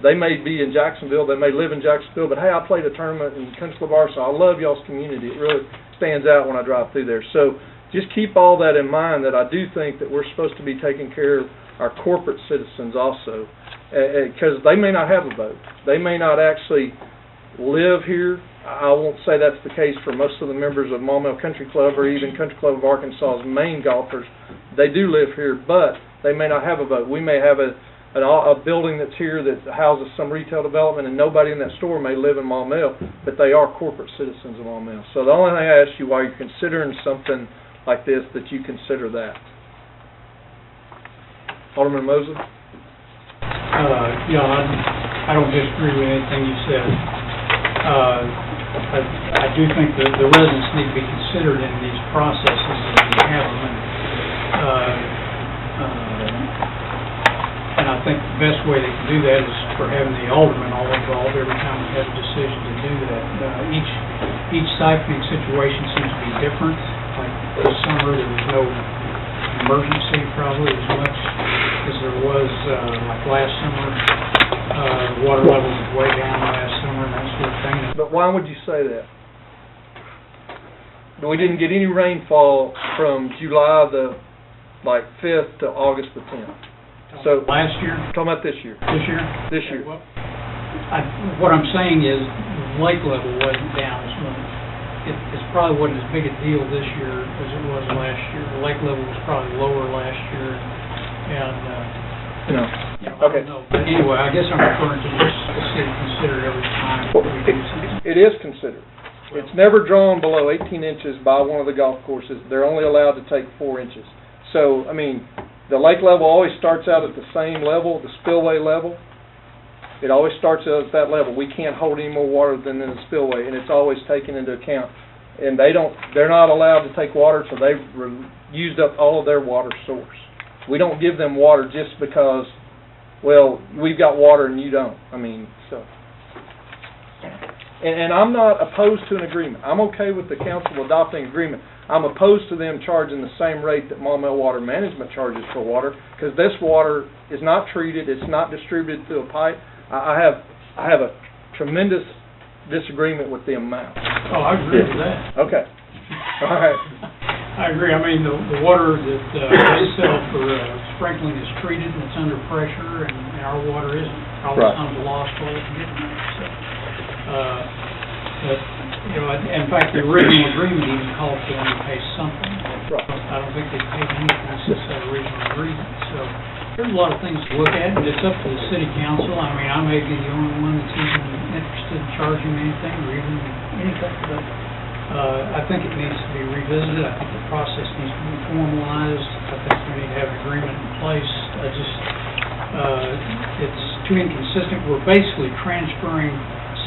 Speaker 1: They may be in Jacksonville. They may live in Jacksonville, but, hey, I played a tournament in Country Club Arkansas. I love y'all's community. It really stands out when I drive through there. So just keep all that in mind, that I do think that we're supposed to be taking care of our corporate citizens also, because they may not have a vote. They may not actually live here. I won't say that's the case for most of the members of Maumelle Country Club or even Country Club of Arkansas's main golfers. They do live here, but they may not have a vote. We may have a building that's here that houses some retail development, and nobody in that store may live in Maumelle, but they are corporate citizens of Maumelle. So the only thing I ask you, while you're considering something like this, that you consider that. Alderman Mosley?
Speaker 5: Yeah, I don't disagree with anything you said. I do think that the residents need to be considered in these processes as we have them. And I think the best way they can do that is for having the aldermen all involved every time we have a decision to do that. Each siphoning situation seems to be different. Like this summer, there was no emergency probably as much as there was like last summer. Water levels was way down last summer and that sort of thing.
Speaker 1: But why would you say that? We didn't get any rainfall from July the 5th to August the 10th. So
Speaker 5: last year?
Speaker 1: Talking about this year.
Speaker 5: This year?
Speaker 1: This year.
Speaker 5: Well, what I'm saying is lake level wasn't down as much. It's probably wasn't as big a deal this year as it was last year. The lake level was probably lower last year, and
Speaker 1: no.
Speaker 5: Okay. I don't know. But anyway, I guess I'm referring to this city considered every time we do something.
Speaker 1: It is considered. It's never drawn below 18 inches by one of the golf courses. They're only allowed to take 4 inches. So, I mean, the lake level always starts out at the same level, the spillway level. It always starts out at that level. We can't hold any more water than in the spillway, and it's always taken into account. And they're not allowed to take water until they've used up all of their water source. We don't give them water just because, well, we've got water and you don't. I mean, so. And I'm not opposed to an agreement. I'm okay with the council adopting an agreement. I'm opposed to them charging the same rate that Maumelle Water Management charges for water, because this water is not treated, it's not distributed through a pipe. I have a tremendous disagreement with the amount.
Speaker 5: Oh, I agree with that.
Speaker 1: Okay. All right.
Speaker 5: I agree. I mean, the water that they sell for sprinkling is treated and it's under pressure, and our water isn't. Probably some of the lost water from getting there. So, but, you know, in fact, the original agreement even called for them to pay something.
Speaker 1: Right.
Speaker 5: I don't think they paid anything since that original agreement. So there's a lot of things to look at, and it's up to the city council. I mean, I may be the only one that's even interested in charging anything or even anything, but I think it needs to be revisited. I think the process needs to be formalized. I think we need to have an agreement in place. It's too inconsistent. We're basically transferring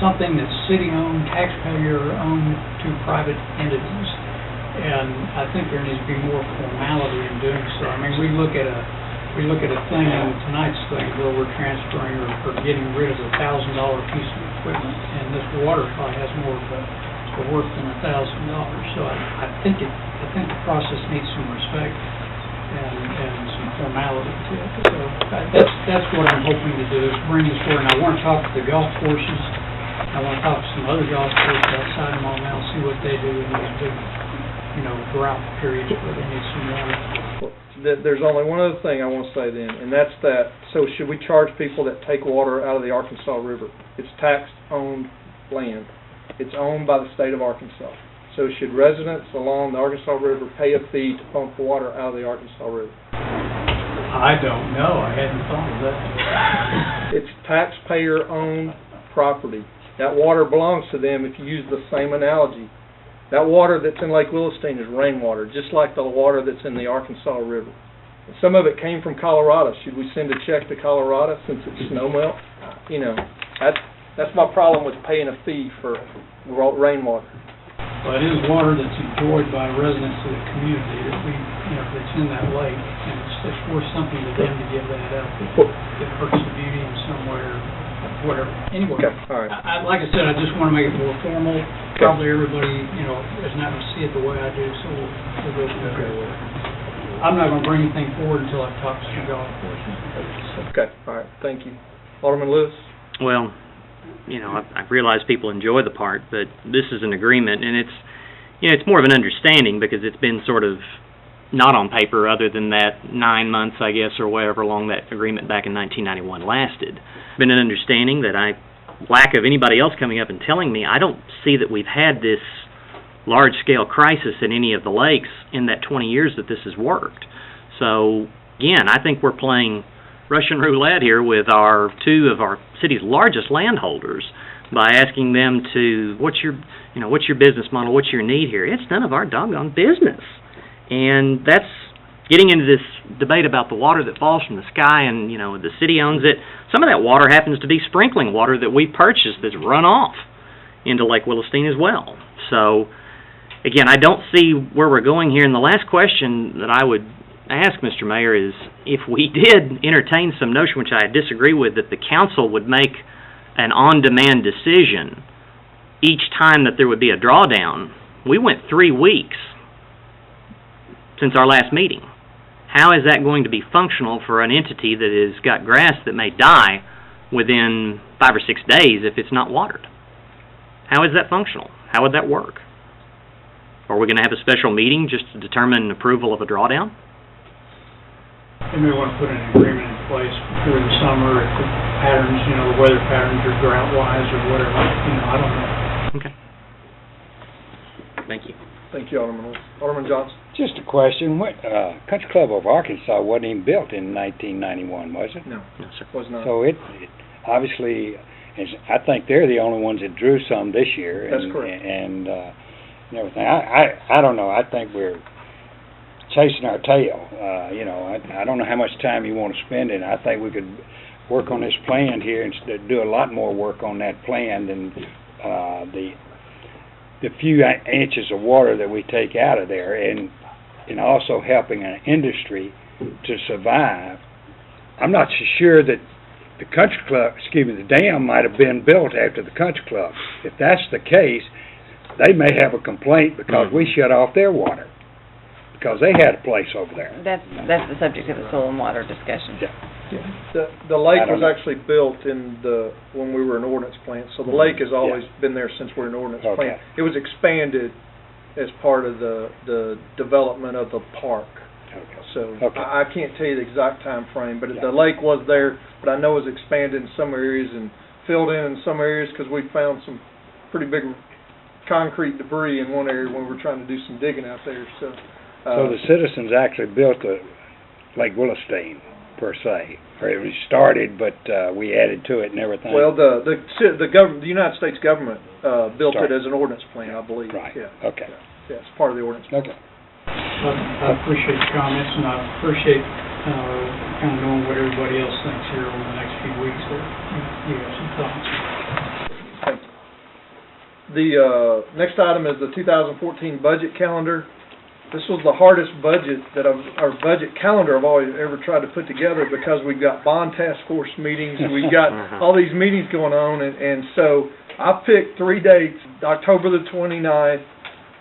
Speaker 5: something that's city-owned, taxpayer-owned to private entities. And I think there needs to be more formality in doing so. I mean, we look at a we look at a thing in tonight's thing where we're transferring or getting rid of $1,000 piece of equipment, and this water probably has more of a worth than $1,000. So I think the process needs some respect and some formality to it. So that's what I'm hoping to do, is bring this forward. And I want to talk to the golf courses. I want to talk to some other golf courses outside of Maumelle, see what they do in these big, drought periods where they need some water.
Speaker 1: There's only one other thing I want to say then, and that's that, so should we charge people that take water out of the Arkansas River? It's tax-owned land. It's owned by the state of Arkansas. So should residents along the Arkansas River pay a fee to pump water out of the Arkansas River?
Speaker 5: I don't know. I hadn't thought of that.
Speaker 1: It's taxpayer-owned property. That water belongs to them if you use the same analogy. That water that's in Lake Willastein is rainwater, just like the water that's in the Arkansas River. And some of it came from Colorado. Should we send a check to Colorado since it's snowmelt? That's my problem with paying a fee for rainwater.
Speaker 5: Well, it is water that's enjoyed by residents of the community that that's in that lake, and it's worth something to them to give that up. It hurts the beauty in somewhere, whatever. Anyway,
Speaker 1: okay. All right.
Speaker 5: Like I said, I just want to make it more formal. Okay. Probably everybody, is not going to see it the way I do, so we'll go from there. I'm not going to bring anything forward until I've talked to some golf courses.
Speaker 1: Okay. All right. Thank you. Alderman Lewis?
Speaker 9: Well, I realize people enjoy the park, but this is an agreement, and it's more of an understanding because it's been sort of not on paper other than that 9 months, I guess, or whatever long that agreement back in 1991 lasted. It's been an understanding that lack of anybody else coming up and telling me, I don't see that we've had this large-scale crisis in any of the lakes in that 20 years that this has worked. So, again, I think we're playing Russian roulette here with two of our city's largest landholders by asking them to, what's your business model, what's your need here? It's none of our doggone business. And that's getting into this debate about the water that falls from the sky and, the city owns it. Some of that water happens to be sprinkling water that we purchased that's run off into Lake Willastein as well. So, again, I don't see where we're going here. And the last question that I would ask, Mr. Mayor, is if we did entertain some notion, which I disagree with, that the council would make an on-demand decision each time that there would be a drawdown. We went 3 weeks since our last meeting. How is that going to be functional for an entity that has got grass that may die within 5 or 6 days if it's not watered? How is that functional? How would that work? Are we going to have a special meeting just to determine approval of a drawdown?
Speaker 5: They may want to put an agreement in place before the summer if the patterns, the weather patterns are drought-wise or whatever. I don't know.
Speaker 9: Okay. Thank you.
Speaker 1: Thank you, Alderman Lewis. Alderman Johnson?
Speaker 4: Just a question. Country Club of Arkansas wasn't even built in 1991, was it?
Speaker 1: No,
Speaker 9: sir.
Speaker 1: Was not.
Speaker 4: So it obviously, I think they're the only ones that drew some this year.
Speaker 1: That's correct.
Speaker 4: And everything. I don't know. I think we're chasing our tail. I don't know how much time you want to spend in it. I think we could work on this plan here and do a lot more work on that plan than the few inches of water that we take out of there, and also helping an industry to survive. I'm not so sure that the country club, the dam might have been built after the country club. If that's the case, they may have a complaint because we shut off their water, because they had a place over there.
Speaker 11: That's the subject of the soil and water discussion.
Speaker 4: Yeah.
Speaker 1: The lake was actually built when we were an ordinance plant, so the lake has always been there since we're an ordinance plant. It was expanded as part of the development of the park. So I can't tell you the exact time frame, but the lake was there, but I know it was expanded in some areas and filled in some areas because we found some pretty big concrete debris in one area when we were trying to do some digging out there. So
Speaker 4: the citizens actually built Lake Willastein, per se, or it was started, but we added to it and everything.
Speaker 1: Well, the government, the United States government, built it as an ordinance plan, I believe.
Speaker 4: Right.
Speaker 1: Yeah.
Speaker 4: Okay.
Speaker 1: Yeah, it's part of the ordinance plan.
Speaker 4: Okay.
Speaker 5: I appreciate your comments, and I appreciate kind of knowing what everybody else thinks here over the next few weeks. That you have some thoughts.
Speaker 1: Thank you. The next item is the 2014 budget calendar. this was the hardest budget our budget calendar I've always ever tried to put together, because we've got bond task force meetings, and we've got all these meetings going on, and so I picked 3 dates: October the 29th,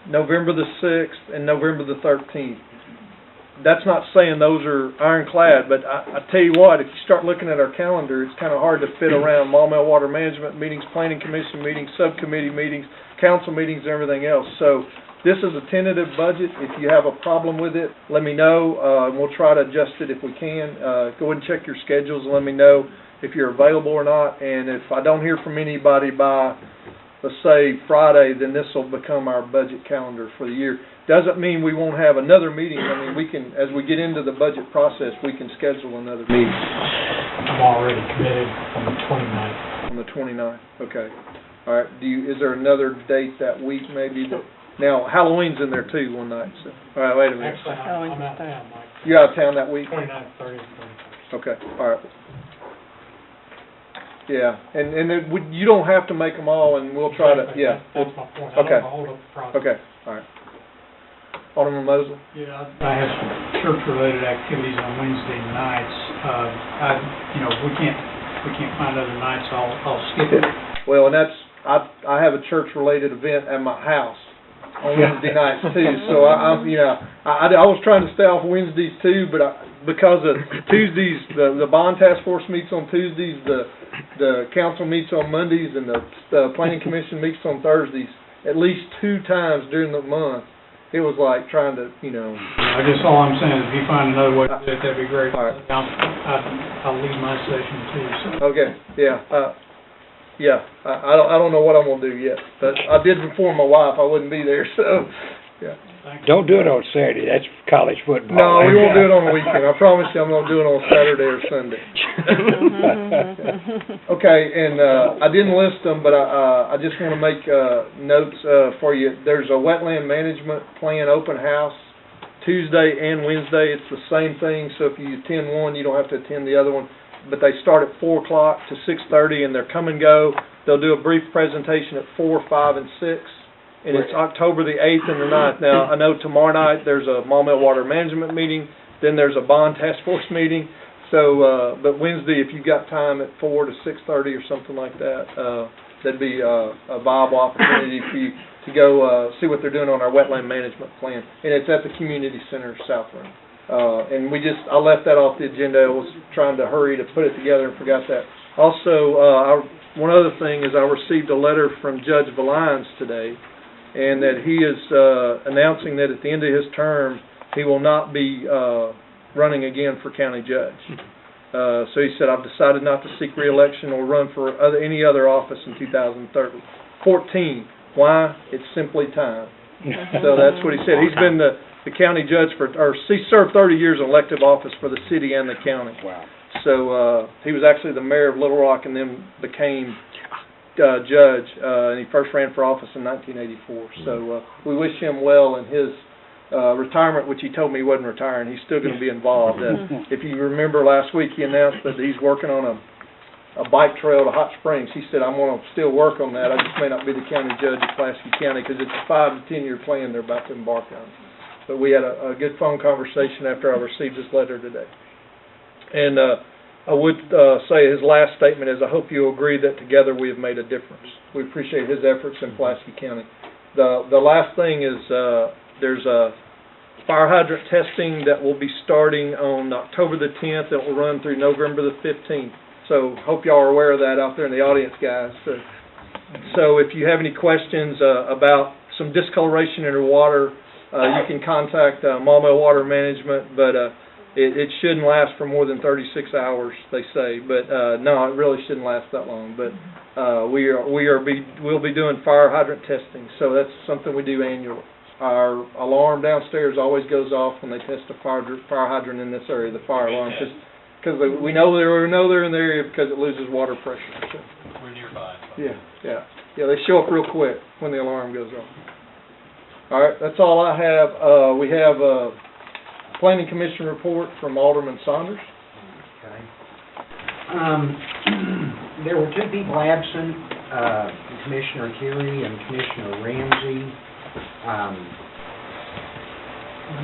Speaker 1: November the 6th, and November the 13th. That's not saying those are ironclad, but I tell you what, if you start looking at our calendar, it's kind of hard to fit around Maumelle Water Management meetings, Planning Commission meetings, subcommittee meetings, council meetings, and everything else. So this is a tentative budget. If you have a problem with it, let me know, and we'll try to adjust it if we can. Go ahead and check your schedules and let me know if you're available or not. And if I don't hear from anybody by, let's say, Friday, then this will become our budget calendar for the year. Doesn't mean we won't have another meeting. I mean, we can, as we get into the budget process, we can schedule another meeting.
Speaker 5: I'm already committed on the 29th.
Speaker 1: On the 29th, okay. All right, is there another date that week maybe that, now, Halloween's in there too one night, so, all right, wait a minute.
Speaker 5: Actually, I'm out of town, Mike.
Speaker 1: You out of town that week?
Speaker 5: 29th, 30th, 31st.
Speaker 1: Okay, all right. Yeah, and you don't have to make them all, and we'll try to, yeah.
Speaker 5: That's my point.
Speaker 1: Okay.
Speaker 5: I don't hold up the process.
Speaker 1: Okay, all right. Alderman Mosley?
Speaker 5: Yeah, I have some church-related activities on Wednesday nights. We can't find other nights, I'll skip it.
Speaker 1: Well, and I have a church-related event at my house on Wednesday nights too, so I was trying to stay off Wednesdays too, but because of Tuesdays, the bond task force meets on Tuesdays, the council meets on Mondays, and the planning commission meets on Thursdays, at least 2 times during the month. It was like trying to,
Speaker 5: I guess all I'm saying is if you find another way to do it, that'd be great.
Speaker 1: All right.
Speaker 5: I'll leave my session too, so.
Speaker 1: Okay, yeah, I don't know what I'm gonna do yet, but I did inform my wife I wouldn't be there, so, yeah.
Speaker 4: Don't do it on Saturday, that's college football.
Speaker 1: No, we won't do it on the weekend. I promise you I'm gonna do it on Saturday or Sunday. Okay, and I didn't list them, but I just wanna make notes for you. There's a wetland management plan open house Tuesday and Wednesday. It's the same thing, so if you attend one, you don't have to attend the other one. But they start at 4 o'clock to 6:30, and they're come and go. They'll do a brief presentation at 4, 5, and 6. And it's October the 8th and the 9th. Now, I know tomorrow night there's a Maumelle Water Management meeting, then there's a bond task force meeting. So, but Wednesday, if you've got time at 4 to 6:30 or something like that, that'd be a viable opportunity for you to go see what they're doing on our wetland management plan. And it's at the Community Center, South Room. And I left that off the agenda. I was trying to hurry to put it together and forgot that. Also, one other thing is I received a letter from Judge Valines today, and that he is announcing that at the end of his term, he will not be running again for county judge. So he said, I've decided not to seek re-election or run for any other office in 2014. Why? It's simply time. So that's what he said. He's been the county judge he served 30 years in elective office for the city and the county.
Speaker 4: Wow.
Speaker 1: So he was actually the mayor of Little Rock and then became judge, and he first ran for office in 1984. So we wish him well in his retirement, which he told me he wasn't retiring. He's still going to be involved. If you remember last week, he announced that he's working on a bike trail to Hot Springs. He said, I'm going to still work on that. I just may not be the county judge of Pulaski County because it's a 5 to 10 year plan they're about to embark on. But we had a good phone conversation after I received this letter today. And I would say his last statement is, I hope you agree that together we have made a difference. We appreciate his efforts in Pulaski County. The last thing is there's a fire hydrant testing that will be starting on October the 10th. It will run through November the 15th. So hope y'all are aware of that out there in the audience, guys. So if you have any questions about some discoloration in your water, you can contact Maumelle Water Management, but it shouldn't last for more than 36 hours, they say. But no, it really shouldn't last that long. But we'll be doing fire hydrant testing, so that's something we do annually. Our alarm downstairs always goes off when they test a fire hydrant in this area, the fire alarm, because we know they're in the area because it loses water pressure. So.
Speaker 13: We're nearby.
Speaker 1: Yeah, they show up real quick when the alarm goes off. All right, that's all I have. We have a Planning Commission report from Alderman Saunders.
Speaker 16: Okay. There were 2 people absent, Commissioner Curie and Commissioner Ramsey.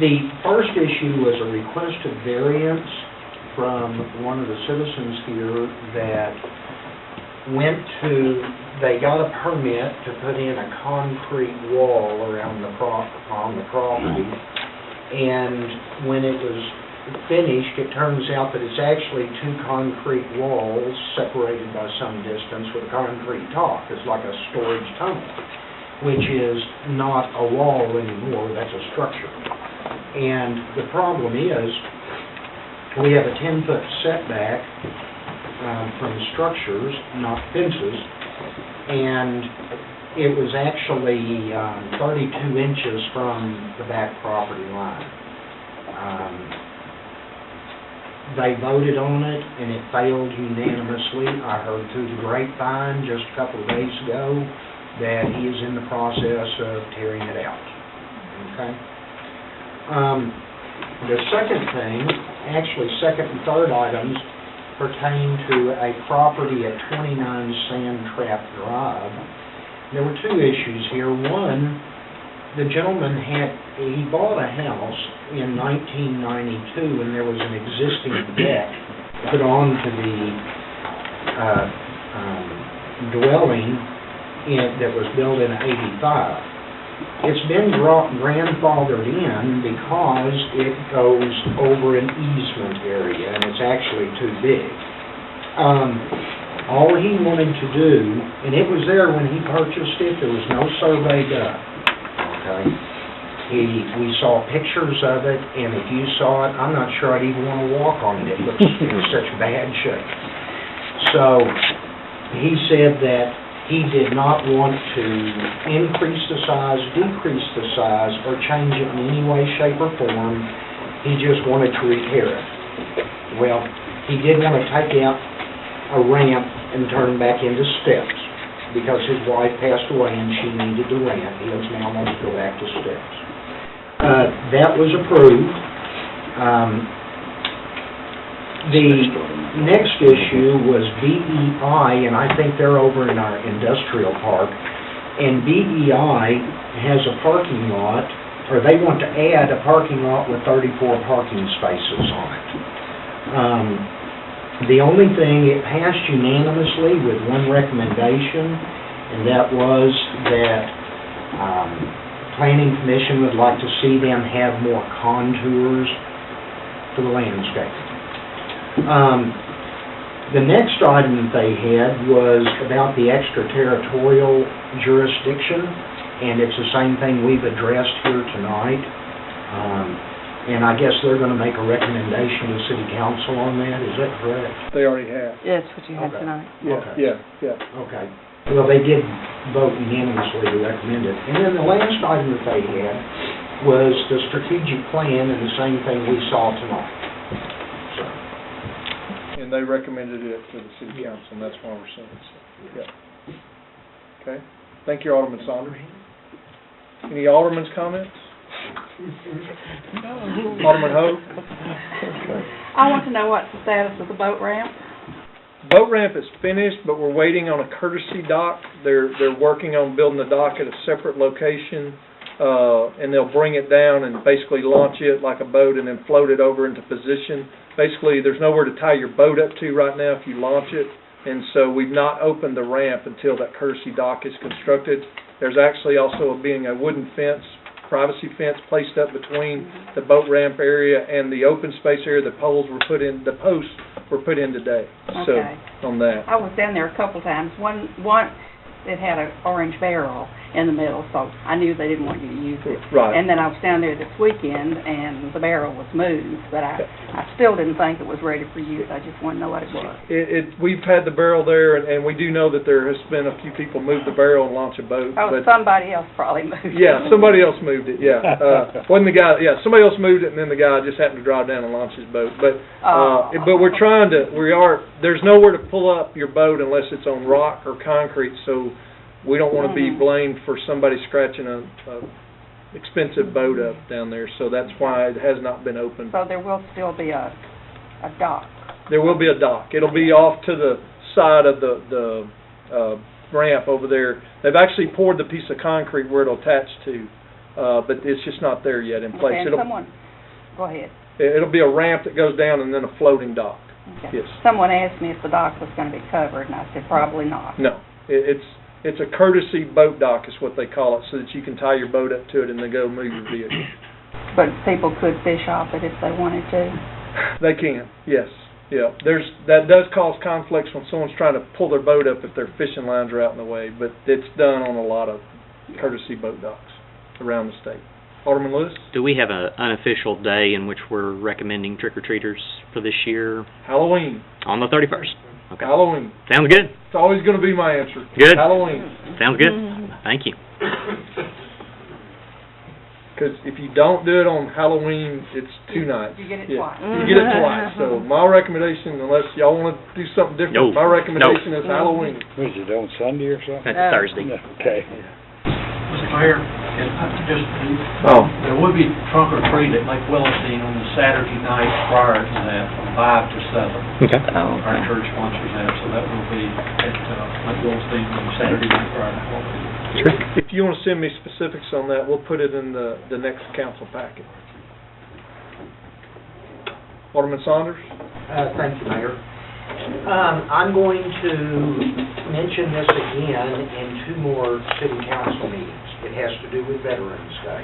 Speaker 16: The first issue was a requested variance from one of the citizens here that they got a permit to put in a concrete wall around on the property, and when it was finished, it turns out that it's actually two concrete walls separated by some distance with a concrete top. It's like a storage tunnel, which is not a wall anymore, that's a structure. And the problem is, we have a 10-foot setback from structures, not fences, and it was actually 32 inches from the back property line. They voted on it, and it failed unanimously. I heard through the grapevine just a couple of days ago that he is in the process of tearing it out. Okay? The second thing, actually second and third items, pertain to a property at 29 Sand Trap Drive. There were two issues here. One, the gentleman he bought a house in 1992, and there was an existing deck put onto the dwelling that was built in '85. It's been grandfathered in because it goes over an easement area, and it's actually too big. All he wanted to do, and it was there when he purchased it, there was no survey done. Okay? We saw pictures of it, and if you saw it, I'm not sure I'd even want to walk on it. It looks in such bad shape. So he said that he did not want to increase the size, decrease the size, or change it in any way, shape, or form. He just wanted to repair it. Well, he did want to take out a ramp and turn back into steps because his wife passed away and she needed the ramp. He now wants to go back to steps. That was approved. The next issue was BEI, and I think they're over in our industrial park, and BEI has a parking lot, or they want to add a parking lot with 34 parking spaces on it. The only thing, it passed unanimously with one recommendation, and that was that Planning Commission would like to see them have more contours for the landscape. The next item that they had was about the extraterritorial jurisdiction, and it's the same thing we've addressed here tonight. And I guess they're going to make a recommendation to City Council on that, is that correct?
Speaker 1: They already have.
Speaker 11: That's what you had
Speaker 16: Okay.
Speaker 11: tonight.
Speaker 1: Yeah,
Speaker 16: Okay.
Speaker 1: yeah.
Speaker 16: Okay. Well, they did vote unanimously to recommend it. And then the last item that they had was the strategic plan, and the same thing we saw tonight. So,
Speaker 1: And they recommended it to the City Council, and that's why we're seeing it. So, yeah. Okay. Thank you, Alderman Saunders. Any Alderman's comments? Alderman Hope?
Speaker 10: I want to know what's the status of the boat ramp.
Speaker 1: Boat ramp is finished, but we're waiting on a courtesy dock. They're working on building the dock at a separate location, and they'll bring it down and basically launch it like a boat and then float it over into position. Basically, there's nowhere to tie your boat up to right now if you launch it, and so we've not opened the ramp until that courtesy dock is constructed. There's actually also being a wooden fence, privacy fence placed up between the boat ramp area and the open space area. The posts were put in today. So,
Speaker 10: Okay.
Speaker 1: on that.
Speaker 10: I was down there a couple times. One that had an orange barrel in the middle, so I knew they didn't want you to use it.
Speaker 1: Right.
Speaker 10: And then I was down there this weekend, and the barrel was moved, but I still didn't think it was ready for use. I just wanted to know what it was.
Speaker 1: We've had the barrel there, and we do know that there has been a few people move the barrel and launch a boat.
Speaker 10: Oh,
Speaker 1: but
Speaker 10: somebody else probably moved it.
Speaker 1: yeah, somebody else moved it, yeah. Wasn't the guy, yeah, somebody else moved it, and then the guy just happened to drive down and launch his boat. But we're trying to, there's nowhere to pull up your boat unless it's on rock or concrete, so we don't want to be blamed for somebody scratching a expensive boat up down there, so that's why it has not been opened.
Speaker 10: So there will still be a dock.
Speaker 1: There will be a dock. It'll be off to the side of the ramp over there. They've actually poured the piece of concrete where it'll attach to, but it's just not there yet in place.
Speaker 10: Okay, and
Speaker 1: It'll,
Speaker 10: someone, go ahead.
Speaker 1: it'll be a ramp that goes down and then a floating dock.
Speaker 10: Okay.
Speaker 1: Yes.
Speaker 10: Someone asked me if the dock was gonna be covered, and I said probably not.
Speaker 1: No, it's a courtesy boat dock is what they call it, so that you can tie your boat up to it and then go move your vehicle.
Speaker 10: But people could fish off it if they wanted to.
Speaker 1: They can, yes, yeah. That does cause conflicts when someone's trying to pull their boat up if their fishing lines are out in the way, but it's done on a lot of courtesy boat docks around the state. Alderman Lewis?
Speaker 9: Do we have an unofficial day in which we're recommending trick-or-treaters for this year?
Speaker 1: Halloween.
Speaker 9: On the 31st? Okay.
Speaker 1: Halloween.
Speaker 9: Sounds good.
Speaker 1: It's always going to be my answer.
Speaker 9: Good.
Speaker 1: Halloween.
Speaker 9: Sounds good. Thank you.
Speaker 1: Because if you don't do it on Halloween, it's 2 nights.
Speaker 10: You get it
Speaker 1: Yeah.
Speaker 10: twice.
Speaker 1: You get it twice. So my recommendation, unless y'all want to do something different, my recommendation is Halloween.
Speaker 4: Was it on Sunday or something?
Speaker 9: That's Thursday.
Speaker 4: Okay.
Speaker 3: Mr. Mayor, there would be trunk or treat at Lake Willastein on the Saturday night prior to that, from 5 to 7.
Speaker 9: Okay.
Speaker 3: Our church sponsors that, so that will be at Lake Willastein on Saturday night prior to that.
Speaker 1: If you want to send me specifics on that, we'll put it in the next council packet. Alderman Saunders?
Speaker 16: Thank you, Mayor. I'm going to mention this again in 2 more city council meetings. It has to do with Veterans Day.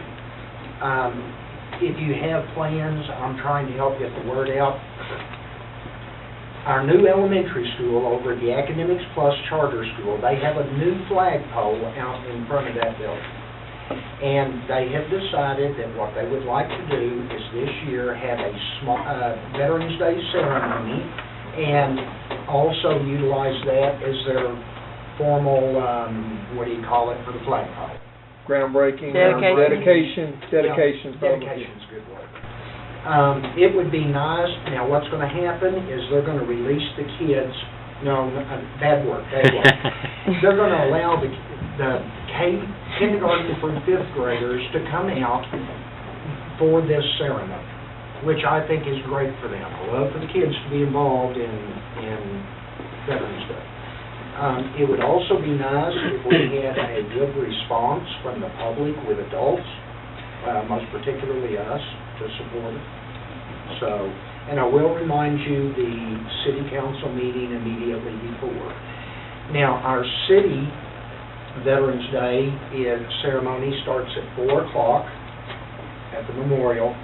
Speaker 16: If you have plans, I'm trying to help get the word out. Our new elementary school over at the Academics Plus Charter School, they have a new flagpole out in front of that building. And they have decided that what they would like to do is this year have a small Veterans Day ceremony and also utilize that as their formal, what do you call it, for the flagpole?
Speaker 1: Groundbreaking.
Speaker 10: Dedication.
Speaker 1: Dedication's
Speaker 16: Dedication's a good word. It would be nice, now what's going to happen is they're going to release the kids, bad word. They're going to allow the kindergarten through 5th graders to come out for this ceremony, which I think is great for them. I love for the kids to be involved in Veterans Day. It would also be nice if we had a good response from the public with adults, most particularly us, to support it. So, and I will remind you the city council meeting immediately before. Now, our city Veterans Day ceremony starts at 4 o'clock at the memorial.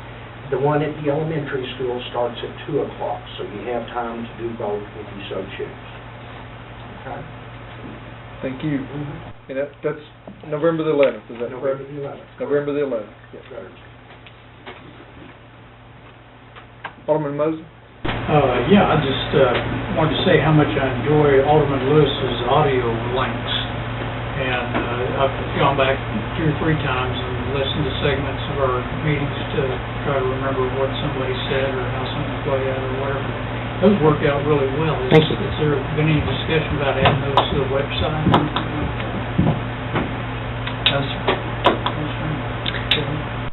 Speaker 16: The one at the elementary school starts at 2 o'clock, so you have time to do both if you so choose. Okay?
Speaker 1: Thank you. And that's November the 11th, is that
Speaker 16: November
Speaker 1: correct?
Speaker 16: the 11th.
Speaker 1: November the 11th, yes. Alderman Mosley?
Speaker 5: Yeah, I just wanted to say how much I enjoy Alderman Lewis's audio links. And I've gone back 2 or 3 times and listened to segments of our meetings to try to remember what somebody said or how something played out or whatever. Those work out really well.
Speaker 9: Thank you.
Speaker 5: Has there been any discussion about adding those to the website? No, sir.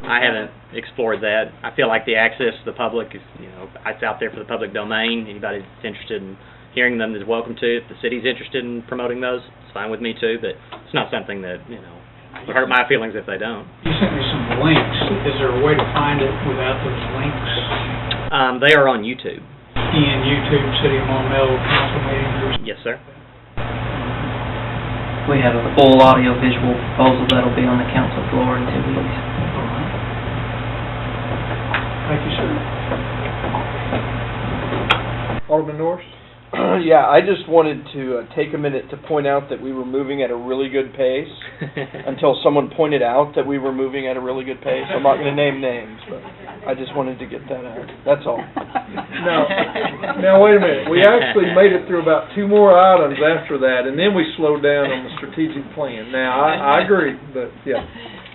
Speaker 9: I haven't explored that. I feel like the access to the public is, it's out there for the public domain. Anybody that's interested in hearing them is welcome to. If the city's interested in promoting those, it's fine with me too, but it's not something that, would hurt my feelings if they don't.
Speaker 5: You sent me some links. Is there a way to find it without those links?
Speaker 9: They are on YouTube.
Speaker 5: In YouTube, City of Maumelle Council Meeting?
Speaker 9: Yes, sir.
Speaker 2: We have a full audio-visual proposal that'll be on the council floor in 2 weeks.
Speaker 5: Thank you, sir.
Speaker 1: Alderman Norris?
Speaker 12: Yeah, I just wanted to take a minute to point out that we were moving at a really good pace until someone pointed out that we were moving at a really good pace. I'm not going to name names, but I just wanted to get that out. That's all.
Speaker 1: Now wait a minute. We actually made it through about 2 more items after that, and then we slowed down on the strategic plan. Now, I agree, but yeah,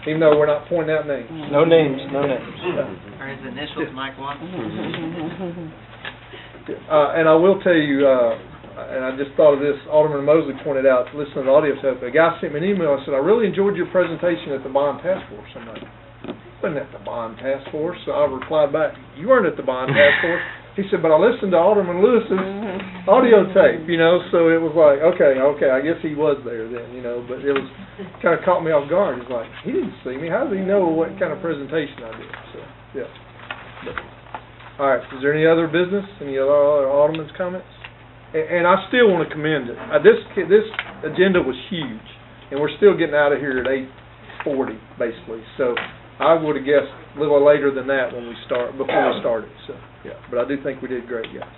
Speaker 1: even though we're not pointing out names.
Speaker 12: No names, no names.
Speaker 2: Or his initials, Mike Watts.
Speaker 1: And I will tell you, and I just thought of this, Alderman Mosley pointed out, listening to the audio stuff, a guy sent me an email and said, I really enjoyed your presentation at the Bond Task Force. I'm like, I wasn't at the Bond Task Force. So I replied back, you weren't at the Bond Task Force. He said, but I listened to Alderman Lewis's audio tape, you know, so it was like, okay, I guess he was there then, you know, but it was, kind of caught me off guard. It's like, he didn't see me, how does he know what kind of presentation I did, so, yeah. But, all right, is there any other business, any other Alderman's comments? And I still want to commend it. This agenda was huge, and we're still getting out of here at 8:40, basically, so I would have guessed a little later than that before we started, so, yeah. But I do think we did great, guys.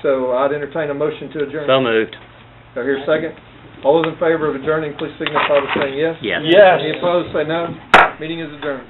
Speaker 1: So I'd entertain a motion to adjourn.
Speaker 9: So moved.
Speaker 1: Do I hear a second? All those in favor of adjourning, please signify by saying yes.
Speaker 9: Yes.
Speaker 12: Yes.
Speaker 1: Any opposed, say no. Meeting is adjourned.